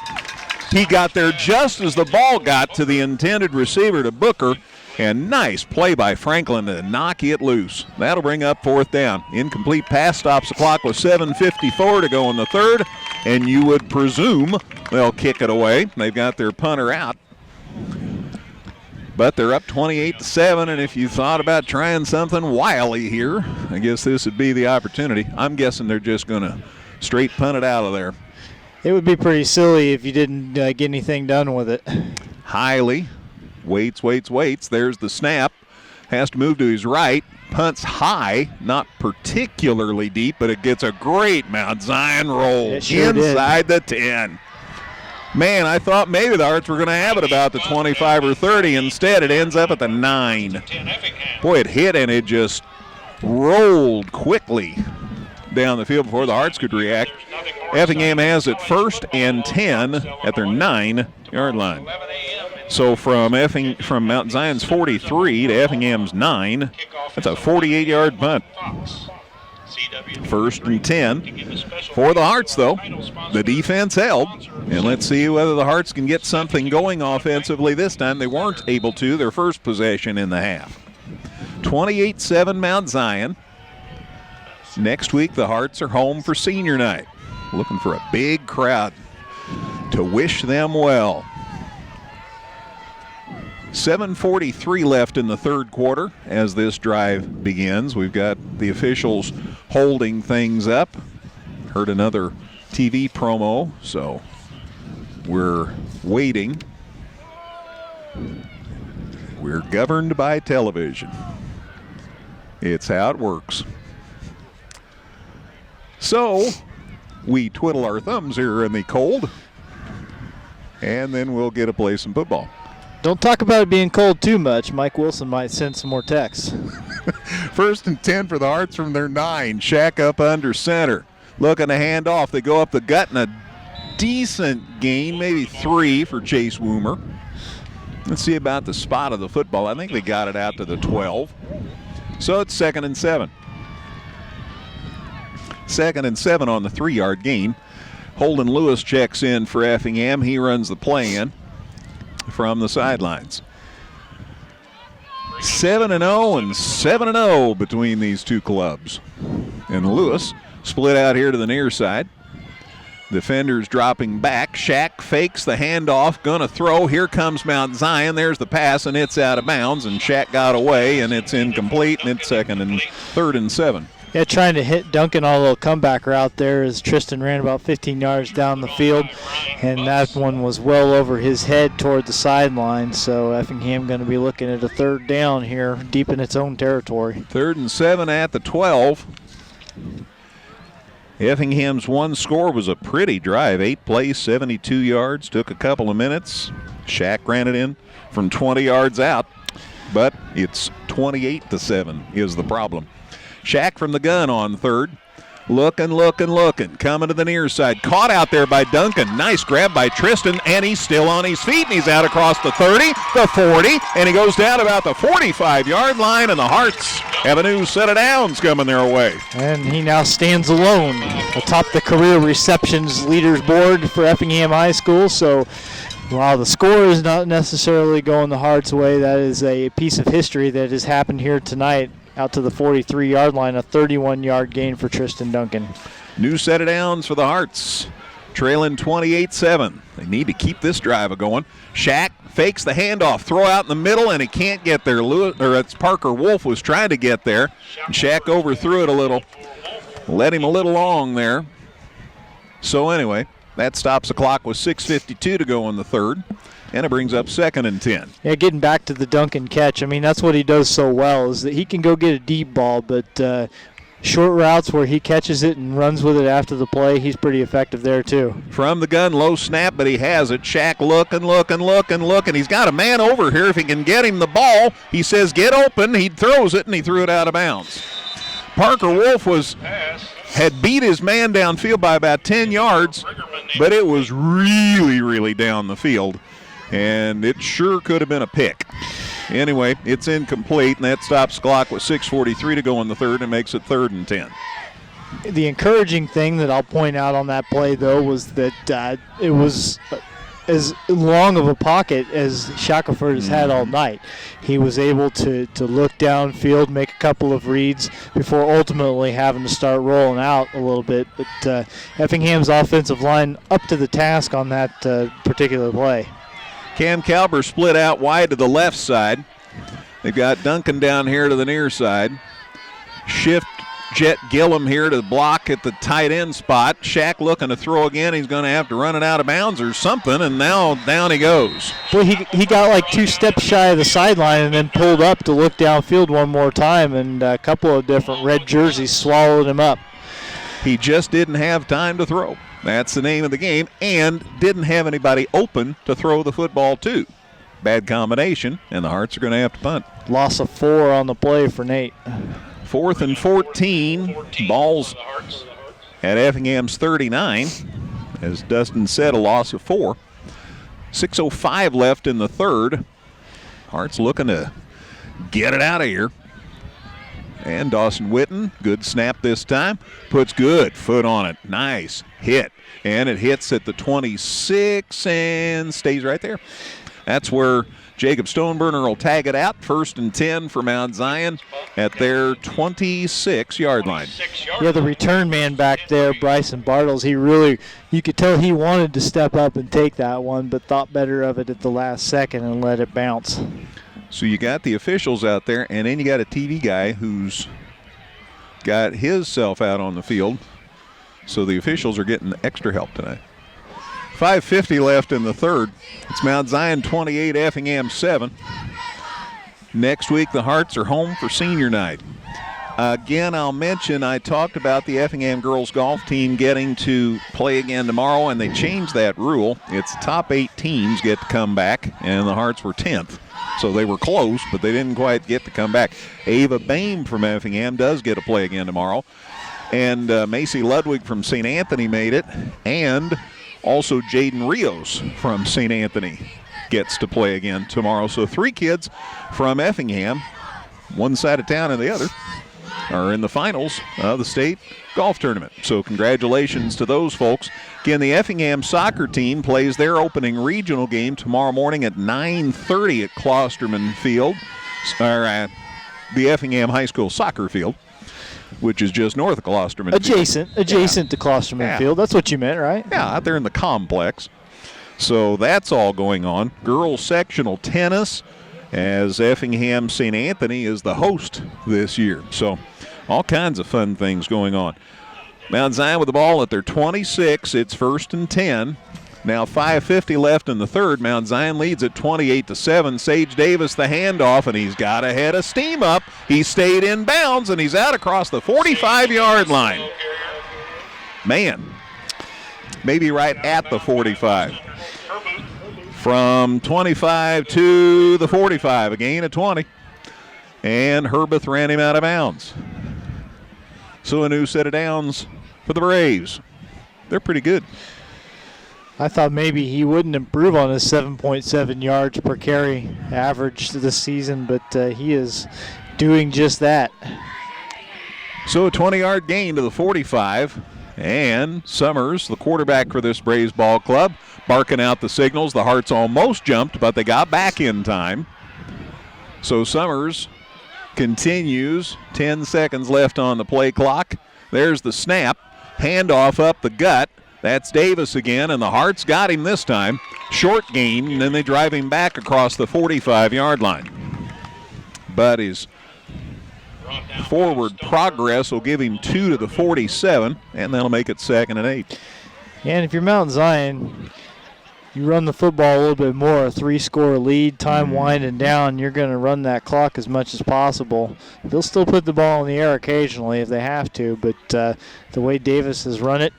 He got there just as the ball got to the intended receiver, to Booker. And nice play by Franklin to knock it loose. That'll bring up 4th down. Incomplete pass stops the clock with 7:54 to go in the third. And you would presume they'll kick it away. They've got their punter out. But they're up 28-7, and if you thought about trying something wily here, I guess this would be the opportunity. I'm guessing they're just going to straight punt it out of there. It would be pretty silly if you didn't get anything done with it. Hiley waits. There's the snap. Has to move to his right. Punts high, not particularly deep, but it gets a great Mount Zion roll inside the 10. Man, I thought maybe the Hearts were going to have it about the 25 or 30. Instead, it ends up at the 9. Boy, it hit and it just rolled quickly down the field before the Hearts could react. Effingham has it 1st and 10 at their 9-yard line. So from Mount Zion's 43 to Effingham's 9, that's a 48-yard punt. 1st and 10 for the Hearts, though. The defense held. And let's see whether the Hearts can get something going offensively this time. They weren't able to their first possession in the half. 28-7 Mount Zion. Next week, the Hearts are home for senior night. Looking for a big crowd to wish them well. 7:43 left in the third quarter as this drive begins. We've got the officials holding things up. Heard another TV promo, so we're waiting. We're governed by television. It's how it works. So we twiddle our thumbs here in the cold, and then we'll get to play some football. Don't talk about it being cold too much. Mike Wilson might send some more texts. 1st and 10 for the Hearts from their 9. Shack up under center. Looking to hand off. They go up the gut in a decent gain, maybe 3 for Chase Woomer. Let's see about the spot of the football. I think they got it out to the 12. So it's 2nd and 7. 2nd and 7 on the 3-yard gain. Holden Lewis checks in for Effingham. He runs the play in from the sidelines. 7-0 and 7-0 between these two clubs. And Lewis split out here to the near side. Defenders dropping back. Shack fakes the handoff, gonna throw. Here comes Mount Zion. There's the pass, and it's out of bounds, and Shack got away, and it's incomplete, and it's 3rd and 7. Yeah, trying to hit Duncan on a little comeback route there as Tristan ran about 15 yards down the field, and that one was well over his head toward the sideline. So Effingham going to be looking at a 3rd down here deep in its own territory. 3rd and 7 at the 12. Effingham's one score was a pretty drive. 8 plays, 72 yards, took a couple of minutes. Shack ran it in from 20 yards out, but it's 28-7 is the problem. Shack from the gun on 3rd. Looking. Coming to the near side. Caught out there by Duncan. Nice grab by Tristan, and he's still on his feet, and he's out across the 30, the 40, and he goes down about the 45-yard line, and the Hearts have a new set of downs coming their way. And he now stands alone atop the career receptions leaders board for Effingham High School. So while the score is not necessarily going the Hearts' way, that is a piece of history that has happened here tonight. Out to the 43-yard line, a 31-yard gain for Tristan Duncan. New set of downs for the Hearts, trailing 28-7. They need to keep this drive going. Shack fakes the handoff, throw out in the middle, and he can't get there. It's Parker Wolf was trying to get there. And Shack overthrew it a little, led him a little long there. So anyway, that stops the clock with 6:52 to go in the 3rd. And it brings up 2nd and 10. Yeah, getting back to the Duncan catch, I mean, that's what he does so well is that he can go get a deep ball, but short routes where he catches it and runs with it after the play, he's pretty effective there too. From the gun, low snap, but he has it. Shack looking. He's got a man over here. If he can get him the ball, he says get open. He throws it, and he threw it out of bounds. Parker Wolf had beat his man downfield by about 10 yards, but it was really down the field. And it sure could have been a pick. Anyway, it's incomplete, and that stops the clock with 6:43 to go in the 3rd and makes it 3rd and 10. The encouraging thing that I'll point out on that play, though, was that it was as long of a pocket as Shackelford has had all night. He was able to look downfield, make a couple of reads before ultimately having to start rolling out a little bit. But Effingham's offensive line up to the task on that particular play. Cam Calber split out wide to the left side. They've got Duncan down here to the near side. Shift Jet Gillum here to block at the tight end spot. Shack looking to throw again. He's going to have to run it out of bounds or something, and now down he goes. Boy, he got like 2 steps shy of the sideline and then pulled up to look downfield one more time, and a couple of different red jerseys swallowed him up. He just didn't have time to throw. That's the name of the game, and didn't have anybody open to throw the football to. Bad combination, and the Hearts are going to have to punt. Loss of 4 on the play for Nate. 4th and 14. Ball's at Effingham's 39. As Dustin said, a loss of 4. 6:05 left in the 3rd. Hearts looking to get it out of here. And Dawson Witten, good snap this time, puts good foot on it. Nice hit. And it hits at the 26 and stays right there. That's where Jacob Stoneburner will tag it out. 1st and 10 for Mount Zion at their 26-yard line. Yeah, the return man back there, Bryson Bartles, you could tell he wanted to step up and take that one, but thought better of it at the last second and let it bounce. So you got the officials out there, and then you got a TV guy who's got his self out on the field. So the officials are getting extra help tonight. 5:50 left in the third. It's Mount Zion 28, Effingham 7. Next week, the Hearts are home for senior night. Again, I'll mention I talked about the Effingham girls golf team getting to play again tomorrow, and they changed that rule. It's top 8 teams get to come back, and the Hearts were 10th. So they were close, but they didn't quite get to come back. Ava Bain from Effingham does get to play again tomorrow. And Macy Ludwig from St. Anthony made it, and also Jaden Rios from St. Anthony gets to play again tomorrow. So 3 kids from Effingham, one side of town and the other, are in the finals of the state golf tournament. So congratulations to those folks. Again, the Effingham soccer team plays their opening regional game tomorrow morning at 9:30 at Klosterman Field, or the Effingham High School soccer field, which is just north of Klosterman. Adjacent to Klosterman Field. That's what you meant, right? Yeah, out there in the complex. So that's all going on. Girls sectional tennis, as Effingham St. Anthony is the host this year. So all kinds of fun things going on. Mount Zion with the ball at their 26. It's 1st and 10. Now 5:50 left in the third. Mount Zion leads at 28-7. Sage Davis the handoff, and he's got a head of steam up. He stayed in bounds, and he's out across the 45-yard line. Man, maybe right at the 45. From 25 to the 45, a gain of 20. And Herbeth ran him out of bounds. So a new set of downs for the Braves. They're pretty good. I thought maybe he wouldn't improve on his 7.7 yards per carry average this season, but he is doing just that. So a 20-yard gain to the 45. And Summers, the quarterback for this Braves ball club, barking out the signals. The Hearts almost jumped, but they got back in time. So Summers continues. 10 seconds left on the play clock. There's the snap. Handoff up the gut. That's Davis again, and the Hearts got him this time. Short gain, and then they drive him back across the 45-yard line. But his forward progress will give him 2 to the 47, and that'll make it 2nd and 8. And if you're Mount Zion, you run the football a little bit more, a 3-score lead, time winding down, you're going to run that clock as much as possible. They'll still put the ball in the air occasionally if they have to, but the way Davis has run it,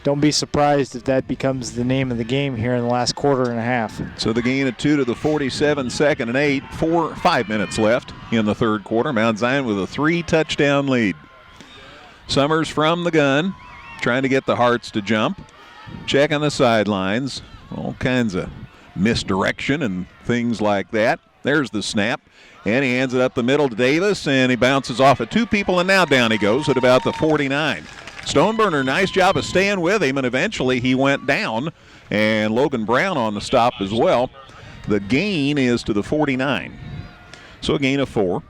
don't be surprised if that becomes the name of the game here in the last quarter and a half. So the gain of 2 to the 47, 2nd and 8, 5 minutes left in the third quarter. Mount Zion with a 3-touchdown lead. Summers from the gun, trying to get the Hearts to jump. Checking the sidelines. All kinds of misdirection and things like that. There's the snap. And he hands it up the middle to Davis, and he bounces off of 2 people, and now down he goes at about the 49. Stoneburner, nice job of staying with him, and eventually he went down, and Logan Brown on the stop as well. The gain is to the 49. So a gain of 4.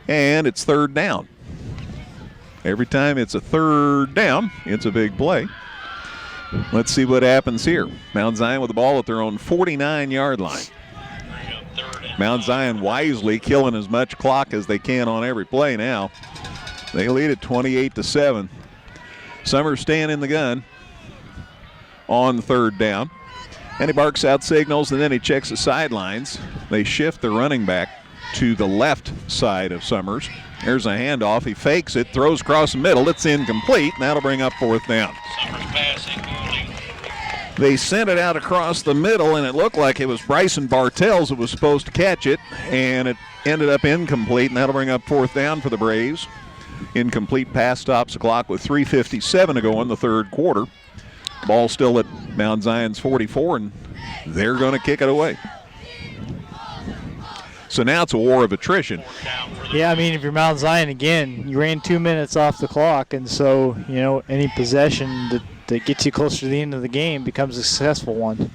And it's 3rd down. Every time it's a 3rd down, it's a big play. Let's see what happens here. Mount Zion with the ball at their own 49-yard line. Mount Zion wisely killing as much clock as they can on every play now. They lead at 28-7. Summers staying in the gun on 3rd down. And he barks out signals, and then he checks the sidelines. They shift the running back to the left side of Summers. There's a handoff. He fakes it, throws across the middle. It's incomplete, and that'll bring up 4th down. Summers passing. They sent it out across the middle, and it looked like it was Bryson Bartels that was supposed to catch it, and it ended up incomplete, and that'll bring up 4th down for the Braves. Incomplete pass stops the clock with 3:57 to go in the third quarter. Ball still at Mount Zion's 44, and they're going to kick it away. So now it's a war of attrition. Yeah, I mean, if you're Mount Zion again, you ran 2 minutes off the clock, and so, you know, any possession that gets you closer to the end of the game becomes a successful one.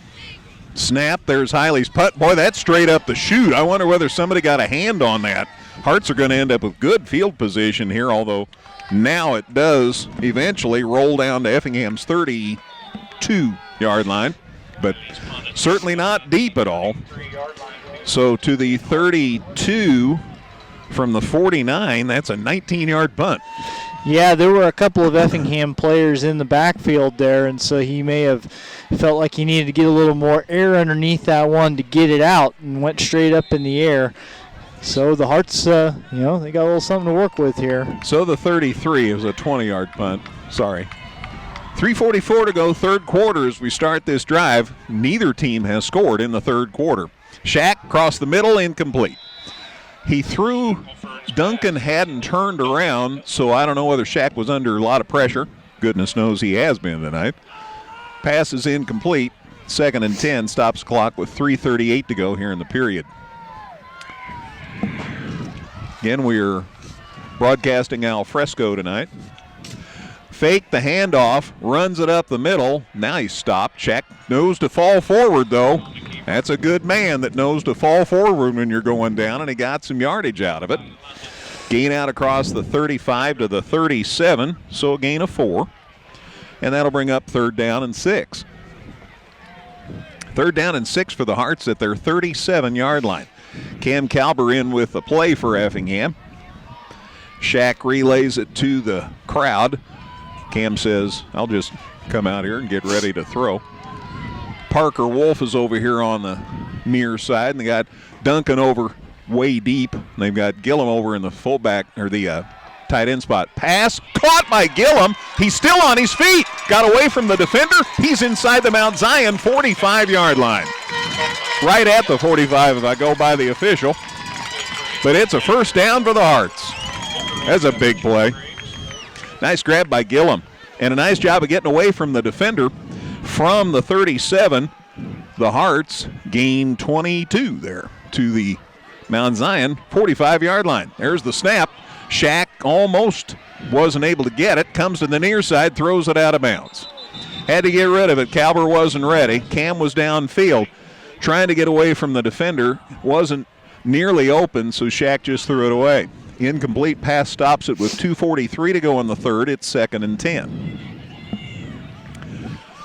Snap, there's Hiley's putt. Boy, that's straight up the chute. I wonder whether somebody got a hand on that. Hearts are going to end up with good field position here, although now it does eventually roll down to Effingham's 32-yard line, but certainly not deep at all. So to the 32 from the 49, that's a 19-yard punt. Yeah, there were a couple of Effingham players in the backfield there, and so he may have felt like he needed to get a little more air underneath that one to get it out, and went straight up in the air. So the Hearts, they got a little something to work with here. So the 33 is a 20-yard punt. Sorry. 3:44 to go, third quarter as we start this drive. Neither team has scored in the third quarter. Shack across the middle, incomplete. He threw. Duncan hadn't turned around, so I don't know whether Shack was under a lot of pressure. Goodness knows he has been tonight. Pass is incomplete. 2nd and 10, stops the clock with 3:38 to go here in the period. Again, we're broadcasting al fresco tonight. Fake the handoff, runs it up the middle. Now he's stopped. Check. Knows to fall forward, though. That's a good man that knows to fall forward when you're going down, and he got some yardage out of it. Gain out across the 35 to the 37, so a gain of 4. And that'll bring up 3rd down and 6. 3rd down and 6 for the Hearts at their 37-yard line. Cam Calber in with the play for Effingham. Shack relays it to the crowd. Cam says, I'll just come out here and get ready to throw. Parker Wolf is over here on the near side, and they got Duncan over way deep. And they've got Gillum over in the fullback, or the tight end spot. Pass caught by Gillum. He's still on his feet. Got away from the defender. He's inside the Mount Zion 45-yard line. Right at the 45 if I go by the official. But it's a first down for the Hearts. That's a big play. Nice grab by Gillum. And a nice job of getting away from the defender from the 37. The Hearts gain 22 there to the Mount Zion 45-yard line. There's the snap. Shack almost wasn't able to get it. Comes to the near side, throws it out of bounds. Had to get rid of it. Calber wasn't ready. Cam was downfield trying to get away from the defender. Wasn't nearly open, so Shack just threw it away. Incomplete pass stops it with 2:43 to go in the third. It's 2nd and 10.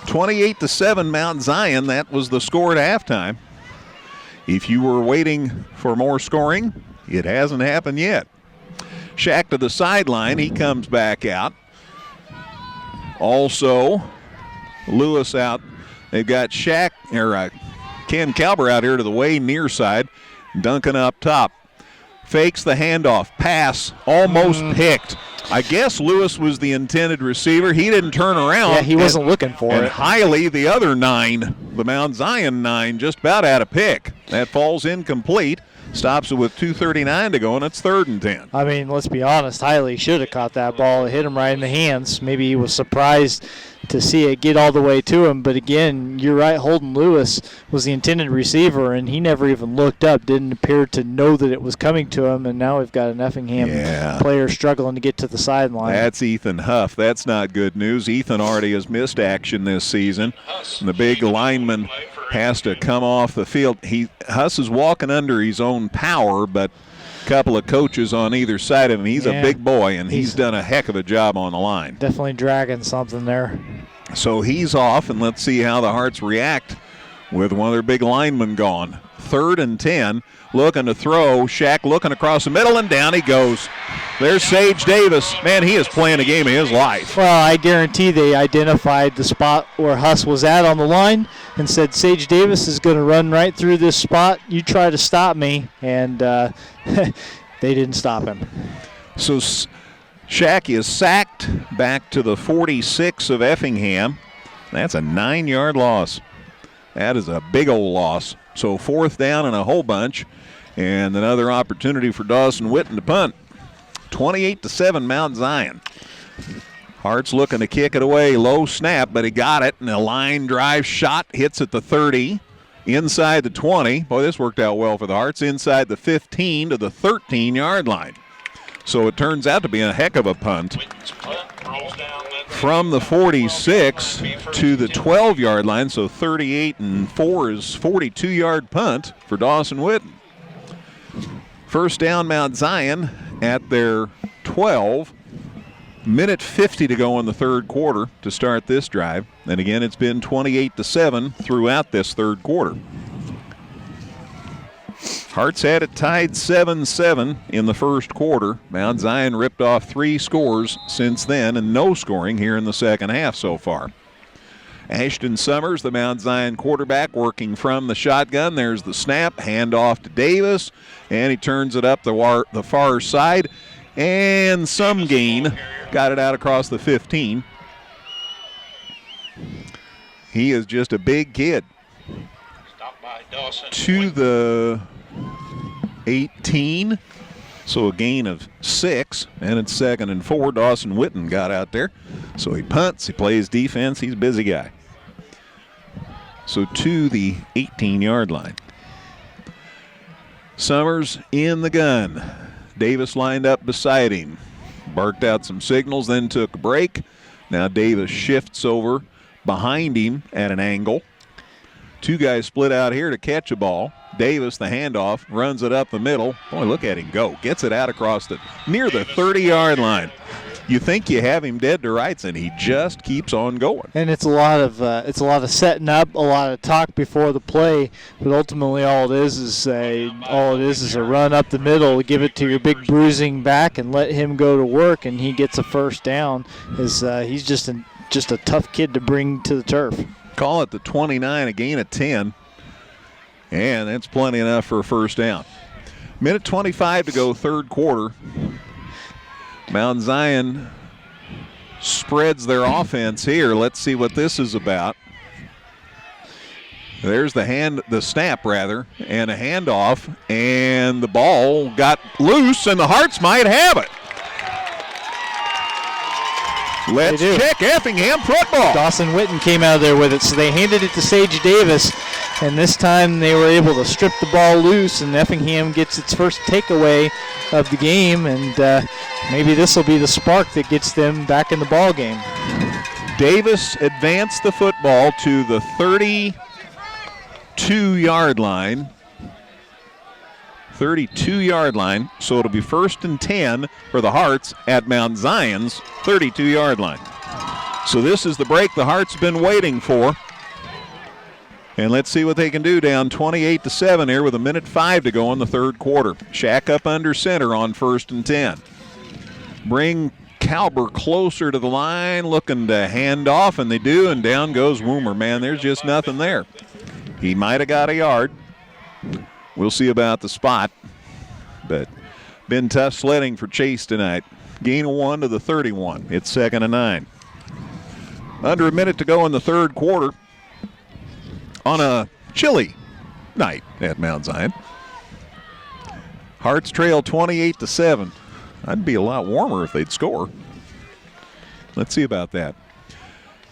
28-7 Mount Zion. That was the score at halftime. If you were waiting for more scoring, it hasn't happened yet. Shack to the sideline. He comes back out. Also, Lewis out. They've got Shack, or Ken Calber out here to the way near side. Duncan up top. Fakes the handoff. Pass almost picked. I guess Lewis was the intended receiver. He didn't turn around. Yeah, he wasn't looking for it. And Hiley, the other 9, the Mount Zion 9, just about had a pick. That falls incomplete. Stops it with 2:39 to go, and it's 3rd and 10. I mean, let's be honest. Hiley should have caught that ball. It hit him right in the hands. Maybe he was surprised to see it get all the way to him. But, again, you're right. Holden Lewis was the intended receiver, and he never even looked up, didn't appear to know that it was coming to him. And now we've got an Effingham player struggling to get to the sideline. That's Ethan Huff. That's not good news. Ethan already has missed action this season. And the big lineman has to come off the field. Huss is walking under his own power, but a couple of coaches on either side of him. He's a big boy, and he's done a heck of a job on the line. Definitely dragging something there. So he's off, and let's see how the Hearts react with one of their big linemen gone. 3rd and 10, looking to throw. Shack looking across the middle, and down he goes. There's Sage Davis. Man, he is playing a game of his life. Well, I guarantee they identified the spot where Huss was at on the line and said, Sage Davis is going to run right through this spot. You try to stop me. And they didn't stop him. So Shack is sacked back to the 46 of Effingham. That's a 9-yard loss. That is a big old loss. So 4th down and a whole bunch. And another opportunity for Dawson Witten to punt. 28-7 Mount Zion. Hearts looking to kick it away. Low snap, but he got it. And a line drive shot hits at the 30. Inside the 20. Boy, this worked out well for the Hearts. Inside the 15 to the 13-yard line. So it turns out to be a heck of a punt. from the 46 to the 12-yard line, so 38 and 4 is 42-yard punt for Dawson Witten. First down, Mount Zion at their 12. Minute 50 to go in the third quarter to start this drive. And again, it's been 28-7 throughout this third quarter. Hearts had it tied 7-7 in the first quarter. Mount Zion ripped off 3 scores since then and no scoring here in the second half so far. Ashton Summers, the Mount Zion quarterback, working from the shotgun. There's the snap, handoff to Davis, and he turns it up the far side. And some gain, got it out across the 15. He is just a big kid. To the 18, so a gain of 6, and it's 2nd and 4. Dawson Witten got out there. So he punts, he plays defense, he's a busy guy. So to the 18-yard line. Summers in the gun. Davis lined up beside him. Barked out some signals, then took a break. Now Davis shifts over behind him at an angle. 2 guys split out here to catch a ball. Davis, the handoff, runs it up the middle. Boy, look at him go. Gets it out across near the 30-yard line. You think you have him dead to rights, and he just keeps on going. And it's a lot of setting up, a lot of talk before the play, but ultimately all it is a run up the middle, give it to your big bruising back, and let him go to work, and he gets a first down. He's just a tough kid to bring to the turf. Call it the 29, a gain of 10, and that's plenty enough for a first down. Minute 25 to go, third quarter. Mount Zion spreads their offense here. Let's see what this is about. There's the snap, and a handoff, and the ball got loose, and the Hearts might have it. Let's check Effingham football. Dawson Witten came out of there with it, so they handed it to Sage Davis, and this time they were able to strip the ball loose, and Effingham gets its first takeaway of the game, and maybe this will be the spark that gets them back in the ball game. Davis advanced the football to the 32-yard line. 32-yard line, so it'll be 1st and 10 for the Hearts at Mount Zion's 32-yard line. So this is the break the Hearts have been waiting for. And let's see what they can do, down 28-7 here with a minute 5 to go in the third quarter. Shack up under center on 1st and 10. Bring Kalber closer to the line, looking to hand off, and they do, and down goes Woomer. Man, there's just nothing there. He might have got a yard. We'll see about the spot, but been tough sledding for Chase tonight. Gain of 1 to the 31. It's 2nd and 9. Under a minute to go in the third quarter on a chilly night at Mount Zion. Hearts trail 28-7. I'd be a lot warmer if they'd score. Let's see about that.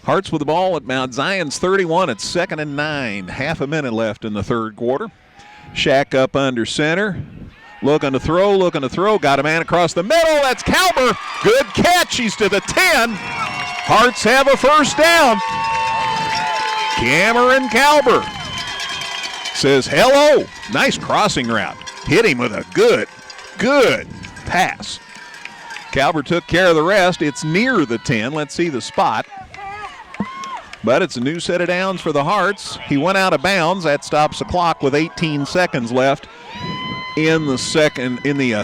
Hearts with the ball at Mount Zion's 31. It's 2nd and 9. Half a minute left in the third quarter. Shack up under center. Looking to throw. Got a man across the middle. That's Kalber. Good catch. He's to the 10. Hearts have a first down. Cameron Kalber says hello. Nice crossing route. Hit him with a good pass. Kalber took care of the rest. It's near the 10. Let's see the spot. But it's a new set of downs for the Hearts. He went out of bounds. That stops the clock with 18 seconds left in the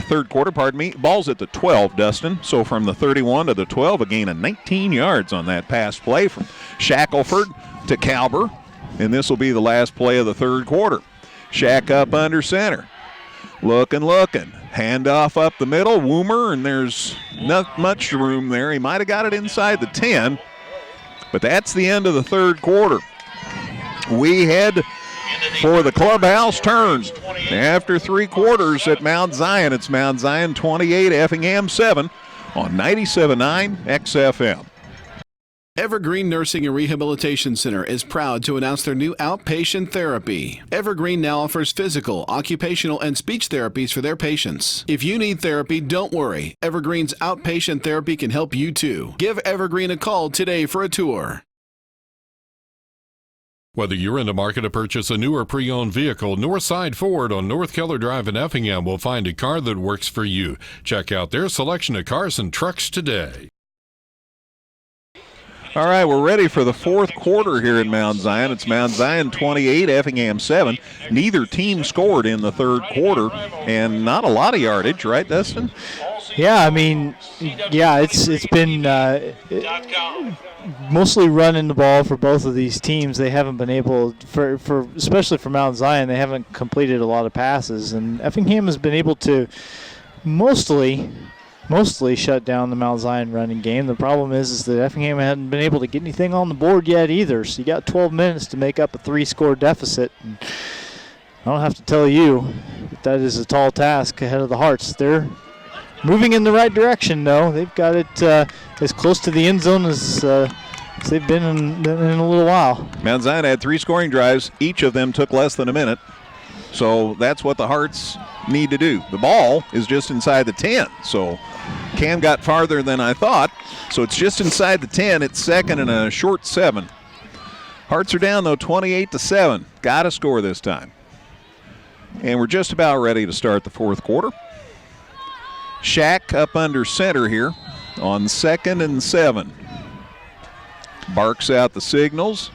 third quarter. Ball's at the 12, Dustin. So from the 31 to the 12, a gain of 19 yards on that pass play from Shackelford to Kalber. And this will be the last play of the third quarter. Shack up under center. Looking. Handoff up the middle. Woomer, and there's not much room there. He might have got it inside the 10. But that's the end of the third quarter. We head for the clubhouse turn. After 3 quarters at Mount Zion, it's Mount Zion 28, Effingham 7 on 97.9 XFM. Evergreen Nursing and Rehabilitation Center is proud to announce their new outpatient therapy. Evergreen now offers physical, occupational, and speech therapies for their patients. If you need therapy, don't worry. Evergreen's outpatient therapy can help you too. Give Evergreen a call today for a tour. Whether you're in the market to purchase a new or pre-owned vehicle, Northside Ford on North Keller Drive in Effingham will find a car that works for you. Check out their selection of cars and trucks today. All right, we're ready for the fourth quarter here in Mount Zion. It's Mount Zion 28, Effingham 7. Neither team scored in the third quarter, and not a lot of yardage, right, Dustin? Yeah, I mean, it's been mostly running the ball for both of these teams. They haven't been able, for especially for Mount Zion, they haven't completed a lot of passes, and Effingham has been able to mostly shut down the Mount Zion running game. The problem is that Effingham hadn't been able to get anything on the board yet either. So you got 12 minutes to make up a 3-score deficit. And I don't have to tell you that is a tall task ahead of the Hearts. They're moving in the right direction, though. They've got it as close to the end zone as they've been in a little while. Mount Zion had 3 scoring drives. Each of them took less than a minute. So that's what the Hearts need to do. The ball is just inside the 10. So Cam got farther than I thought. So it's just inside the 10. It's second and a short 7. Hearts are down, though, 28-7. Got to score this time. And we're just about ready to start the fourth quarter. Shack up under center here on 2nd and 7. Barks out the signals.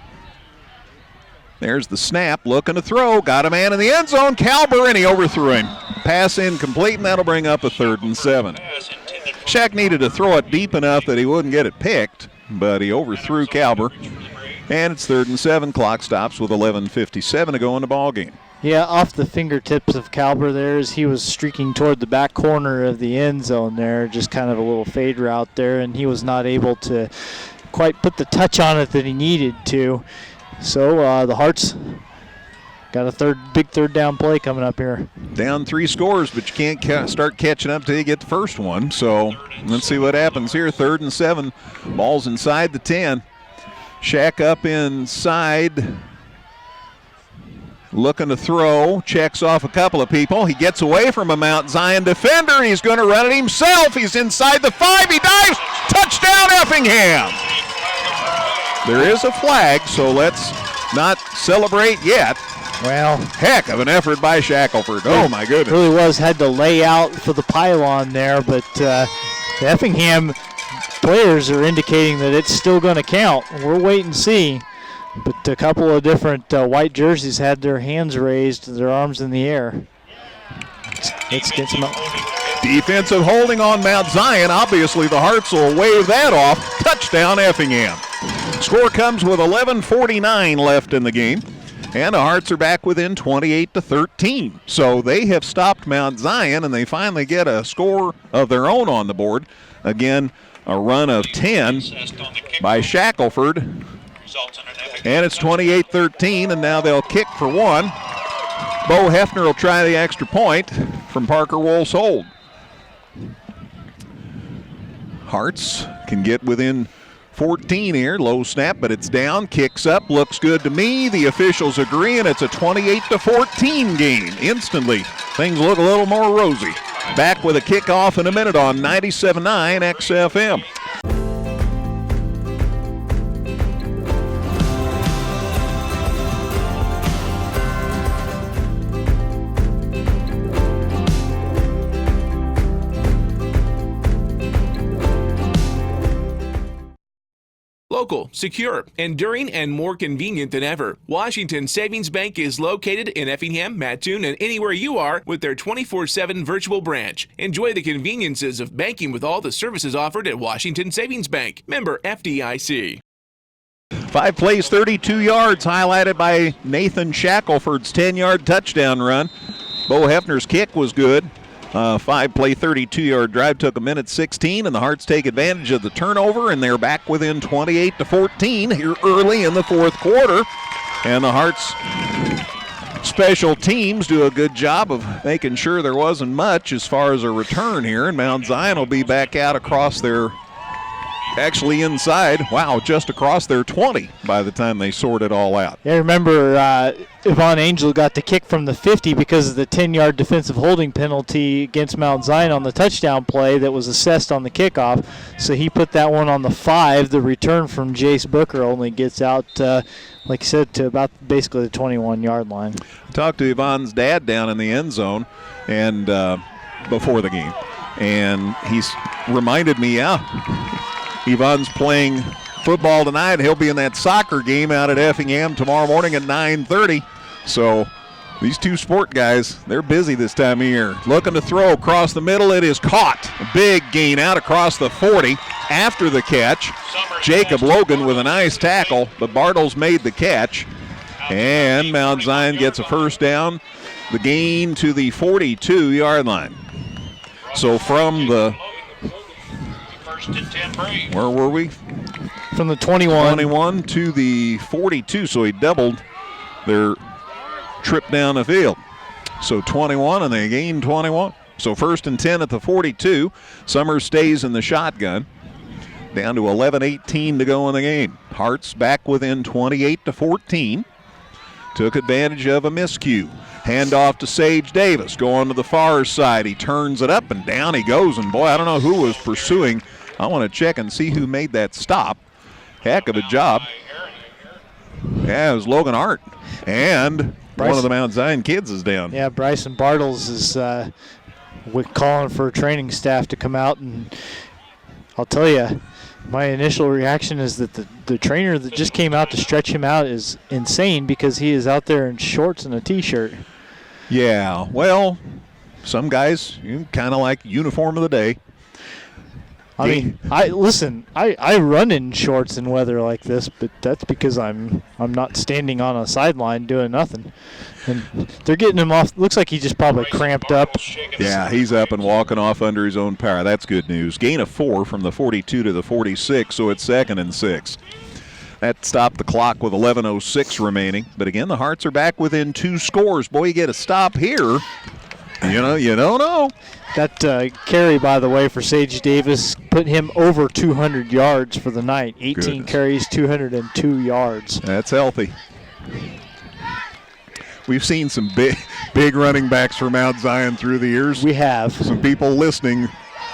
There's the snap, looking to throw. Got a man in the end zone. Calber, and he overthrew him. Pass incomplete, and that'll bring up a 3rd and 7. Shack needed to throw it deep enough that he wouldn't get it picked, but he overthrew Calber. And it's 3rd and 7. Clock stops with 11:57 to go in the ball game. Yeah, off the fingertips of Calber there as he was streaking toward the back corner of the end zone there. Just kind of a little fade route there, and he was not able to quite put the touch on it that he needed to. So the Hearts got a big third down play coming up here. Down 3 scores, but you can't start catching up till you get the first one. So let's see what happens here. 3rd and 7. Ball's inside the 10. Shack up inside. Looking to throw. Checks off a couple of people. He gets away from a Mount Zion defender. He's going to run it himself. He's inside the 5. He dives. Touchdown, Effingham. There is a flag, so let's not celebrate yet. Well, heck of an effort by Shackelford. Oh, my goodness. Really was. Had to lay out for the pylon there, but the Effingham players are indicating that it's still going to count. We'll wait and see. But a couple of different white jerseys had their hands raised, their arms in the air. Let's get some up. Defensive holding on Mount Zion. Obviously, the Hearts will wave that off. Touchdown, Effingham. Score comes with 11:49 left in the game. And the Hearts are back within 28-13. So they have stopped Mount Zion, and they finally get a score of their own on the board. Again, a run of 10 by Shackelford. And it's 28-13, and now they'll kick for 1. Bo Hefner will try the extra point from Parker Wolfsold. Hearts can get within 14 here. Low snap, but it's down. Kicks up. Looks good to me. The officials agree, and it's a 28-14 game. Instantly, things look a little more rosy. Back with a kickoff in a minute on 97.9 XFM. Local, secure, enduring, and more convenient than ever. Washington Savings Bank is located in Effingham, Mattoon, and anywhere you are with their 24/7 virtual branch. Enjoy the conveniences of banking with all the services offered at Washington Savings Bank. Member FDIC. 5 plays, 32 yards, highlighted by Nathan Shackelford's 10-yard touchdown run. Bo Hefner's kick was good. 5-play, 32-yard drive took 1:16, and the Hearts take advantage of the turnover, and they're back within 28-14 here early in the fourth quarter. And the Hearts special teams do a good job of making sure there wasn't much as far as a return here, and Mount Zion will be back out across their actually inside, just across their 20 by the time they sort it all out. Yeah, remember Yvonne Angel got the kick from the 50 because of the 10-yard defensive holding penalty against Mount Zion on the touchdown play that was assessed on the kickoff. So he put that one on the 5. The return from Jace Booker only gets out, like I said, to about basically the 21-yard line. I talked to Yvonne's dad down in the end zone and before the game, and he's reminded me, Yvonne's playing football tonight. He'll be in that soccer game out at Effingham tomorrow morning at 9:30. So these two sport guys, they're busy this time of year. Looking to throw across the middle. It is caught. A big gain out across the 40. After the catch, Jacob Logan with a nice tackle, but Bartles made the catch. And Mount Zion gets a first down. The gain to the 42-yard line. So from the, where were we? From the 21 to the 42, so he doubled their trip down the field. So 21, and they gained 21. So 1st and 10 at the 42. Summers stays in the shotgun. Down to 11:18 to go in the game. Hearts back within 28-14. Took advantage of a miscue. Handoff to Sage Davis. Going to the far side. He turns it up and down he goes. And boy, I don't know who was pursuing. I want to check and see who made that stop. Heck of a job. Yeah, it was Logan Hart. And one of the Mount Zion kids is down. Yeah, Bryson Bartles is calling for training staff to come out. And I'll tell you, my initial reaction is that the trainer that just came out to stretch him out is insane because he is out there in shorts and a T-shirt. Yeah, well, some guys, kind of like uniform of the day. I mean, I run in shorts in weather like this, but that's because I'm not standing on a sideline doing nothing. And they're getting him off. Looks like he just probably cramped up. Yeah, he's up and walking off under his own power. That's good news. Gain of 4 from the 42 to the 46, so it's 2nd and 6. That stopped the clock with 11:06 remaining. But again, the Hearts are back within 2 scores. Boy, you get a stop here. You don't know. That carry, by the way, for Sage Davis put him over 200 yards for the night. 18 carries, 202 yards. That's healthy. We've seen some big running backs for Mount Zion through the years. We have. Some people listening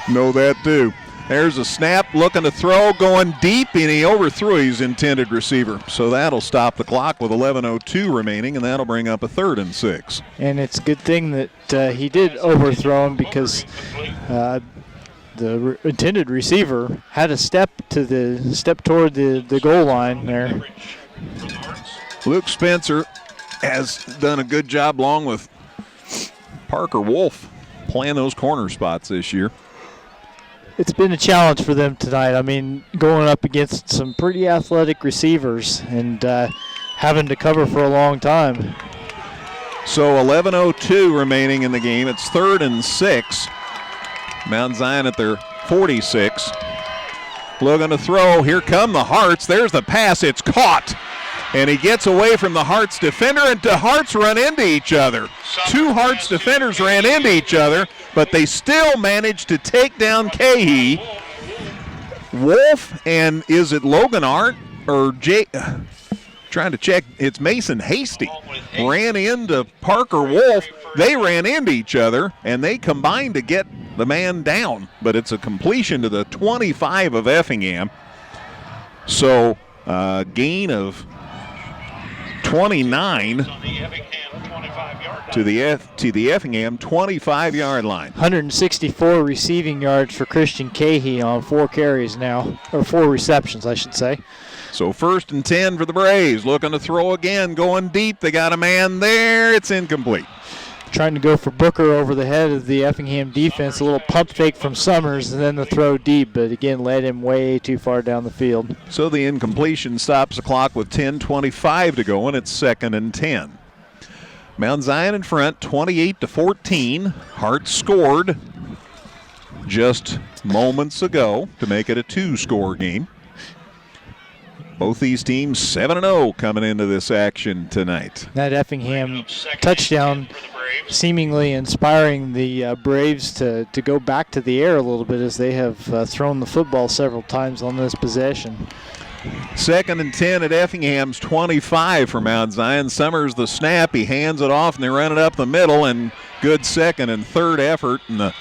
know that too. There's a snap, looking to throw, going deep, and he overthrew his intended receiver. So that'll stop the clock with 11:02 remaining, and that'll bring up a 3rd and 6. And it's a good thing that he did overthrow him because the intended receiver had a step toward the goal line there. Luke Spencer has done a good job along with Parker Wolf playing those corner spots this year. It's been a challenge for them tonight. I mean, going up against some pretty athletic receivers and having to cover for a long time. So 11:02 remaining in the game. It's 3rd and 6. Mount Zion at their 46. Looking to throw. Here come the Hearts. There's the pass. It's caught. And he gets away from the Hearts defender, and the Hearts run into each other. 2 Hearts defenders ran into each other, but they still managed to take down Cahey. Wolf, and is it Logan Hart or trying to check, it's Mason Hasty, ran into Parker Wolf. They ran into each other, and they combined to get the man down, but it's a completion to the 25 of Effingham. So gain of 29 to the Effingham 25-yard line. 164 receiving yards for Christian Cahey on 4 carries now, or 4 receptions, I should say. So 1st and 10 for the Braves. Looking to throw again, going deep. They got a man there. It's incomplete. Trying to go for Booker over the head of the Effingham defense. A little pump fake from Summers, and then the throw deep, but again led him way too far down the field. So the incompletion stops the clock with 10:25 to go, and it's 2nd and 10. Mount Zion in front, 28-14. Hearts scored just moments ago to make it a 2-score game. Both these teams 7-0 coming into this action tonight. That Effingham touchdown seemingly inspiring the Braves to go back to the air a little bit, as they have thrown the football several times on this possession. 2nd and 10 at Effingham's 25 for Mount Zion. Summers the snap. He hands it off, and they run it up the middle, and good second and third effort. And the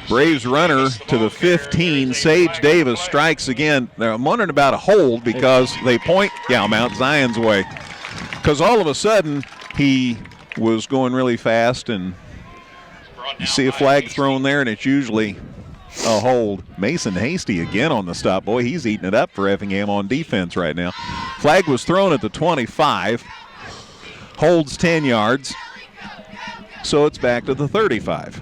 Braves runner to the 15. Sage Davis strikes again. Now, I'm wondering about a hold because they point, Mount Zion's way. Because all of a sudden, he was going really fast, and you see a flag thrown there, and it's usually a hold. Mason Hasty again on the stop. Boy, he's eating it up for Effingham on defense right now. Flag was thrown at the 25. Holds 10 yards. So it's back to the 35.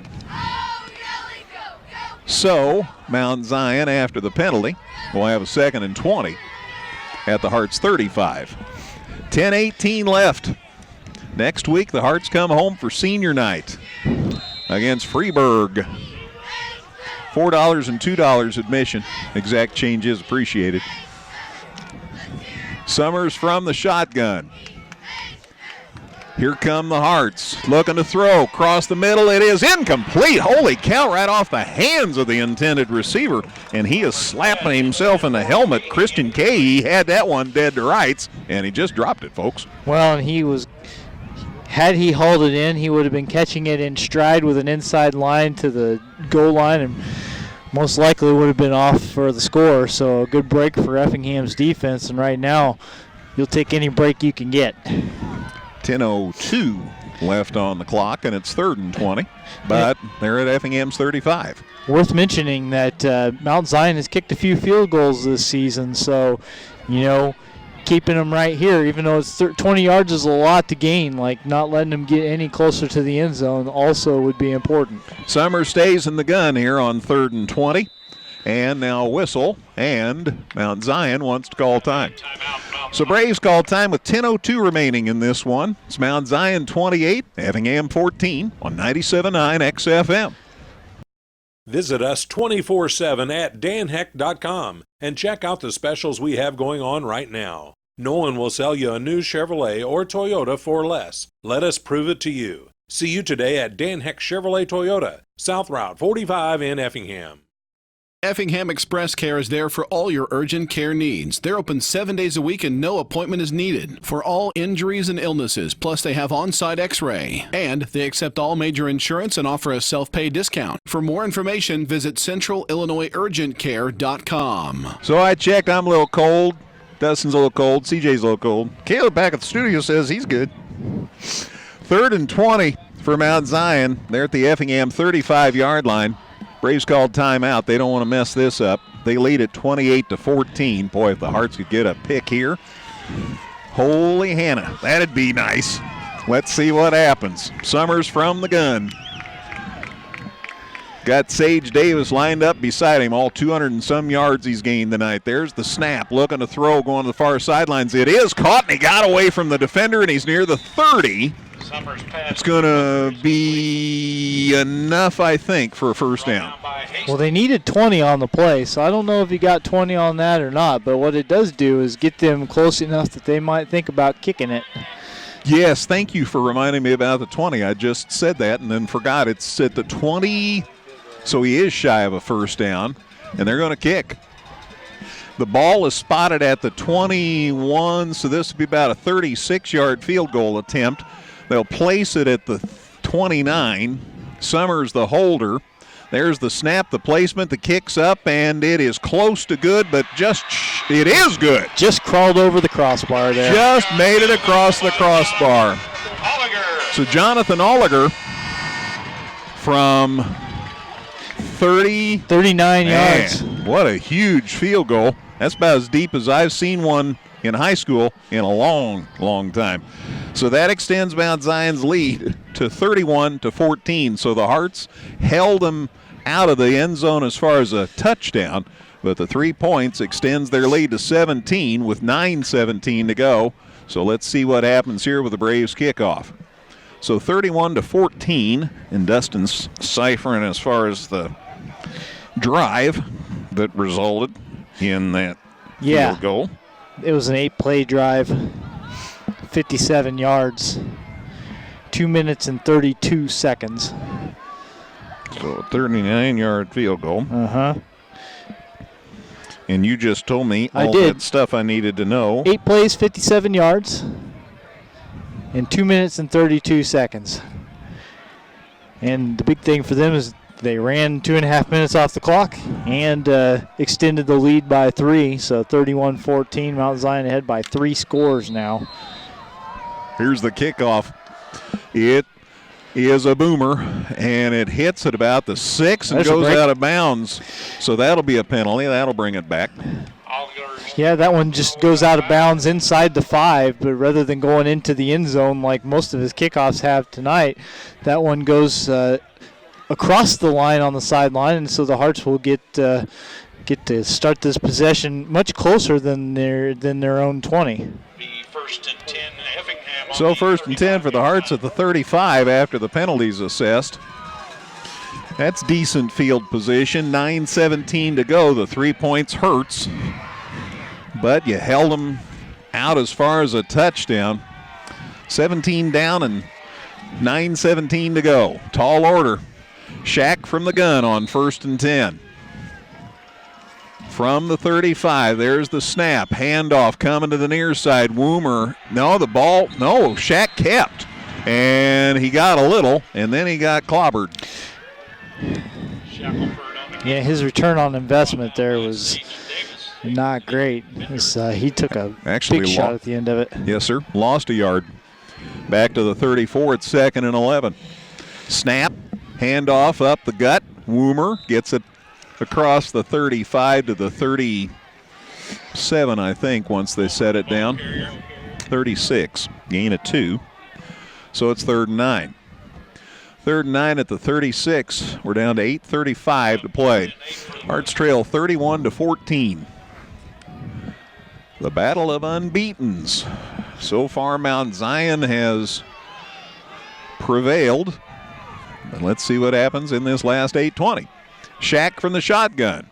So Mount Zion, after the penalty, will have a 2nd and 20 at the Hearts 35. 10:18 left. Next week, the Hearts come home for senior night against Freeburg. $4 and $2 admission. Exact change is appreciated. Summers from the shotgun. Here come the Hearts. Looking to throw. Across the middle. It is incomplete. Holy cow, right off the hands of the intended receiver. And he is slapping himself in the helmet. Christian Kay, he had that one dead to rights, and he just dropped it, folks. Well, and had he hauled it in, he would have been catching it in stride with an inside line to the goal line, and most likely would have been off for the score. So a good break for Effingham's defense, and right now you'll take any break you can get. 10:02 left on the clock, and it's 3rd and 20, but they're at Effingham's 35. Worth mentioning that Mount Zion has kicked a few field goals this season, so, keeping them right here, even though it's 20 yards is a lot to gain, like not letting them get any closer to the end zone also would be important. Summers stays in the gun here on 3rd and 20. And now a whistle, and Mount Zion wants to call time. So Braves call time with 10:02 remaining in this one. It's Mount Zion 28, Effingham 14 on 97.9 XFM. Visit us 24/7 at danheck.com and check out the specials we have going on right now. No one will sell you a new Chevrolet or Toyota for less. Let us prove it to you. See you today at Dan Heck Chevrolet Toyota, South Route 45 in Effingham. Effingham Express Care is there for all your urgent care needs. They're open 7 days a week and no appointment is needed for all injuries and illnesses. Plus, they have on-site x-ray. And they accept all major insurance and offer a self-pay discount. For more information, visit centralillinoisurgentcare.com. So I checked. I'm a little cold. Dustin's a little cold. CJ's a little cold. Caleb back at the studio says he's good. 3rd and 20 for Mount Zion. They're at the Effingham 35-yard line. Braves called timeout. They don't want to mess this up. They lead at 28-14. Boy, if the Hearts could get a pick here. Holy Hannah, that'd be nice. Let's see what happens. Summers from the gun. Got Sage Davis lined up beside him. All 200 and some yards he's gained tonight. There's the snap. Looking to throw, going to the far sidelines. It is caught, and he got away from the defender, and he's near the 30. It's going to be enough, I think, for a first down. Well, they needed 20 on the play, so I don't know if he got 20 on that or not. But what it does do is get them close enough that they might think about kicking it. Yes, thank you for reminding me about the 20. I just said that and then forgot. It's at the 20, so he is shy of a first down, and they're going to kick. The ball is spotted at the 21, so this would be about a 36-yard field goal attempt. They'll place it at the 29. Summers the holder. There's the snap, the placement, the kick's up, and it is close to good, but it is good. Just crawled over the crossbar there. Just made it across the crossbar. So Jonathan Oliger from 39 yards. What a huge field goal. That's about as deep as I've seen one in high school in a long, long time. So that extends Mount Zion's lead to 31-14. So the Hearts held them out of the end zone as far as a touchdown, but the 3 points extends their lead to 17 with 9:17 to go. So let's see what happens here with the Braves kickoff. So 31-14, and Dustin's ciphering as far as the drive that resulted in that field goal. It was an 8-play drive, 57 yards. 2 minutes and 32 seconds. So a 39-yard field goal. Uh-huh. And you just told me all that stuff I needed to know. 8 plays, 57 yards, in 2 minutes and 32 seconds. And the big thing for them is they ran 2.5 minutes off the clock and extended the lead by 3. So 31-14, Mount Zion ahead by 3 scores now. Here's the kickoff. It is a boomer, and it hits at about the 6 and goes out of bounds. So that'll be a penalty. That'll bring it back. Yeah, that one just goes out of bounds inside the 5, but rather than going into the end zone like most of his kickoffs have tonight, that one goes across the line on the sideline, and so the Hearts will get to start this possession much closer than their own 20. So first and 10 for the Hearts at the 35 after the penalties assessed. That's decent field position. 9:17 to go. The 3 points hurts, but you held them out as far as a touchdown. 17 down and 9:17 to go. Tall order. Shack from the gun on first and 10. From the 35, there's the snap. Handoff coming to the near side. Woomer, Shack kept. And he got a little, and then he got clobbered. Yeah, his return on investment there was not great. He took a big shot at the end of it. Yes, sir. Lost a yard. Back to the 34 at 2nd and 11. Snap, handoff up the gut. Woomer gets it across the 35 to the 37, I think, once they set it down. 36, gain of 2. So it's 3rd and 9. 3rd and 9 at the 36. We're down to 8:35 to play. Hearts trail 31-14. The battle of unbeatens. So far, Mount Zion has prevailed. And let's see what happens in this last 8:20. Shack from the shotgun.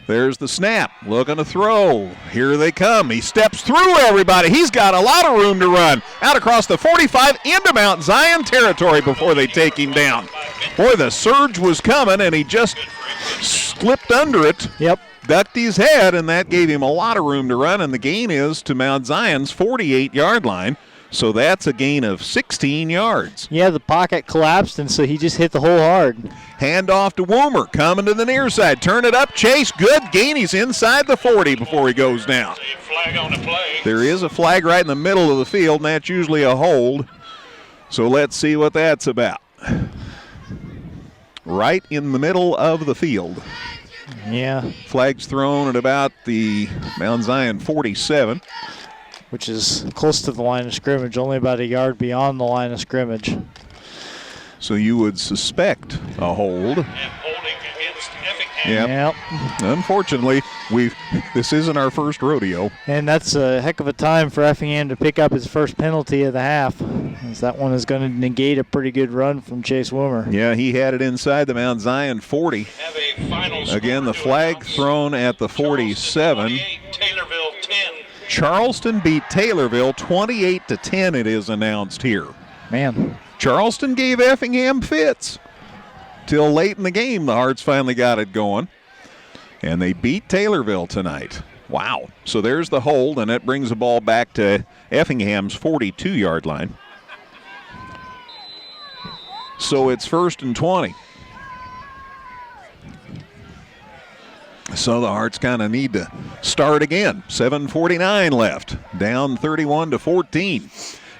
There's the snap. Looking to throw. Here they come. He steps through everybody. He's got a lot of room to run. Out across the 45 into Mount Zion territory before they take him down. Boy, the surge was coming, and he just slipped under it. Yep. Ducked his head, and that gave him a lot of room to run, and the gain is to Mount Zion's 48-yard line. So that's a gain of 16 yards. Yeah, the pocket collapsed, and so he just hit the hole hard. Hand off to Woomer, coming to the near side. Turn it up, chase, good gain. He's inside the 40 before he goes down. There is a flag right in the middle of the field, and that's usually a hold. So let's see what that's about. Right in the middle of the field. Yeah. Flag's thrown at about the Mount Zion 47. Which is close to the line of scrimmage, only about a yard beyond the line of scrimmage. So you would suspect a hold. Yep. Unfortunately, this isn't our first rodeo. And that's a heck of a time for Effingham to pick up his first penalty of the half, as that one is going to negate a pretty good run from Chase Woomer. Yeah, he had it inside the Mount Zion 40. Again, the flag thrown at the 47. Charleston beat Taylorville 28-10, it is announced here. Man. Charleston gave Effingham fits. Till late in the game, the Hearts finally got it going. And they beat Taylorville tonight. Wow. So there's the hold, and that brings the ball back to Effingham's 42-yard line. So it's 1st and 20. So the Hearts kind of need to start again. 7:49 left. Down 31-14.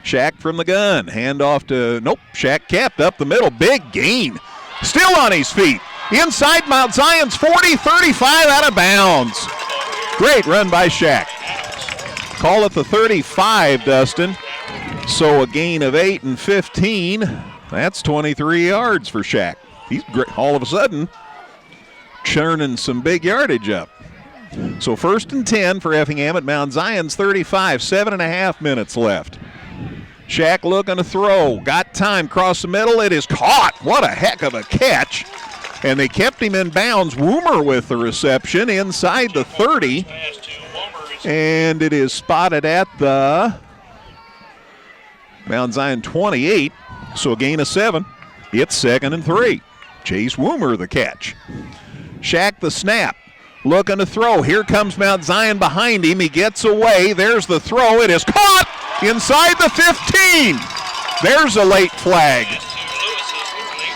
Shack from the gun. Hand off to, Shack kept up the middle. Big gain. Still on his feet. Inside Mount Zion's 40, 35 out of bounds. Great run by Shack. Call it the 35, Dustin. So a gain of 8 and 15. That's 23 yards for Shack. He's great. All of a sudden, churning some big yardage up. So 1st and 10 for Effingham at Mount Zion's 35, 7.5 minutes left. Shack looking to throw. Got time. Across the middle. It is caught. What a heck of a catch. And they kept him in bounds. Woomer with the reception inside the 30. And it is spotted at the Mount Zion 28, so a gain of 7. It's 2nd and 3. Chase Woomer the catch. Shack the snap. Looking to throw. Here comes Mount Zion behind him. He gets away. There's the throw. It is caught inside the 15. There's a late flag.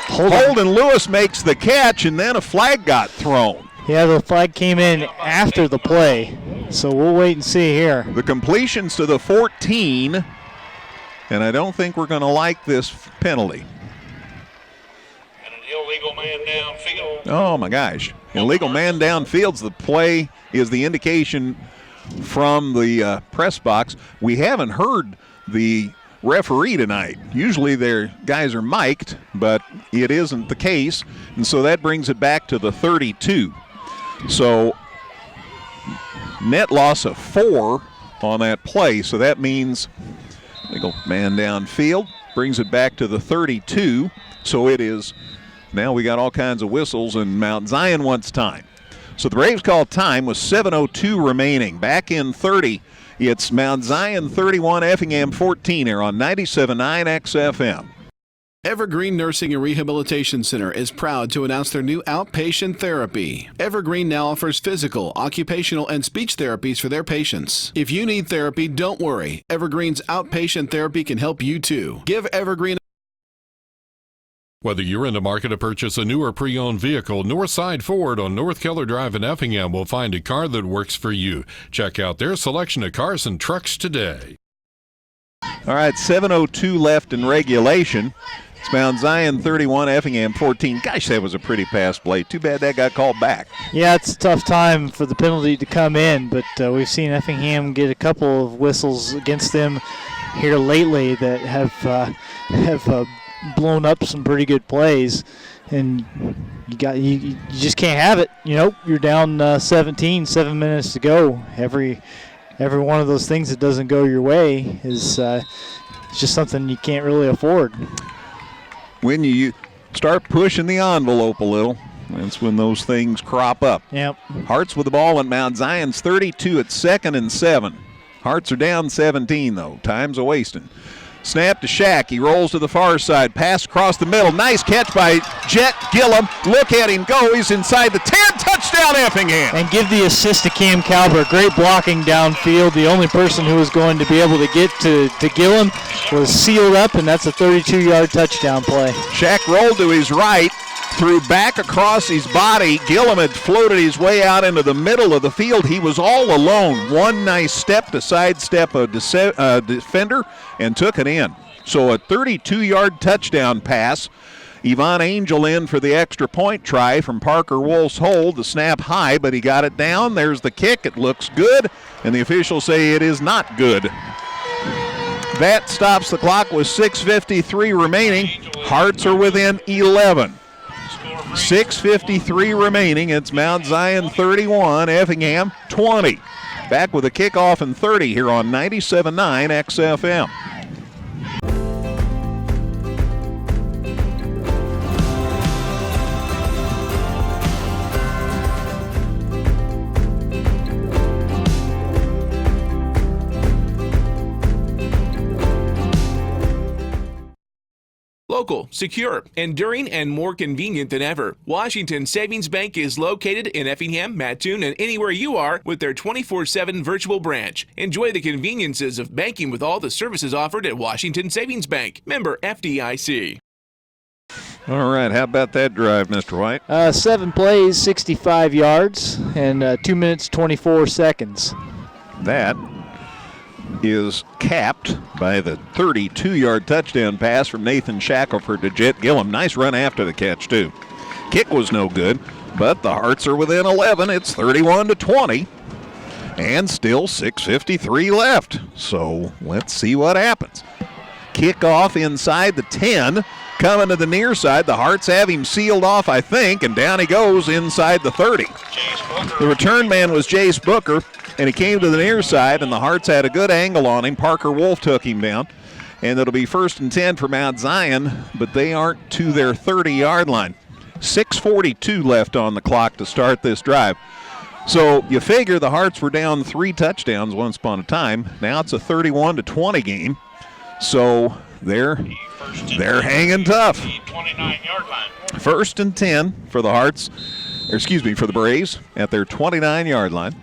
Holden Lewis makes the catch, and then a flag got thrown. Yeah, the flag came in after the play, so we'll wait and see here. The completion's to the 14, and I don't think we're going to like this penalty. And an illegal man downfield. Oh, my gosh. Illegal man downfield. The play is the indication from the press box. We haven't heard the referee tonight. Usually their guys are mic'd, but it isn't the case, and so that brings it back to the 32. So net loss of 4 on that play, so that means legal man downfield brings it back to the 32. So it is, now we got all kinds of whistles, and Mount Zion wants time. So the Braves call time with 7:02 remaining. Back in 30, it's Mount Zion 31, Effingham 14 here on 97.9 XFM. Evergreen Nursing and Rehabilitation Center is proud to announce their new outpatient therapy. Evergreen now offers physical, occupational, and speech therapies for their patients. If you need therapy, don't worry. Evergreen's outpatient therapy can help you too. Give Evergreen. Whether you're in the market to purchase a new or pre-owned vehicle, Northside Ford on North Keller Drive in Effingham will find a car that works for you. Check out their selection of cars and trucks today. All right, 7:02 left in regulation. It's Mount Zion 31, Effingham 14. Gosh, that was a pretty pass play. Too bad that got called back. Yeah, it's a tough time for the penalty to come in, but we've seen Effingham get a couple of whistles against them here lately that have blown up some pretty good plays, and you just can't have it. You know, you're down 17, 7 minutes to go. Every one of those things that doesn't go your way is just something you can't really afford. When you start pushing the envelope a little, that's when those things crop up. Yep. Hearts with the ball at Mount Zion's 32 at 2nd and 7. Hearts are down 17, though. Time's a-wasting. Snap to Shack. He rolls to the far side. Pass across the middle. Nice catch by Jet Gillum. Look at him go. He's inside the 10. Touchdown, Effingham. And give the assist to Cam Calvert. Great blocking downfield. The only person who was going to be able to get to Gillum was sealed up, and that's a 32-yard touchdown play. Shack rolled to his right, threw back across his body. Gillum had floated his way out into the middle of the field. He was all alone. One nice step to sidestep a defender and took it in. So a 32-yard touchdown pass. Yvonne Angel in for the extra point try from Parker Wolf's hold. The snap high, but he got it down. There's the kick. It looks good, and the officials say it is not good. That stops the clock with 6:53 remaining. Hearts are within 11. 6:53 remaining. It's Mount Zion 31, Effingham 20. Back with a kickoff in 30 here on 97.9 XFM. Local, secure, enduring, and more convenient than ever. Washington Savings Bank is located in Effingham, Mattoon, and anywhere you are with their 24/7 virtual branch. Enjoy the conveniences of banking with all the services offered at Washington Savings Bank. Member FDIC. All right, how about that drive, Mr. White? 7 plays, 65 yards, and 2 minutes, 24 seconds. That is capped by the 32-yard touchdown pass from Nathan Shackelford to Jet Gillum. Nice run after the catch, too. Kick was no good, but the Hearts are within 11. It's 31-20, and still 6:53 left. So let's see what happens. Kickoff inside the 10, coming to the near side. The Hearts have him sealed off, I think, and down he goes inside the 30. The return man was Jace Booker, and he came to the near side, and the Hearts had a good angle on him. Parker Wolf took him down, and it'll be 1st and 10 for Mount Zion, but they aren't to their 30-yard line. 6:42 left on the clock to start this drive. So you figure the Hearts were down 3 touchdowns once upon a time. Now it's a 31-20 game. So they're hanging tough. 29-yard line. 1st and 10 for the for the Braves at their 29-yard line.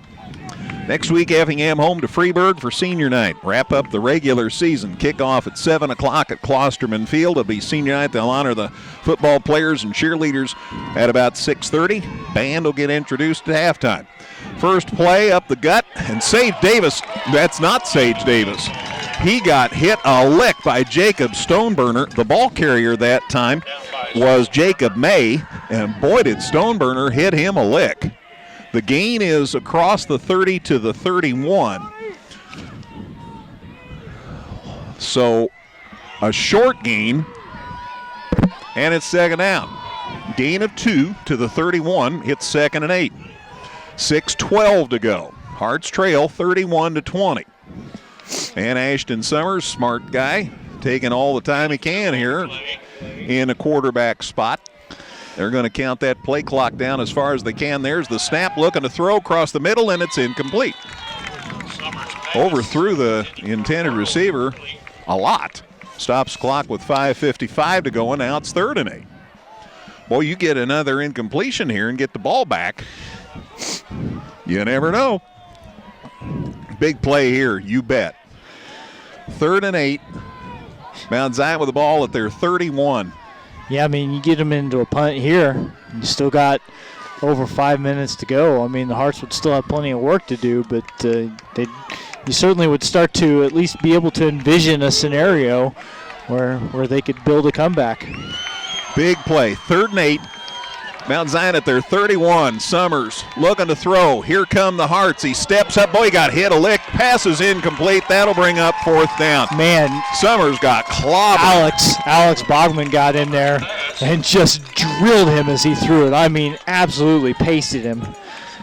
Next week, Effingham home to Freeburg for senior night. Wrap up the regular season. Kickoff at 7 o'clock at Klosterman Field. It'll be senior night. They'll honor the football players and cheerleaders at about 6:30. Band will get introduced at halftime. First play up the gut, and Sage Davis. That's not Sage Davis. He got hit a lick by Jacob Stoneburner. The ball carrier that time was Jacob May, and boy did Stoneburner hit him a lick. The gain is across the 30 to the 31. So a short gain, and it's second down. Gain of 2 to the 31. It's 2nd and 8. 6:12 to go. Hearts trail 31-20. And Ashton Summers, smart guy, taking all the time he can here in a quarterback spot. They're going to count that play clock down as far as they can. There's the snap, looking to throw across the middle, and it's incomplete. Overthrew the intended receiver a lot. Stops clock with 5:55 to go, and now it's 3rd and 8. Boy, you get another incompletion here and get the ball back. You never know. Big play here, you bet. 3rd and 8. Mount Zion with the ball at their 31. Yeah, I mean, you get them into a punt here. You still got over 5 minutes to go. I mean, the Hearts would still have plenty of work to do, but you certainly would start to at least be able to envision a scenario where they could build a comeback. Big play, 3rd and 8. Mount Zion at their 31. Summers looking to throw. Here come the Hearts. He steps up. Boy, he got hit a lick. Pass is incomplete. That'll bring up 4th down. Man. Summers got clobbered. Alex Bogman got in there and just drilled him as he threw it. I mean, absolutely pasted him.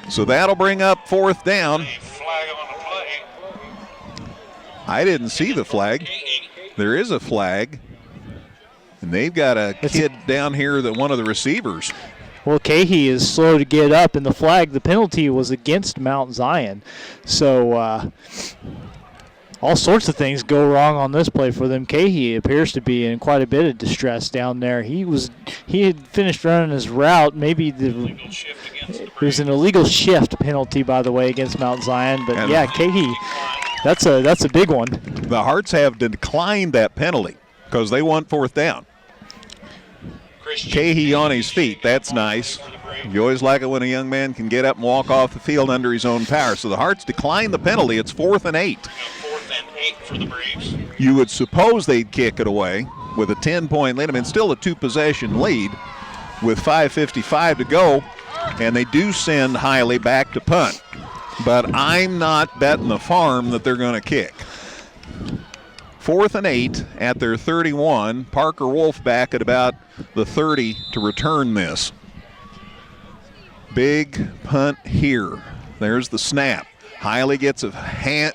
So that'll bring up 4th down. I didn't see the flag. There is a flag. And they've got a kid down here, that one of the receivers. Well, Cahey is slow to get up, and the penalty was against Mount Zion. So all sorts of things go wrong on this play for them. Cahey appears to be in quite a bit of distress down there. He had finished running his route. Maybe it was an illegal shift penalty, by the way, against Mount Zion. But yeah, Cahey, that's a big one. The Hearts have declined that penalty because they want 4th down. Cahey on his feet. That's nice. You always like it when a young man can get up and walk off the field under his own power. So the Hearts decline the penalty. It's 4th and 8. 4th and 8 for the Braves. You would suppose they'd kick it away with a 10-point lead. I mean, still a 2-possession lead with 5:55 to go. And they do send Hiley back to punt. But I'm not betting the farm that they're going to kick. 4th and 8 at their 31. Parker Wolf back at about the 30 to return this. Big punt here. There's the snap. Hiley gets a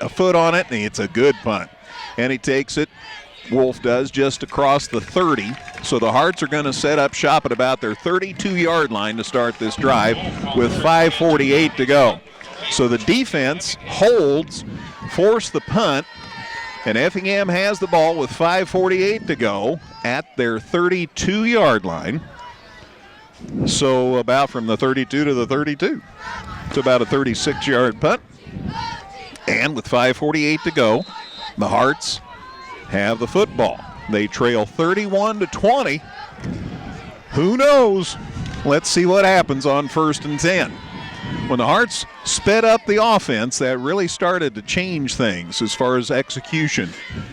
foot on it, and it's a good punt. And he takes it, Wolf does, just across the 30. So the Hearts are going to set up shop at about their 32-yard line to start this drive with 5:48 to go. So the defense holds, force the punt, and Effingham has the ball with 5:48 to go at their 32-yard line. So about from the 32 to the 32. It's about a 36-yard punt. And with 5:48 to go, the Hearts have the football. They trail 31-20. Who knows? Let's see what happens on 1st and 10. When the Hearts sped up the offense, that really started to change things as far as execution.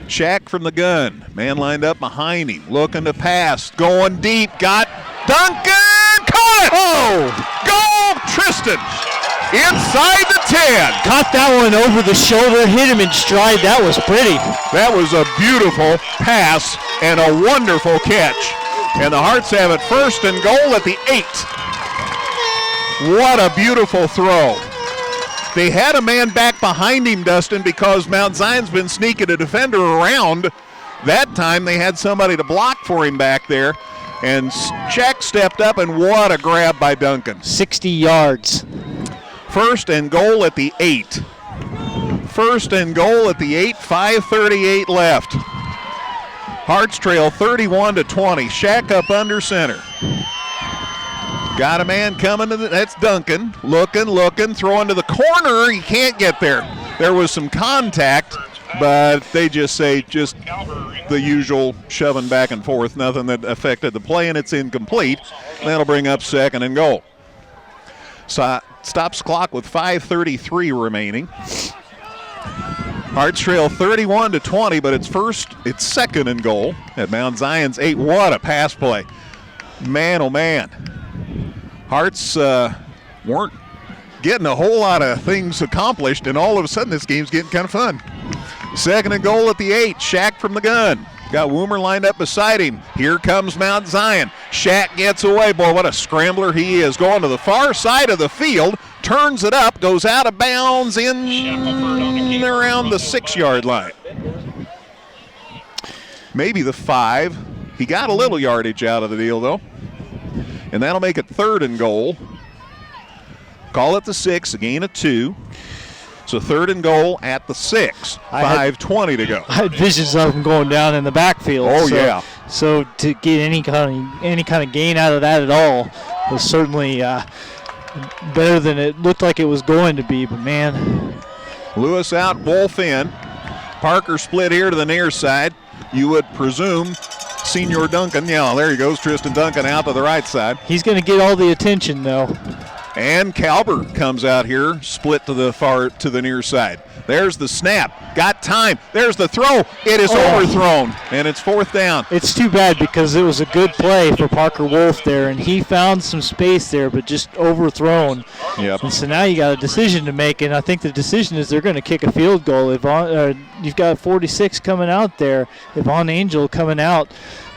Shack from the gun. Man lined up behind him, looking to pass. Going deep. Got Duncan. Caught it. Oh! Go, Tristan. Inside the 10. Caught that one over the shoulder, hit him in stride. That was pretty. That was a beautiful pass and a wonderful catch. And the Hearts have it 1st and goal at the 8. What a beautiful throw. They had a man back behind him, Dustin, because Mount Zion's been sneaking a defender around. That time they had somebody to block for him back there. And Shack stepped up, and what a grab by Duncan. 60 yards. 1st and goal at the 8. 1st and goal at the 8, 5:38 left. Hearts trail 31-20. Shack up under center. Got a man coming to that's Duncan. Looking, throwing to the corner. He can't get there. There was some contact, but they just say the usual shoving back and forth. Nothing that affected the play, and it's incomplete. That'll bring up second and goal. So stops clock with 5:33 remaining. Hearts trail 31-20, but it's second and goal at Mount Zion's 8. What a pass play. Man, oh man. Hearts weren't getting a whole lot of things accomplished, and all of a sudden this game's getting kind of fun. Second and goal at the 8. Shack from the gun. Got Woomer lined up beside him. Here comes Mount Zion. Shack gets away. Boy, what a scrambler he is. Going to the far side of the field. Turns it up. Goes out of bounds in around the 6-yard line. Maybe the 5. He got a little yardage out of the deal, though. And that'll make it third and goal. Call it the 6, a gain of 2. So third and goal at the 6. 5:20 to go. I had visions of him going down in the backfield. Oh, yeah. So to get any kind of gain out of that at all was certainly better than it looked like it was going to be. But, man. Lewis out, Wolf in. Parker split here to the near side. You would presume Senior Duncan. Yeah, there he goes. Tristan Duncan out to the right side. He's going to get all the attention, though. And Calbert comes out here, split to the near side. There's the snap. Got time. There's the throw. It is overthrown, and it's fourth down. It's too bad because it was a good play for Parker Wolf there, and he found some space there, but just overthrown. Yep. And so now you got a decision to make, and I think the decision is they're going to kick a field goal. You've got 46 coming out there. Yvonne Angel coming out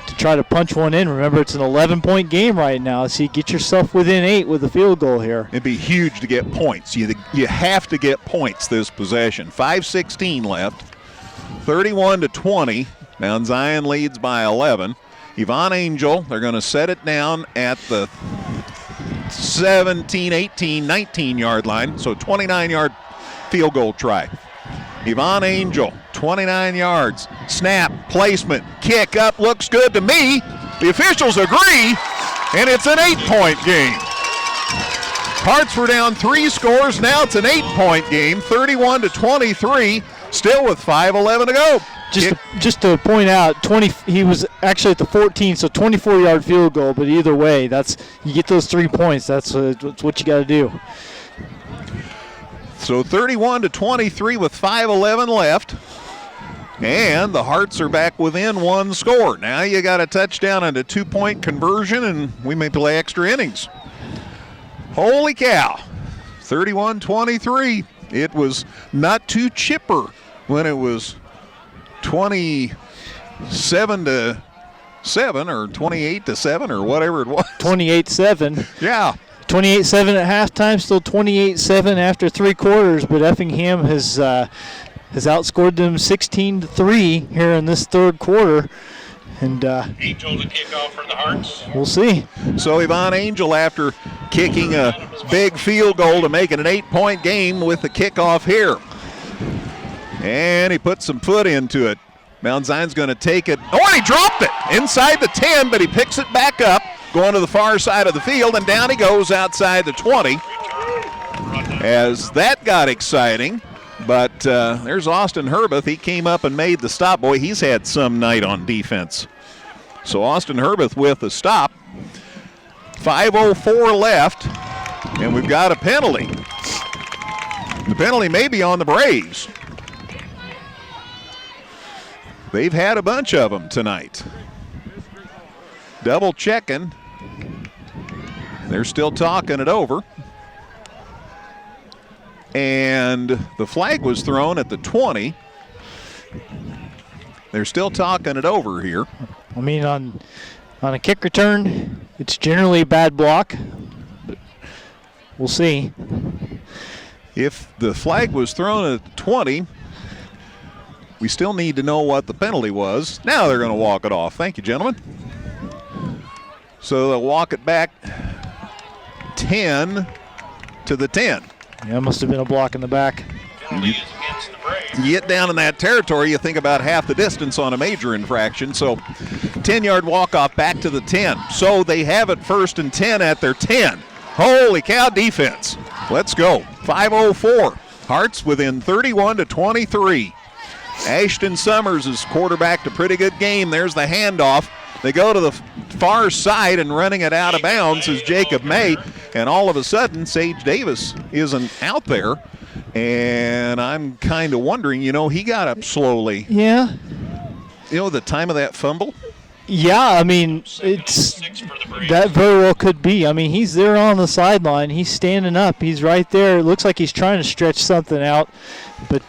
to try to punch one in. Remember, it's an 11-point game right now, so you get yourself within 8 with a field goal here. It'd be huge to get points. You have to get points this possession. 5:16 left. 31-20. Mount Zion leads by 11. Yvonne Angel, they're going to set it down at the 17, 18, 19-yard line. So 29-yard field goal try. Yvonne Angel, 29 yards. Snap, placement, kick up, looks good to me. The officials agree, and it's an 8-point game. Hearts were down 3 scores. Now it's an 8-point game, 31-23, still with 5:11 to go. Just to point out, he was actually at the 14, so 24-yard field goal, but either way, you get those 3 points. That's what you got to do. So 31-23 with 5:11 left. And the Hearts are back within 1 score. Now you got a touchdown and a 2-point conversion, and we may play extra innings. Holy cow. 31-23. It was not too chipper when it was 27-7 or 28-7 or whatever it was. 28-7. Yeah. 28-7 at halftime, still 28-7 after 3 quarters, but Effingham has outscored them 16-3 here in this third quarter. And Angel to kick off for the Hearts. We'll see. So Yvonne Angel, after kicking a big field goal to make it an 8-point game with the kickoff here. And he put some foot into it. Mount Zion's going to take it. Oh, and he dropped it inside the 10, but he picks it back up, going to the far side of the field, and down he goes outside the 20. As that got exciting, but there's Austin Herbeth. He came up and made the stop. Boy, he's had some night on defense. So Austin Herbeth with the stop. 5:04 left, and we've got a penalty. The penalty may be on the Braves. They've had a bunch of them tonight. Double checking. They're still talking it over. And the flag was thrown at the 20. They're still talking it over here. I mean, on a kick return, it's generally a bad block, but we'll see. If the flag was thrown at the 20, we still need to know what the penalty was. Now they're going to walk it off. Thank you, gentlemen. So they'll walk it back 10 to the 10. Yeah, it must have been a block in the back. Penalty is against the Braves. You get down in that territory, you think about half the distance on a major infraction. So 10-yard walk-off back to the 10. So they have it 1st and 10 at their 10. Holy cow, defense. Let's go. 5:04. Hearts within 31-23. Ashton Summers is quarterbacked a pretty good game. There's the handoff. They go to the far side, and running it out of bounds is Jacob May. And all of a sudden, Sage Davis isn't out there. And I'm kind of wondering, he got up slowly. Yeah. The time of that fumble? Yeah, I mean, that very well could be. I mean, he's there on the sideline. He's standing up. He's right there. It looks like he's trying to stretch something out. But,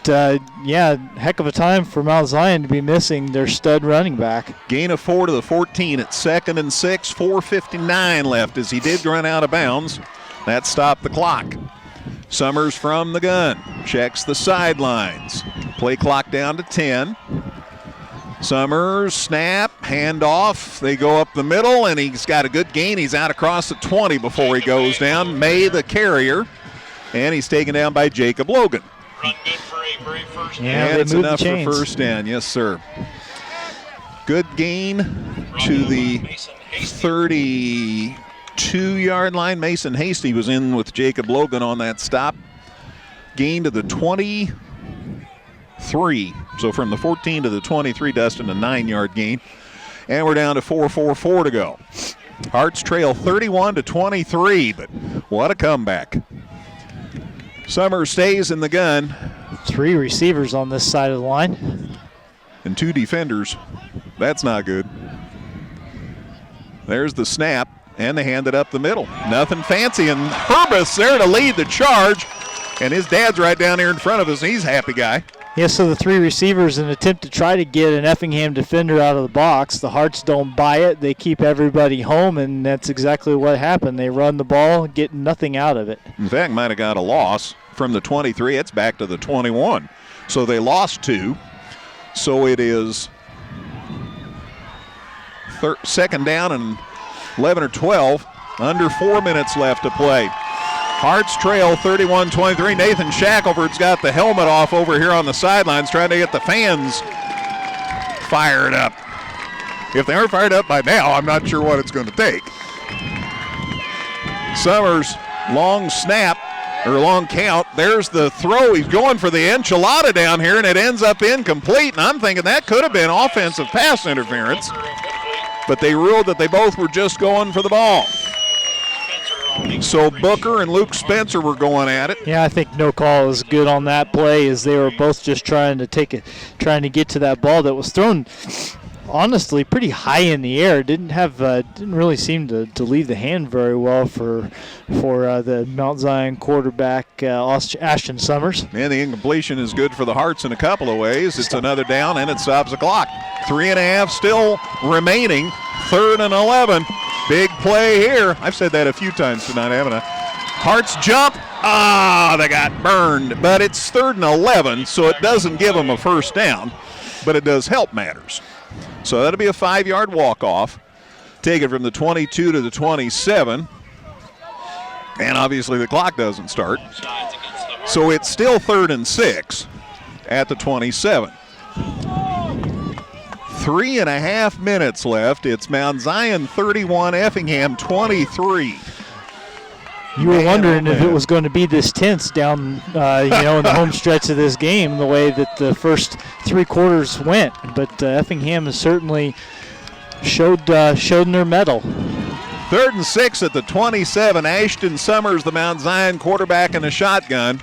heck of a time for Mount Zion to be missing their stud running back. Gain of 4 to the 14 at 2nd and 6. 4:59 left as he did run out of bounds. That stopped the clock. Summers from the gun. Checks the sidelines. Play clock down to 10. Summers, snap, handoff. They go up the middle, and he's got a good gain. He's out across the 20 before he goes down. May, the carrier, and he's taken down by Jacob Logan. Run good for a very first down. Yeah, and it's enough for chains. first down. Yes, sir. Good gain to the 32-yard line. Mason Hasty was in with Jacob Logan on that stop. Gain to the 23. So from the 14 to the 23, Dustin, a 9-yard gain. And we're down to 4:44 to go. Hearts trail 31-23, but what a comeback. Summers stays in the gun. 3 receivers on this side of the line. And 2 defenders. That's not good. There's the snap, and they hand it up the middle. Nothing fancy, and Herbus there to lead the charge. And his dad's right down here in front of us, and he's a happy guy. Yeah, so the 3 receivers in an attempt to try to get an Effingham defender out of the box. The Hearts don't buy it. They keep everybody home, and that's exactly what happened. They run the ball, get nothing out of it. In fact, might have got a loss from the 23. It's back to the 21. So they lost 2. So it is 2nd down and 11 or 12. Under 4 minutes left to play. Hearts trail 31-23. Nathan Shackelford's got the helmet off over here on the sidelines trying to get the fans fired up. If they aren't fired up by now, I'm not sure what it's going to take. Summers, long snap, or long count. There's the throw. He's going for the enchilada down here, and it ends up incomplete. And I'm thinking that could have been offensive pass interference. But they ruled that they both were just going for the ball. So Booker and Luke Spencer were going at it. Yeah, I think no call is good on that play, as they were both just trying to get to that ball that was thrown, honestly, pretty high in the air. Didn't really seem to leave the hand very well for the Mount Zion quarterback Ashton Summers. And the incompletion is good for the Hearts in a couple of ways. It's another down, and it stops the clock. 3.5 still remaining. 3rd and 11. Big play here. I've said that a few times tonight, haven't I? Hearts jump. They got burned. But it's 3rd and 11, so it doesn't give them a first down, but it does help matters. So that'll be a 5-yard walk-off. Take it from the 22 to the 27. And obviously the clock doesn't start. So it's still 3rd and 6 at the 27. 3.5 minutes left. It's Mount Zion 31, Effingham 23. You were wondering if it was going to be this tense down, in the home stretch of this game, the way that the first 3 quarters went. But Effingham has certainly showed their mettle. 3rd and 6 at the 27. Ashton Summers, the Mount Zion quarterback, in a shotgun.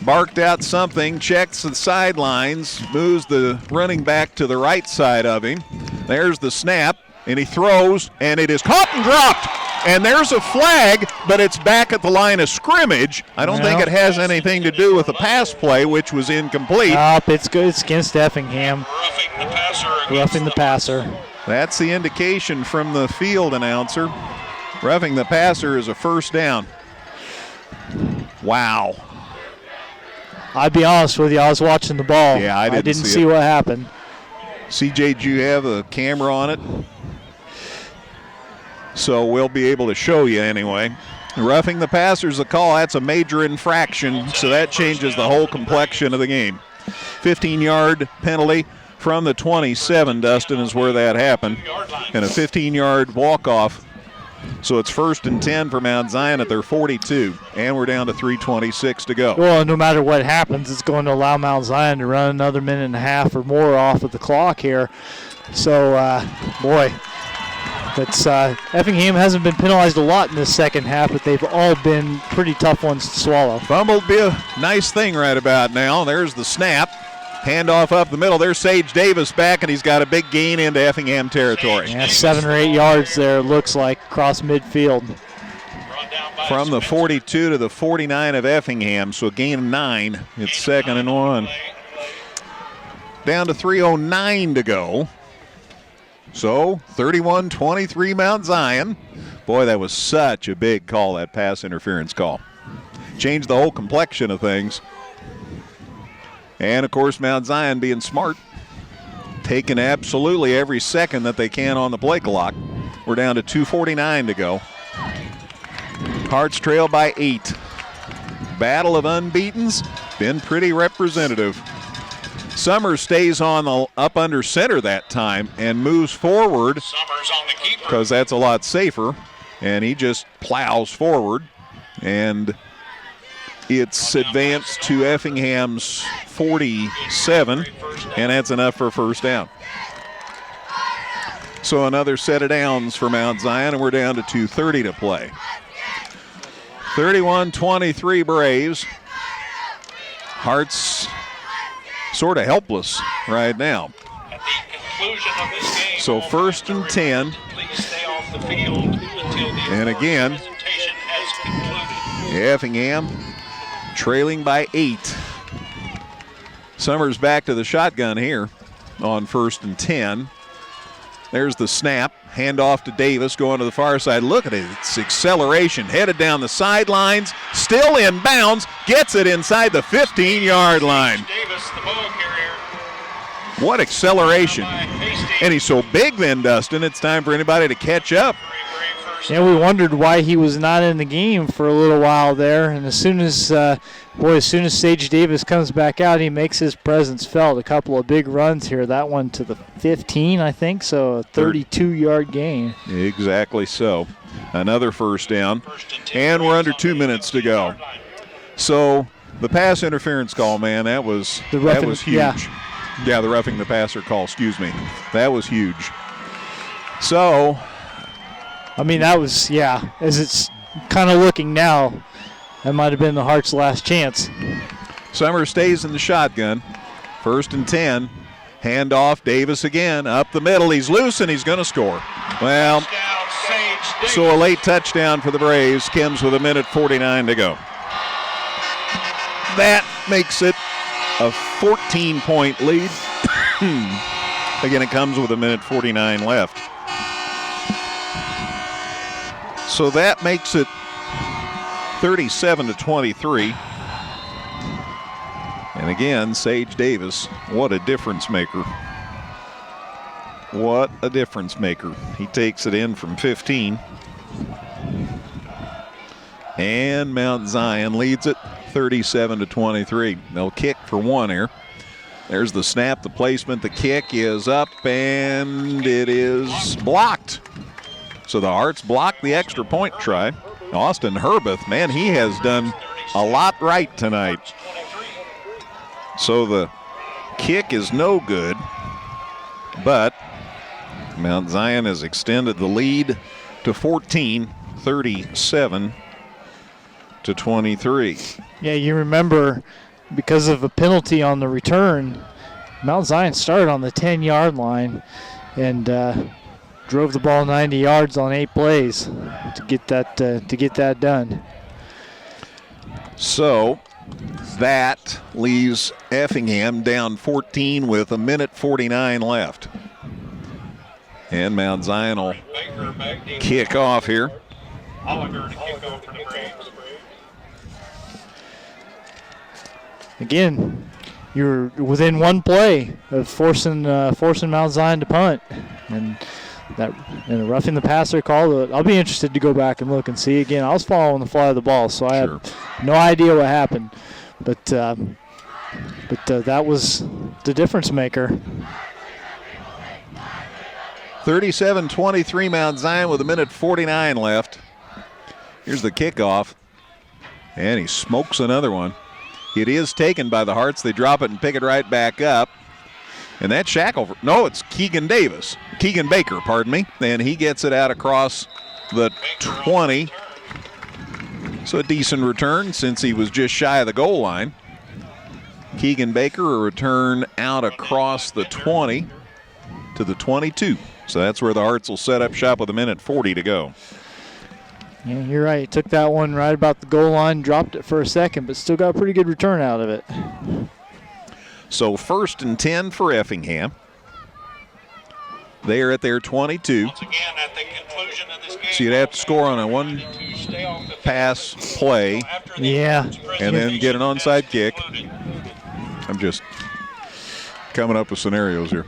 Barked out something, checks the sidelines, moves the running back to the right side of him. There's the snap, and he throws, and it is caught and dropped. And there's a flag, but it's back at the line of scrimmage. I don't think it has anything to do with the pass play, which was incomplete. It's good. It's against Effingham. Roughing the passer. That's the indication from the field announcer. Roughing the passer is a first down. Wow. I'll be honest with you, I was watching the ball. Yeah, I didn't see what happened. CJ, do you have a camera on it? So we'll be able to show you anyway. Roughing the passer's the call. That's a major infraction, so that changes the whole complexion of the game. 15-yard penalty from the 27, Dustin, is where that happened. And a 15-yard walk-off. So it's 1st and 10 for Mount Zion at their 42. And we're down to 3:26 to go. Well, no matter what happens, it's going to allow Mount Zion to run another minute and a half or more off of the clock here. So, boy, that's Effingham hasn't been penalized a lot in this second half, but they've all been pretty tough ones to swallow. Fumble would be a nice thing right about now. There's the snap. Handoff up the middle. There's Sage Davis back, and he's got a big gain into Effingham territory. Yeah, 7 or 8 yards there, looks like, across midfield. From the 42 to the 49 of Effingham, so a gain of 9. It's 2nd and 1. Down to 3:09 to go. So 31-23 Mount Zion. Boy, that was such a big call, that pass interference call. Changed the whole complexion of things. And, of course, Mount Zion being smart, taking absolutely every second that they can on the play clock. We're down to 2:49 to go. Hearts trail by 8. Battle of unbeatens, been pretty representative. Summers stays on the up under center that time and moves forward because that's a lot safer. And he just plows forward. And it's advanced to Effingham's 47, and that's enough for a first down. So another set of downs for Mount Zion, and we're down to 2:30 to play. 31-23 Braves. Hearts sort of helpless right now. At the conclusion of this game, so 1st and 10. please stay off the field until the And again, presentation has concluded. Effingham trailing by 8. Summers back to the shotgun here on 1st and 10. There's the snap. Handoff to Davis going to the far side. Look at it. It's acceleration. Headed down the sidelines. Still in bounds. Gets it inside the 15-yard line. Davis, the ball carrier. What acceleration. And he's so big then, Dustin, it's time for anybody to catch up. Yeah, we wondered why he was not in the game for a little while there. And as soon as Sage Davis comes back out, he makes his presence felt. A couple of big runs here. That one to the 15, I think, so a 32-yard gain. Exactly so. Another first down. And we're under 2 minutes to go. So the pass interference call, man, that was huge. Yeah, the roughing the passer call, excuse me. That was huge. So, I mean, that was, as it's kind of looking now, that might have been the Hearts' last chance. Summers stays in the shotgun. 1st and 10. Handoff, Davis again, up the middle. He's loose and he's going to score. Well, so a late touchdown for the Braves. Kim's with 1:49 to go. That makes it a 14-point lead. Again, it comes with 1:49 left. So that makes it 37-23. And again, Sage Davis, what a difference maker. What a difference maker. He takes it in from 15. And Mount Zion leads it 37-23. They'll kick for 1 here. There's the snap, the placement, the kick is up, and it is blocked. So the Hearts block the extra point try. Austin Herbeth, man, he has done a lot right tonight. So the kick is no good, but Mount Zion has extended the lead to 14, 37-23. Yeah, you remember because of a penalty on the return, Mount Zion started on the 10-yard line and drove the ball 90 yards on 8 plays to get that done. So that leaves Effingham down 14 with 1:49 left. And Mount Zion will kick off here. Oliver to kick off for the Braves. Again, you're within 1 play of forcing Mount Zion to punt, and a roughing the passer call. I'll be interested to go back and look and see again. I was following the fly of the ball, so I have no idea what happened. But that was the difference maker. 37-23 Mount Zion with 1:49 left. Here's the kickoff. And he smokes another one. It is taken by the Hearts. They drop it and pick it right back up. And that's Shackelford. No, it's Keegan Baker, pardon me. And he gets it out across the 20. So a decent return since he was just shy of the goal line. Keegan Baker, a return out across the 20 to the 22. So that's where the Hearts will set up shop with 1:40 to go. Yeah, you're right. He took that one right about the goal line, dropped it for a second, but still got a pretty good return out of it. So 1st and 10 for Effingham. They are at their 22. Once again, at the conclusion of this game, so you'd have to score on a one-pass play. Yeah. And then get an onside kick. I'm just coming up with scenarios here.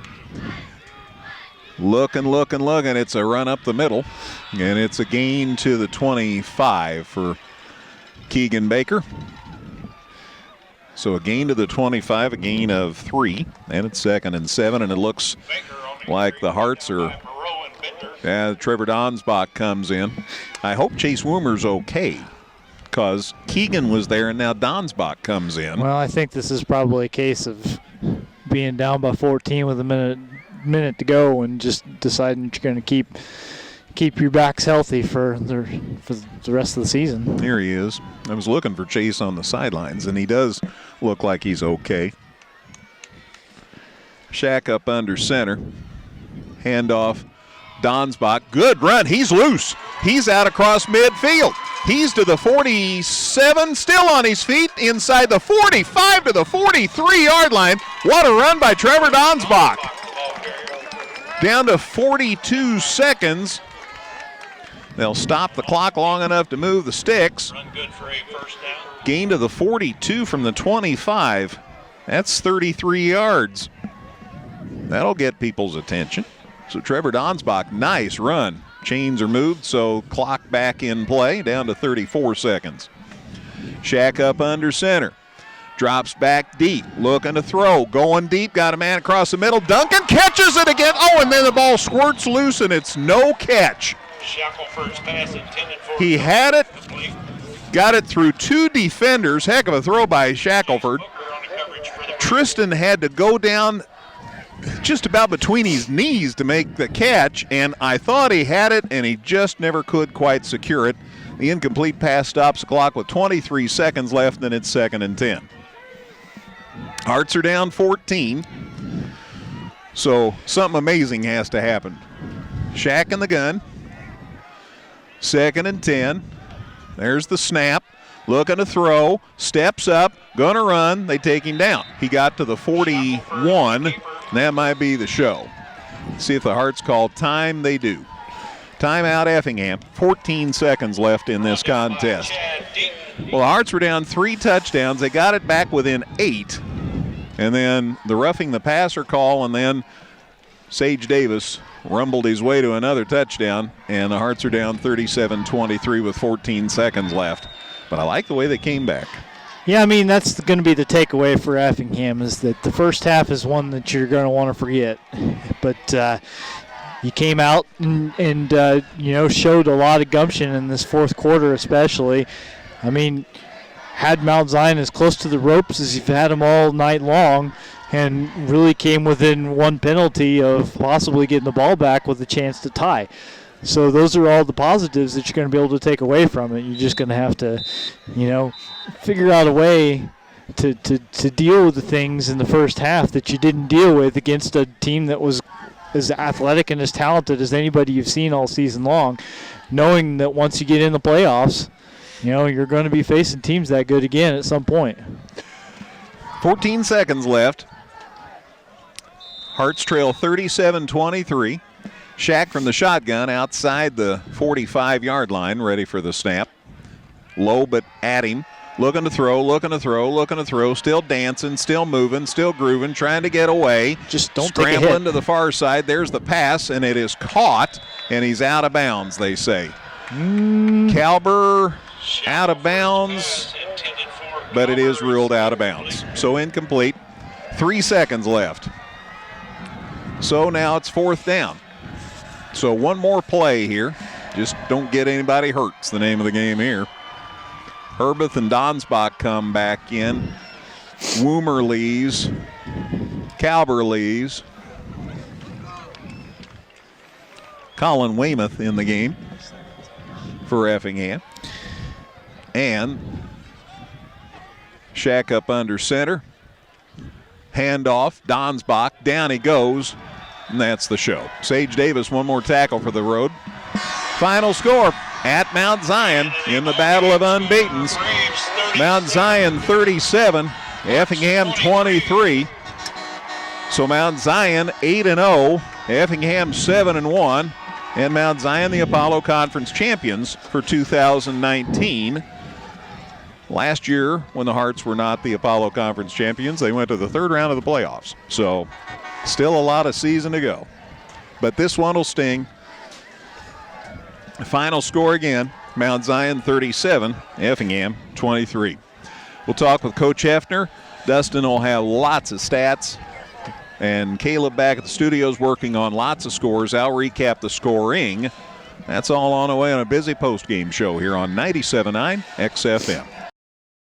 Looking. It's a run up the middle. And it's a gain to the 25 for Keegan Baker. So a gain to the 25, a gain of 3. And it's 2nd and 7. And it looks like the Hearts are... Trevor Donsbach comes in. I hope Chase Woomer's okay, because Keegan was there and now Donsbach comes in. Well, I think this is probably a case of being down by 14 with a minute to go and just deciding that you're going to keep your backs healthy for the rest of the season. Here he is. I was looking for Chase on the sidelines, and he does look like he's okay. Shack up under center. Handoff. Donsbach. Good run. He's loose. He's out across midfield. He's to the 47, still on his feet, inside the 45 to the 43-yard line. What a run by Trevor Donsbach. Down to 42 seconds. They'll stop the clock long enough to move the sticks. Run good for a first down. Gain to the 42 from the 25. That's 33 yards. That'll get people's attention. So Trevor Donsbach, nice run. Chains are moved, so clock back in play, down to 34 seconds. Shack up under center. Drops back deep, looking to throw. Going deep, got a man across the middle. Duncan catches it again. Oh, and then the ball squirts loose, and it's no catch. Shackelford's pass intended for... He had it, got it through 2 defenders. Heck of a throw by Shackelford. Tristan had to go down just about between his knees to make the catch, and I thought he had it, and he just never could quite secure it. The incomplete pass stops the clock with 23 seconds left, and it's 2nd and 10. Hearts are down 14, so something amazing has to happen. Shack in the gun. 2nd and 10. There's the snap. Looking to throw. Steps up. Gonna run. They take him down. He got to the 41. That might be the show. See if the Hearts call time. They do. Timeout Effingham. 14 seconds left in this contest. Well, the Hearts were down 3 touchdowns. They got it back within 8. And then the roughing the passer call, and then Sage Davis rumbled his way to another touchdown, and the Hearts are down 37-23 with 14 seconds left. But I like the way they came back. Yeah, I mean, that's going to be the takeaway for Effingham, is that the first half is one that you're going to want to forget. But you came out and showed a lot of gumption in this fourth quarter especially. I mean, had Mount Zion as close to the ropes as you've had them all night long, and really came within 1 penalty of possibly getting the ball back with a chance to tie. So those are all the positives that you're going to be able to take away from it. You're just going to have to, figure out a way to deal with the things in the first half that you didn't deal with against a team that was as athletic and as talented as anybody you've seen all season long, knowing that once you get in the playoffs, you're going to be facing teams that good again at some point. 14 seconds left. Hearts trail 37-23. Shack from the shotgun outside the 45-yard line, ready for the snap. Low but at him. Looking to throw, still dancing, still moving, still grooving, trying to get away. Just don't take a hit. Scrambling to the far side. There's the pass, and it is caught, and he's out of bounds, they say. Kalber out of bounds, but it is ruled out of bounds. So incomplete. 3 seconds left. So now it's 4th down. So one more play here. Just don't get anybody hurt. It's the name of the game here. Herbeth and Donsbach come back in. Woomer leaves. Kalber leaves. Colin Weymouth in the game for Effingham. And Shack up under center. Handoff. Donsbach. Down he goes. And that's the show. Sage Davis, one more tackle for the road. Final score at Mount Zion in the Battle of Unbeatens. Mount Zion 37, Effingham 23. So Mount Zion 8-0, Effingham 7-1, and Mount Zion the Apollo Conference champions for 2019. Last year, when the Hearts were not the Apollo Conference champions, they went to the 3rd round of the playoffs. So still a lot of season to go. But this one will sting. Final score again, Mount Zion 37, Effingham 23. We'll talk with Coach Hefner. Dustin will have lots of stats. And Caleb back at the studios working on lots of scores. I'll recap the scoring. That's all on the way on a busy postgame show here on 97.9 XFM.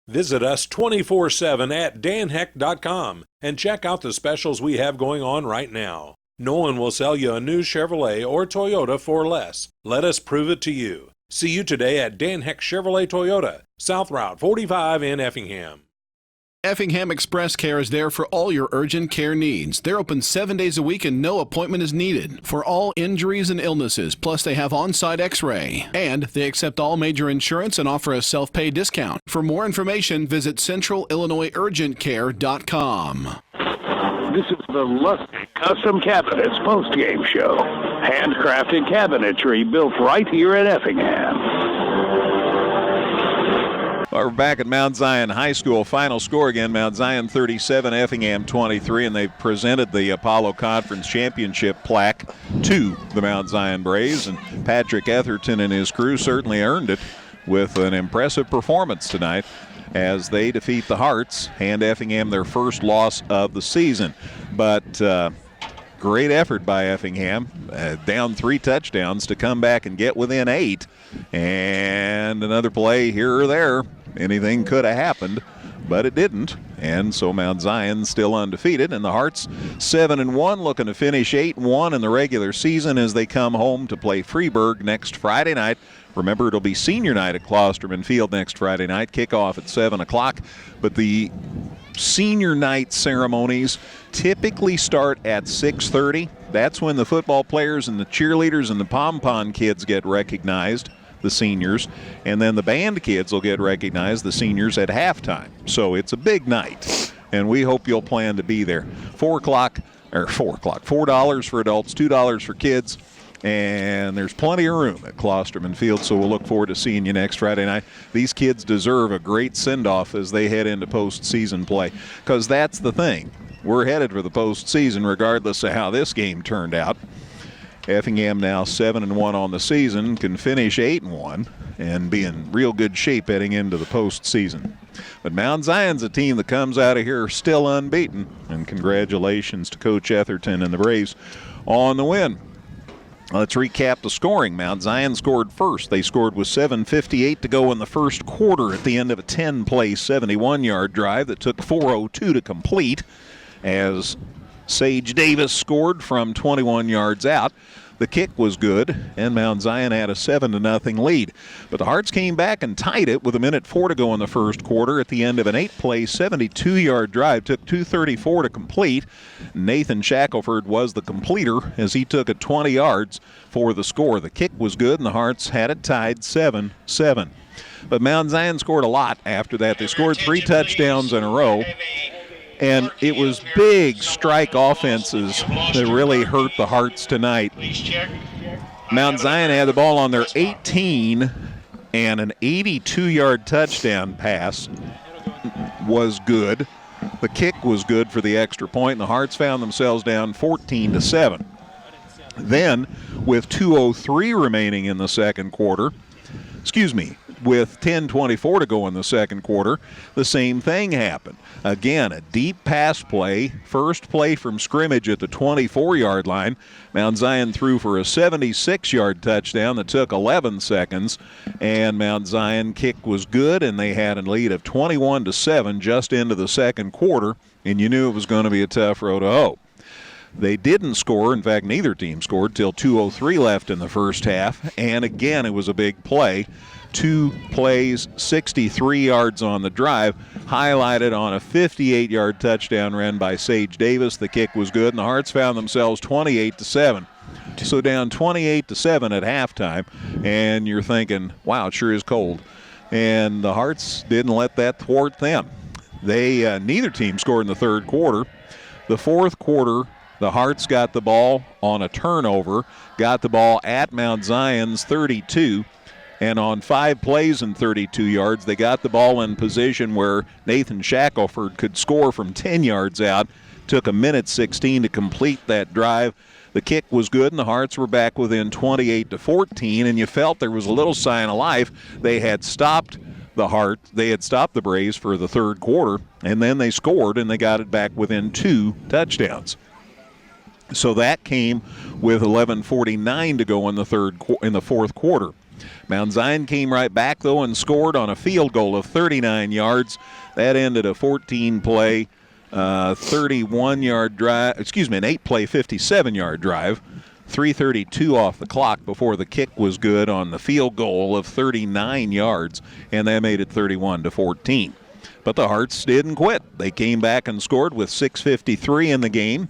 Visit us 24/7 at danheck.com and check out the specials we have going on right now. No one will sell you a new Chevrolet or Toyota for less. Let us prove it to you. See you today at Dan Heck Chevrolet Toyota, South Route 45 in Effingham. Effingham Express Care is there for all your urgent care needs. They're open 7 days a week and no appointment is needed for all injuries and illnesses. Plus, they have on-site x-ray. And they accept all major insurance and offer a self-pay discount. For more information, visit centralillinoisurgentcare.com. This is the Lustig Custom Cabinets postgame show. Handcrafted cabinetry built right here at Effingham. We're back at Mount Zion High School. Final score again, Mount Zion 37, Effingham 23, and they've presented the Apollo Conference Championship plaque to the Mount Zion Braves, and Patrick Etherton and his crew certainly earned it with an impressive performance tonight as they defeat the Hearts, hand Effingham their first loss of the season. But great effort by Effingham, down 3 touchdowns to come back and get within 8, and another play here or there. Anything could have happened, but it didn't. And so Mount Zion still undefeated, and the Hearts 7-1, looking to finish 8-1 in the regular season as they come home to play Freeburg next Friday night. Remember, it'll be senior night at Klosterman Field next Friday night, kickoff at 7 o'clock. But the senior night ceremonies typically start at 6:30. That's when the football players and the cheerleaders and the pom-pom kids get recognized, the seniors, and then the band kids will get recognized, the seniors, at halftime. So it's a big night, and we hope you'll plan to be there. 4 o'clock, $4 for adults, $2 for kids, and there's plenty of room at Klosterman Field, so we'll look forward to seeing you next Friday night. These kids deserve a great send-off as they head into postseason play, because that's the thing. We're headed for the postseason regardless of how this game turned out. Effingham now 7-1 on the season, can finish 8-1 and be in real good shape heading into the postseason. But Mount Zion's a team that comes out of here still unbeaten, and congratulations to Coach Etherton and the Braves on the win. Let's recap the scoring. Mount Zion scored first. They scored with 7:58 to go in the first quarter at the end of a 10-play, 71-yard drive that took 4:02 to complete, as Sage Davis scored from 21 yards out. The kick was good, and Mount Zion had a 7-0 lead. But the Hearts came back and tied it with 1:04 to go in the first quarter at the end of an 8-play, 72-yard drive. Took 2:34 to complete. Nathan Shackelford was the completer as he took it 20 yards for the score. The kick was good, and the Hearts had it tied 7-7. But Mount Zion scored a lot after that. They scored 3 touchdowns in a row. And it was big strike offenses that really hurt the Hearts tonight. Mount Zion had the ball on their 18, and an 82-yard touchdown pass was good. The kick was good for the extra point, and the Hearts found themselves down 14-7. Then, with 2:03 remaining in the second quarter, with 10:24 to go in the second quarter, the same thing happened. Again, a deep pass play, first play from scrimmage at the 24-yard line. Mount Zion threw for a 76-yard touchdown that took 11 seconds, and Mount Zion kick was good, and they had a lead of 21-7 just into the second quarter, and you knew it was going to be a tough road to hoe. They didn't score. In fact, neither team scored till 2:03 left in the first half, and again, it was a big play. 2 plays, 63 yards on the drive, highlighted on a 58-yard touchdown run by Sage Davis. The kick was good, and the Hearts found themselves 28-7. So down 28-7 at halftime, and you're thinking, wow, it sure is cold. And the Hearts didn't let that thwart them. Neither team scored in the third quarter. The fourth quarter, the Hearts got the ball on a turnover, got the ball at Mount Zion's 32, and on 5 plays and 32 yards, they got the ball in position where Nathan Shackelford could score from 10 yards out. Took a minute 16 to complete that drive. The kick was good, and the Hearts were back within 28-14, and you felt there was a little sign of life. They had stopped the Braves for the third quarter, and then they scored, and they got it back within 2 touchdowns. So that came with 11:49 to go in the fourth quarter. Mount Zion came right back, though, and scored on a field goal of 39 yards. That ended a 14-play, 31-yard drive, an 8-play, 57-yard drive. 3:32 off the clock before the kick was good on the field goal of 39 yards, and that made it 31-14. But the Hearts didn't quit. They came back and scored with 6:53 in the game.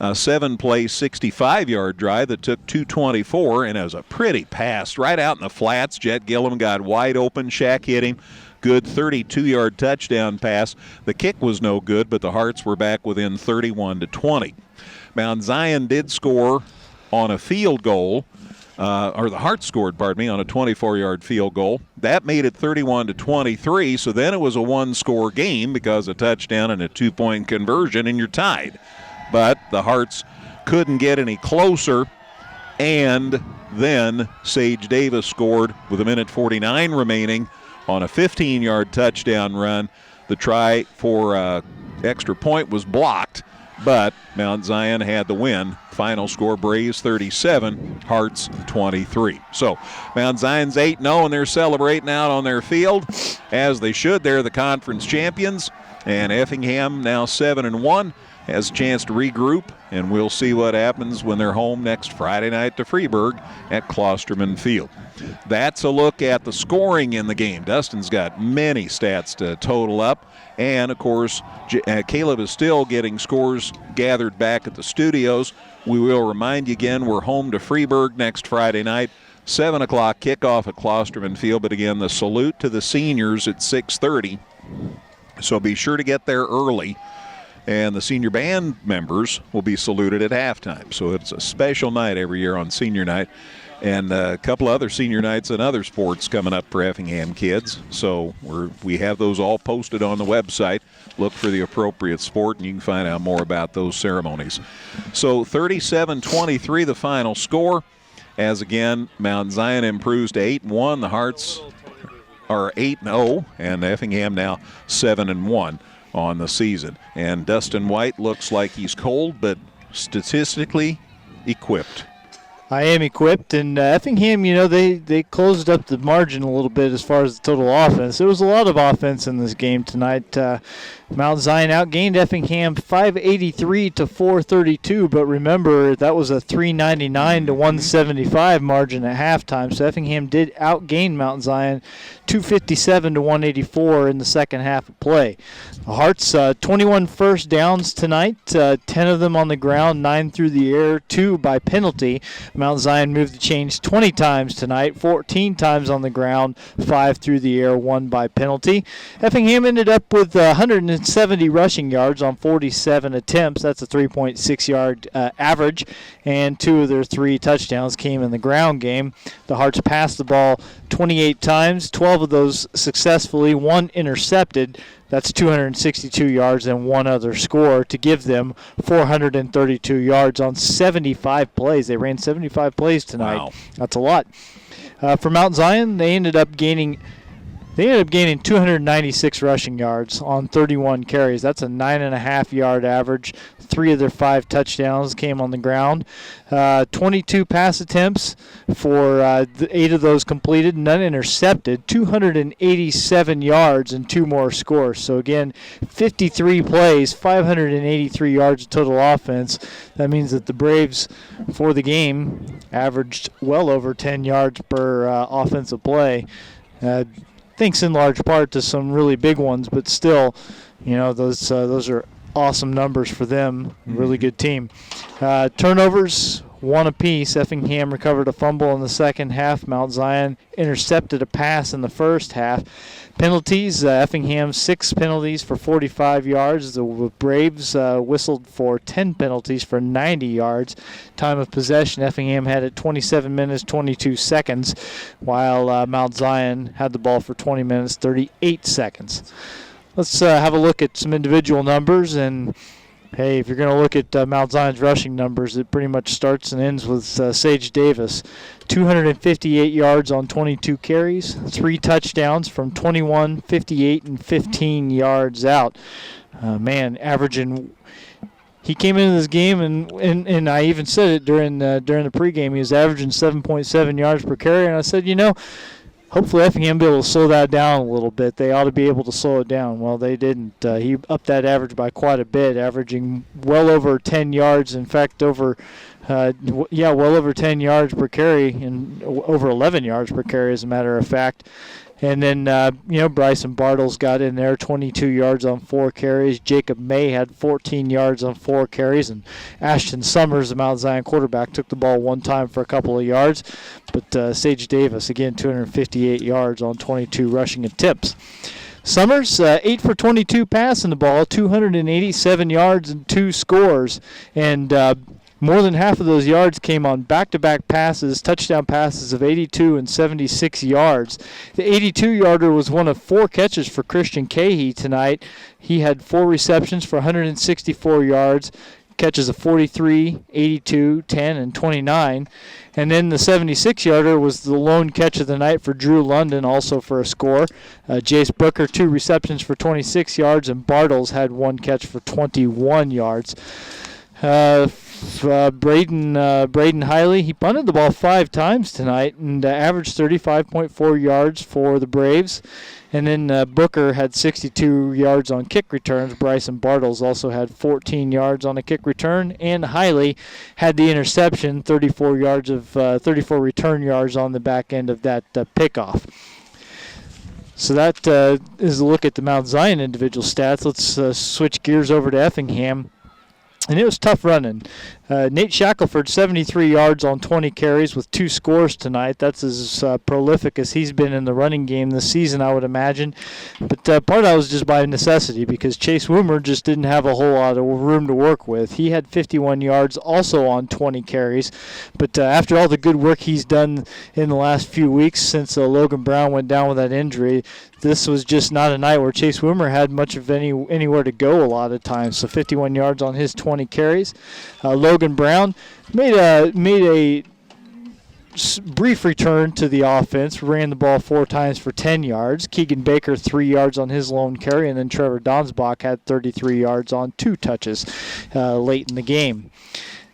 A 7-play, 65-yard drive that took 2:24, and it was a pretty pass right out in the flats. Jet Gillum got wide open. Shaq hit him. Good 32-yard touchdown pass. The kick was no good, but the Hearts were back within 31-20. Mount Zion did score on a field goal, or the Hearts scored, on a 24-yard field goal. That made it 31-23, so then it was a one-score game because a touchdown and a 2-point conversion, and you're tied. But the Hearts couldn't get any closer, and then Sage Davis scored with 1:49 remaining on a 15-yard touchdown run. The try for extra point was blocked, but Mount Zion had the win. Final score, Braves 37, Hearts 23. So Mount Zion's 8-0, and they're celebrating out on their field, as they should. They're the conference champions, and Effingham now 7-1. Has a chance to regroup, and we'll see what happens when they're home next Friday night to Freeburg at Klosterman Field. That's a look at the scoring in the game. Dustin's got many stats to total up, and, of course, Caleb is still getting scores gathered back at the studios. We will remind you again, we're home to Freeburg next Friday night, 7 o'clock kickoff at Klosterman Field, but again, the salute to the seniors at 6:30, so be sure to get there early. And the senior band members will be saluted at halftime. So it's a special night every year on senior night. And a couple other senior nights and other sports coming up for Effingham kids. So we have those all posted on the website. Look for the appropriate sport, and you can find out more about those ceremonies. So 37-23 the final score. As again, Mount Zion improves to 8-1. The Hearts are 8-0, and Effingham now 7-1. On the season. And Dustin White looks like he's cold, but statistically equipped. I am equipped, and Effingham, they closed up the margin a little bit as far as the total offense. There was a lot of offense in this game tonight. Mount Zion outgained Effingham 583 to 432, but remember that was a 399 to 175 margin at halftime. So Effingham did outgain Mount Zion 257 to 184 in the second half of play. The Hearts 21 first downs tonight, 10 of them on the ground, 9 through the air, 2 by penalty. Mount Zion moved the chains 20 times tonight, 14 times on the ground, 5 through the air, 1 by penalty. Effingham ended up with 170 rushing yards on 47 attempts. That's a 3.6 yard average, and 2 of their 3 touchdowns came in the ground game. The Hearts passed the ball 28 times, 12 of those successfully, 1 intercepted. That's 262 yards and 1 other score to give them 432 yards on 75 plays. They ran 75 plays tonight. Wow. That's a lot. For Mount Zion, they ended up gaining 296 rushing yards on 31 carries. That's a 9.5-yard average. 3 of their 5 touchdowns came on the ground. 22 pass attempts for 8 of those completed, none intercepted. 287 yards and 2 more scores. So again, 53 plays, 583 yards of total offense. That means that the Braves for the game averaged well over 10 yards per offensive play. Thanks in large part to some really big ones, but still, those are awesome numbers for them. Really good team. Turnovers, 1 apiece. Effingham recovered a fumble in the second half. Mount Zion intercepted a pass in the first half. Penalties, Effingham 6 penalties for 45 yards. The Braves whistled for 10 penalties for 90 yards. Time of possession, Effingham had it 27 minutes, 22 seconds, while Mount Zion had the ball for 20 minutes, 38 seconds. Let's have a look at some individual numbers. And, hey, if you're going to look at Mount Zion's rushing numbers, it pretty much starts and ends with Sage Davis. 258 yards on 22 carries, 3 touchdowns from 21, 58, and 15 yards out. Averaging. He came into this game, and I even said it during the pregame, he was averaging 7.7 yards per carry, and I said, hopefully Effingham will be able to slow that down a little bit. They ought to be able to slow it down. Well, they didn't. He upped that average by quite a bit, averaging well over 10 yards. In fact, well over 10 yards per carry and over 11 yards per carry, as a matter of fact. And then, Bryson Bartles got in there, 22 yards on 4 carries. Jacob May had 14 yards on 4 carries. And Ashton Summers, the Mount Zion quarterback, took the ball 1 time for a couple of yards. But Sage Davis, again, 258 yards on 22 rushing attempts. Summers, 8 for 22 passing the ball, 287 yards and 2 scores. And more than half of those yards came on back-to-back passes, touchdown passes of 82 and 76 yards. The 82-yarder was one of 4 catches for Christian Cahey tonight. He had 4 receptions for 164 yards, catches of 43, 82, 10, and 29. And then the 76-yarder was the lone catch of the night for Drew London, also for a score. Jace Booker, 2 receptions for 26 yards, and Bartles had 1 catch for 21 yards. Braden Hiley, he punted the ball 5 times tonight and averaged 35.4 yards for the Braves. And then Booker had 62 yards on kick returns. Bryson Bartles also had 14 yards on a kick return. And Hiley had the interception, 34 return yards on the back end of that pickoff. So that is a look at the Mount Zion individual stats. Let's switch gears over to Effingham. And it was tough running. Nate Shackelford, 73 yards on 20 carries with 2 scores tonight. That's as prolific as he's been in the running game this season, I would imagine. But part of that was just by necessity because Chase Woomer just didn't have a whole lot of room to work with. He had 51 yards also on 20 carries. But after all the good work he's done in the last few weeks since Logan Brown went down with that injury, this was just not a night where Chase Woomer had much of anywhere to go a lot of times. So 51 yards on his 20 carries. Logan Brown made a brief return to the offense, ran the ball 4 times for 10 yards. Keegan Baker, 3 yards on his lone carry, and then Trevor Donsbach had 33 yards on 2 touches late in the game.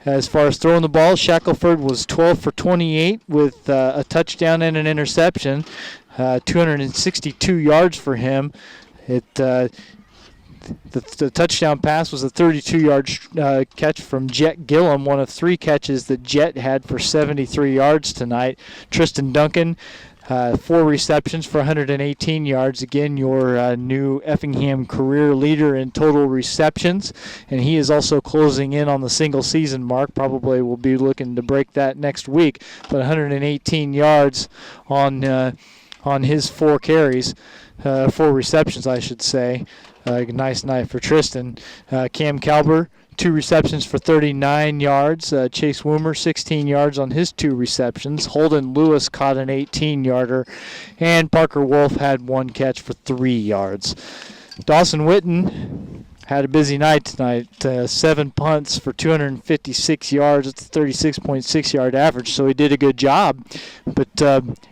As far as throwing the ball, Shackelford was 12 for 28 with a touchdown and an interception, 262 yards for him. The touchdown pass was a 32-yard catch from Jet Gillum, one of 3 catches that Jet had for 73 yards tonight. Tristan Duncan, 4 receptions for 118 yards. Again, your new Effingham career leader in total receptions, and he is also closing in on the single-season mark. Probably will be looking to break that next week, but 118 yards on on his 4 carries, 4 receptions, I should say. Nice night for Tristan. Cam Kalber, 2 receptions for 39 yards. Chase Woomer, 16 yards on his 2 receptions. Holden Lewis caught an 18-yarder. And Parker Wolf had 1 catch for 3 yards. Dawson Witten had a busy night tonight. 7 punts for 256 yards. It's a 36.6-yard average, so he did a good job, but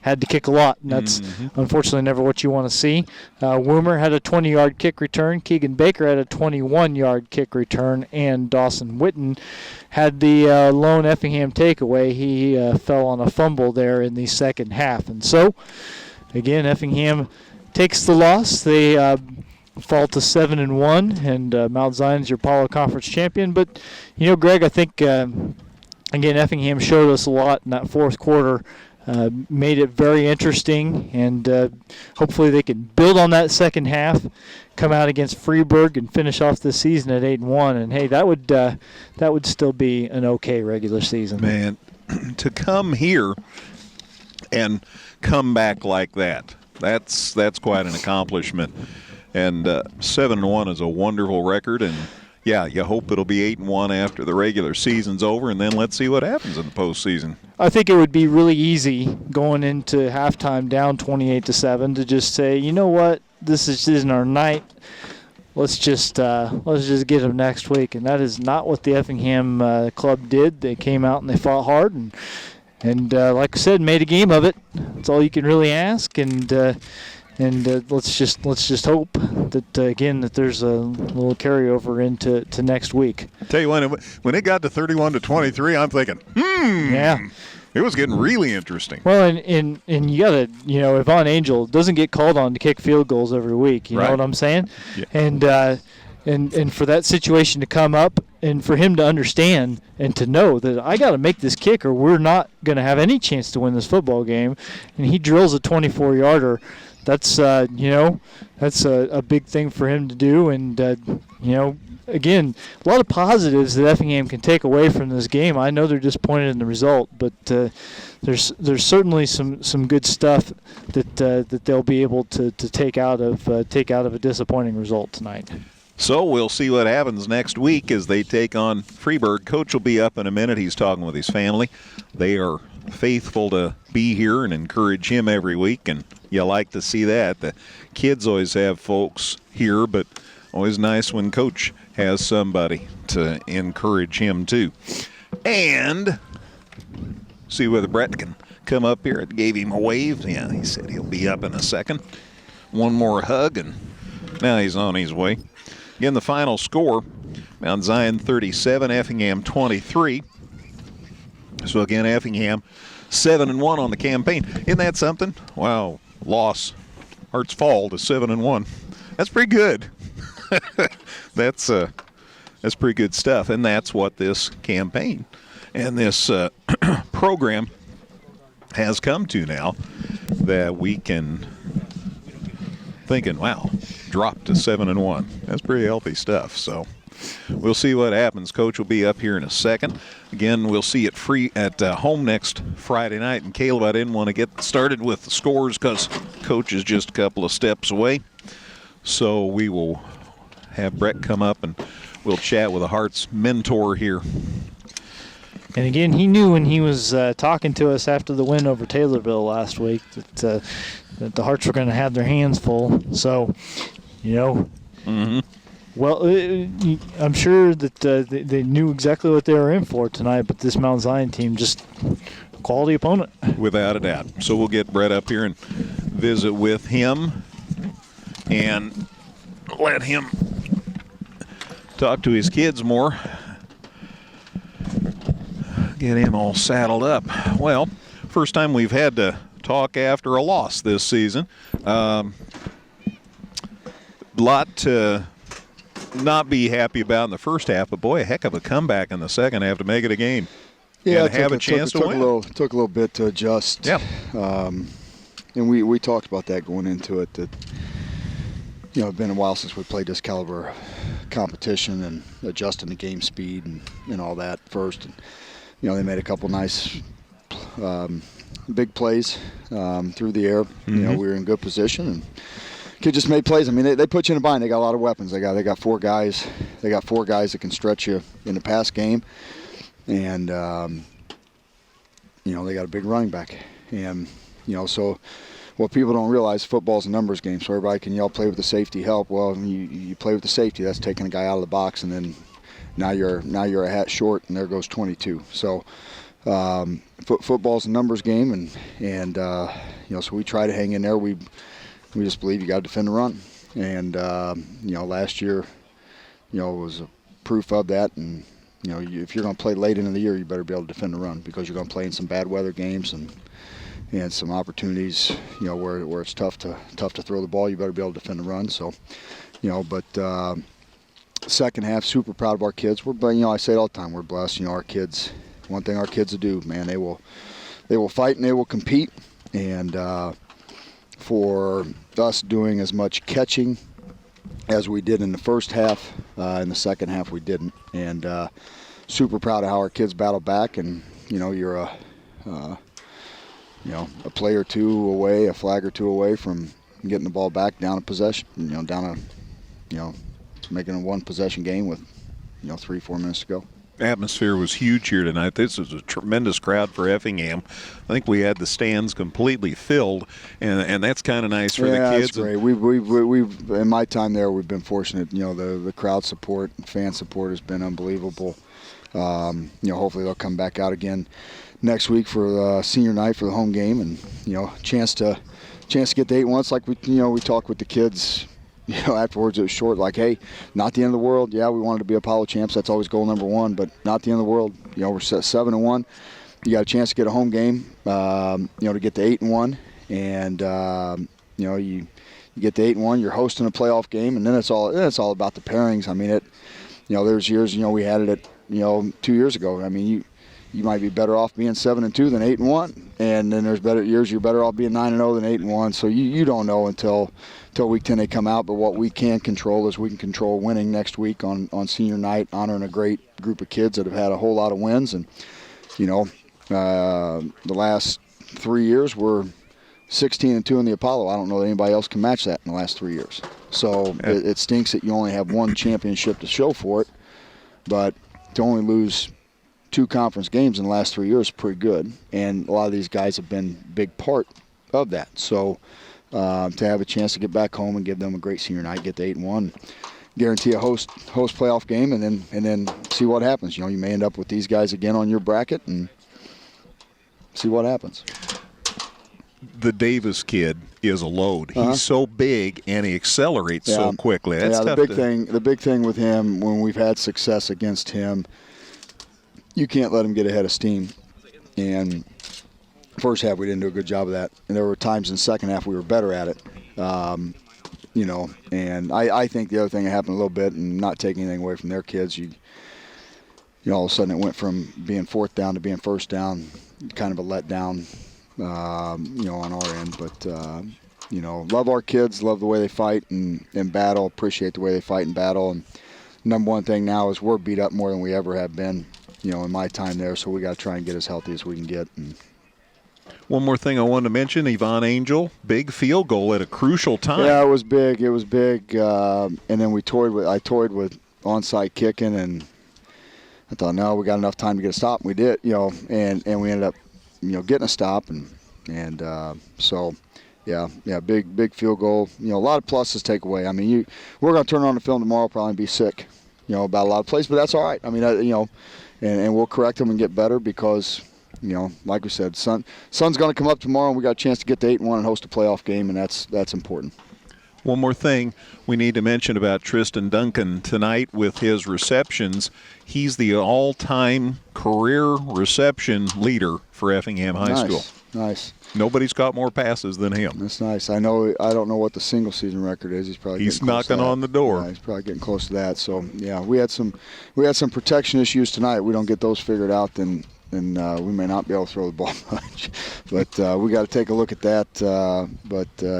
had to kick a lot, and that's unfortunately never what you want to see. Woomer had a 20-yard kick return. Keegan Baker had a 21-yard kick return, and Dawson Witten had the lone Effingham takeaway. He fell on a fumble there in the second half. And so, again, Effingham takes the loss. They fall to 7-1, and Mount Zion's your Apollo Conference champion. But, Greg, I think, again, Effingham showed us a lot in that fourth quarter, made it very interesting, and hopefully they can build on that second half, come out against Freeburg, and finish off this season at 8-1. And, hey, that would still be an okay regular season. Man, to come here and come back like that, that's quite an accomplishment. And 7-1 is a wonderful record, and yeah, you hope it'll be 8-1 after the regular season's over, and then let's see what happens in the postseason. I think it would be really easy going into halftime down 28-7 to just say, you know what, this isn't our night. Let's just get them next week, and that is not what the Effingham club did. They came out and they fought hard, and like I said, made a game of it. That's all you can really ask, and let's just hope that again that there's a little carryover into next week. Tell you what, when it got to 31-23, I'm thinking, yeah, it was getting really interesting. Well, and you gotta, Yvonne Angel doesn't get called on to kick field goals every week. You know what I'm saying? Yeah. And for that situation to come up, and for him to understand and to know that I got to make this kick or we're not going to have any chance to win this football game, and he drills a 24-yarder. That's that's a big thing for him to do, and again, a lot of positives that Effingham can take away from this game. I know they're disappointed in the result, but there's certainly some good stuff that they'll be able to take out of a disappointing result tonight. So we'll see what happens next week as they take on Freeburg. Coach will be up in a minute. He's talking with his family. They are faithful to be here and encourage him every week, and you like to see that. The kids always have folks here, but always nice when Coach has somebody to encourage him too. And see whether Brett can come up here. It gave him a wave. Yeah, he said he'll be up in a second. One more hug, and now he's on his way. Again, the final score, Mount Zion 37, Effingham 23. So again, Effingham 7-1 on the campaign. Isn't that something? Wow, loss. Hearts fall to 7-1. That's pretty good. That's pretty good stuff, and that's what this campaign and this program has come to now, that we can thinking, wow, drop to 7-1. That's pretty healthy stuff. So we'll see what happens. Coach will be up here in a second. Again, we'll see it free at home next Friday night. And Caleb, I didn't want to get started with the scores because Coach is just a couple of steps away. So we will have Brett come up and we'll chat with the Hearts mentor here. And again, he knew when he was talking to us after the win over Taylorville last week that the Hearts were going to have their hands full. So, well, I'm sure that they knew exactly what they were in for tonight, but this Mount Zion team, just quality opponent. Without a doubt. So we'll get Brett up here and visit with him and let him talk to his kids more. Get him all saddled up. Well, first time we've had to talk after a loss this season. Lot to not be happy about in the first half, but boy, a heck of a comeback in the second half to make it a game. Yeah, and have a chance to win. Took a little bit to adjust. Yeah. And we talked about that going into it, that it's been a while since we played this caliber of competition and adjusting the game speed and all that first. And, they made a couple nice big plays through the air. You know, we were in good position, and kid just made plays. I mean, they put you in a bind. They got a lot of weapons. They got 4 guys. They got 4 guys that can stretch you in the pass game, and you know, they got a big running back. And you know, so what people don't realize, football's a numbers game. So everybody can yell, play with the safety, help. Well, you play with the safety. That's taking a guy out of the box, and then now you're a hat short, and there goes 22. So football's a numbers game, and you know, so we try to hang in there. We just believe you got to defend the run, and you know, last year, you know, was a proof of that. And you know, if you're going to play late into the year, you better be able to defend the run, because you're going to play in some bad weather games and some opportunities, you know, where it's tough to throw the ball. You better be able to defend the run. So, you know, but second half, super proud of our kids. You know, I say it all the time, we're blessed. You know, our kids. One thing our kids will do, man, they will fight and they will compete. And for us doing as much catching as we did in the first half, in the second half we didn't. And super proud of how our kids battled back. And you know, you're a play or two away, a flag or two away from getting the ball back down a possession. You know, making a 1 possession game with 3-4 minutes to go. Atmosphere was huge here tonight. This is a tremendous crowd for Effingham. I think we had the stands completely filled, and that's kind of nice for the kids. That's great. We've in my time there, we've been fortunate. You know, the crowd support and fan support has been unbelievable. You know, hopefully they'll come back out again next week for senior night for the home game, and you know, chance to get to 8-1. It's like we talked with the kids. You know, afterwards it was short, like, hey, not the end of the world. Yeah, we wanted to be Apollo champs. That's always goal number 1, but not the end of the world. You know, we're set 7-1. You got a chance to get a home game, you know, to get to 8-1. And, you know, you get to 8-1, you're hosting a playoff game, and then it's all about the pairings. I mean, you know, there's years, you know, we had it at, you know, 2 years ago. I mean, you might be better off being 7-2 than 8-1. And then there's better years you're better off being 9-0 than 8-1. So you don't know until week 10 they come out. But what we can control is we can control winning next week on senior night, honoring a great group of kids that have had a whole lot of wins. And, you know, the last 3 years we're 16-2 in the Apollo. I don't know that anybody else can match that in the last 3 years. So it stinks that you only have 1 championship to show for it. But to only lose 2 conference games in the last 3 years is pretty good, and a lot of these guys have been a big part of that. So to have a chance to get back home and give them a great senior night, get to 8-1, guarantee a host playoff game, and then see what happens. You know, you may end up with these guys again on your bracket and see what happens. The Davis kid is a load. He's so big and he accelerates so quickly. That's tough. The big thing with him, when we've had success against him, you can't let him get ahead of steam. And first half we didn't do a good job of that. And there were times in the second half we were better at it. You know, and I think the other thing that happened a little bit, and not taking anything away from their kids, you know, all of a sudden it went from being 4th down to being 1st down, kind of a letdown, you know, on our end. But, you know, love our kids, love the way they fight and battle, appreciate the way they fight and battle. And number one thing now is we're beat up more than we ever have been, you know, in my time there, so we got to try and get as healthy as we can get. And one more thing I wanted to mention, Yvonne Angel, big field goal at a crucial time. Yeah, it was big. It was big. And then I toyed with onside kicking, and I thought, no, we got enough time to get a stop. And we did, you know, and we ended up, you know, getting a stop. And so, yeah, big field goal. You know, a lot of pluses take away. I mean, we're going to turn on the film tomorrow, probably and be sick, you know, about a lot of plays, but that's all right. I mean, you know, and we'll correct them and get better because, you know, like we said, sun's going to come up tomorrow, and we got a chance to get to 8-1 and host a playoff game, and that's important. One more thing we need to mention about Tristan Duncan tonight with his receptions. He's the all-time career reception leader for Effingham High School. Nice. Nobody's caught more passes than him. That's nice. I don't know what the single season record is. He's knocking on the door. Yeah, he's probably getting close to that. So yeah, we had some protection issues tonight. We don't get those figured out, then we may not be able to throw the ball much. But we got to take a look at that.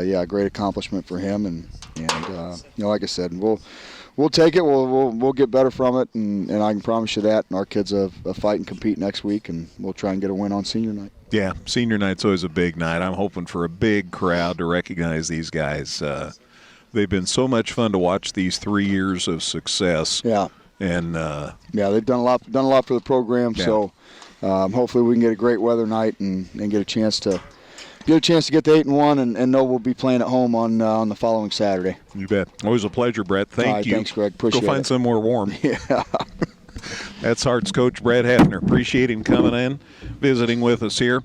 Yeah, great accomplishment for him, and you know, like I said, we'll take it. We'll get better from it, and I can promise you that. And our kids will fight and compete next week, and we'll try and get a win on senior night. Yeah, senior night's always a big night. I'm hoping for a big crowd to recognize these guys. They've been so much fun to watch these 3 years of success. Yeah. And they've done a lot for the program. Yeah. So hopefully we can get a great weather night and get a chance to get to 8-1 and know we'll be playing at home on the following Saturday. You bet. Always a pleasure, Brett. Thank you. Thanks, Greg. Appreciate it. Go find somewhere warm. Yeah. That's Hearts coach Brett Hefner. Appreciate him coming in, visiting with us here.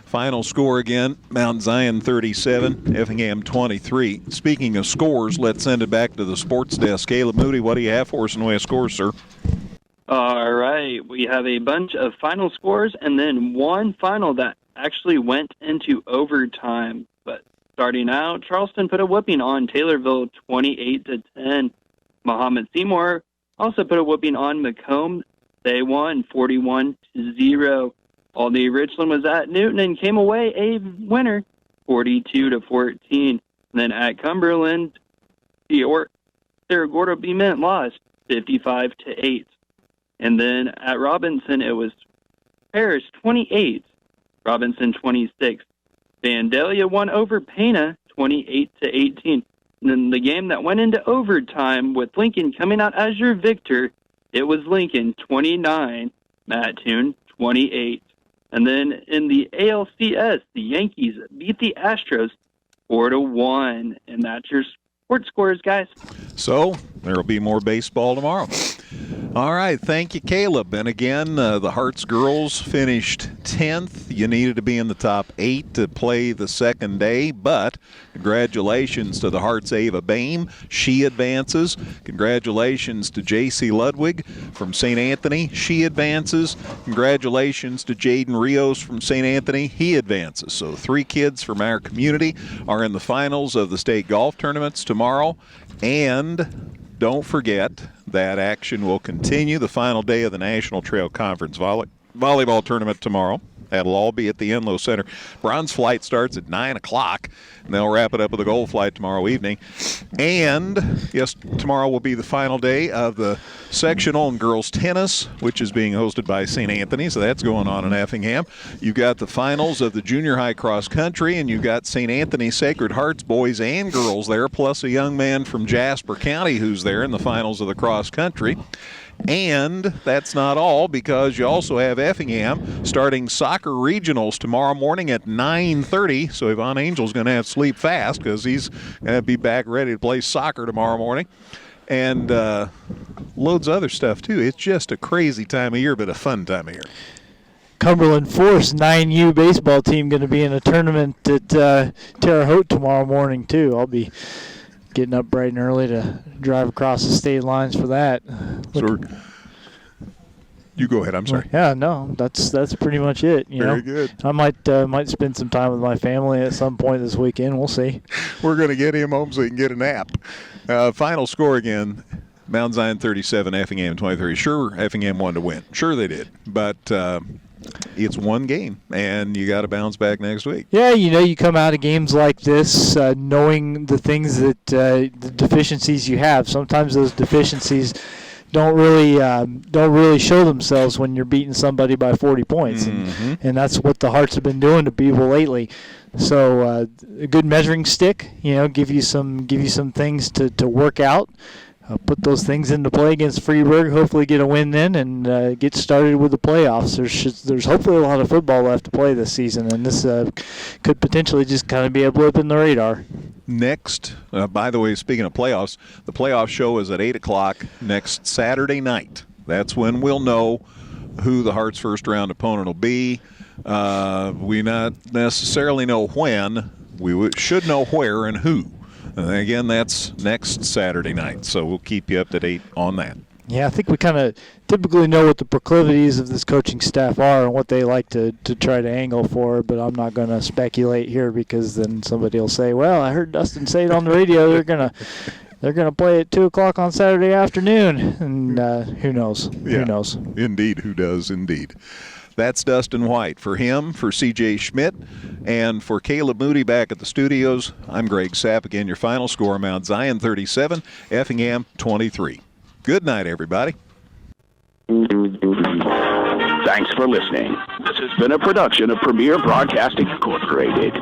Final score again, Mount Zion 37, Effingham 23. Speaking of scores, let's send it back to the sports desk. Caleb Moody, what do you have for us in the way of scores, sir? All right. We have a bunch of final scores and then one final that actually went into overtime. But starting out, Charleston put a whooping on Taylorville 28-10. Muhammad Seymour also put a whooping on Macomb. They won 41-0. Albany Richland was at Newton and came away a winner 42-14. And then at Cumberland, Cerro Gordo B. Mint lost 55-8. And then at Robinson, it was Paris 28, Robinson 26. Vandalia won over Pana 28-18. And then the game that went into overtime with Lincoln coming out as your victor, it was Lincoln 29, Mattoon 28. And then in the ALCS, the Yankees beat the Astros 4-1. And that's your sports scores, guys. So there will be more baseball tomorrow. All right, thank you, Caleb. And again, the Hearts girls finished 10th. You needed to be in the top 8 to play the second day, but congratulations to the Hearts' Ava Boehm. She advances. Congratulations to J.C. Ludwig from St. Anthony. She advances. Congratulations to Jaden Rios from St. Anthony. He advances. So 3 kids from our community are in the finals of the state golf tournaments tomorrow. And don't forget that action will continue the final day of the National Trail Conference volleyball tournament tomorrow. That'll all be at the Enloe Center. Bronze flight starts at 9 o'clock, and they'll wrap it up with a gold flight tomorrow evening. And, yes, tomorrow will be the final day of the sectional and girls tennis, which is being hosted by St. Anthony, so that's going on in Effingham. You've got the finals of the junior high cross country, and you've got St. Anthony Sacred Hearts boys and girls there, plus a young man from Jasper County who's there in the finals of the cross country. And that's not all, because you also have Effingham starting soccer regionals tomorrow morning at 9:30. So Yvonne Angel's going to have to sleep fast because he's going to be back ready to play soccer tomorrow morning. And loads of other stuff, too. It's just a crazy time of year, but a fun time of year. Cumberland Force 9U baseball team going to be in a tournament at Terre Haute tomorrow morning, too. I'll be getting up bright and early to drive across the state lines for that. So you go ahead. I'm sorry. Yeah, no, that's pretty much it. Very good. I might spend some time with my family at some point this weekend. We'll see. We're going to get him home so he can get a nap. Final score again: Mount Zion 37, Effingham 23. Sure, Effingham wanted to win. Sure, they did, but. It's one game, and you got to bounce back next week. Yeah, you come out of games like this knowing the things that the deficiencies you have. Sometimes those deficiencies don't really show themselves when you're beating somebody by 40 points, and that's what the Hearts have been doing to people lately. So a good measuring stick, give you some things to work out. Put those things into play against Freeburg, hopefully get a win then, and get started with the playoffs. There's hopefully a lot of football left to play this season, and this could potentially just kind of be a blip in the radar. Next, by the way, speaking of playoffs, the playoff show is at 8 o'clock next Saturday night. That's when we'll know who the Hearts' first-round opponent will be. We not necessarily know when. We should know where and who. And again, that's next Saturday night, so we'll keep you up to date on that. Yeah, I think we kind of typically know what the proclivities of this coaching staff are and what they like to try to angle for, but I'm not going to speculate here because then somebody will say, well, I heard Dustin say it on the radio, they're gonna play at 2 o'clock on Saturday afternoon, and who knows? Yeah, who knows? Indeed, who does, indeed. That's Dustin White. For him, for C.J. Schmidt, and for Caleb Moody back at the studios, I'm Greg Sapp. Again, your final score, Mount Zion 37, Effingham 23. Good night, everybody. Thanks for listening. This has been a production of Premier Broadcasting Incorporated.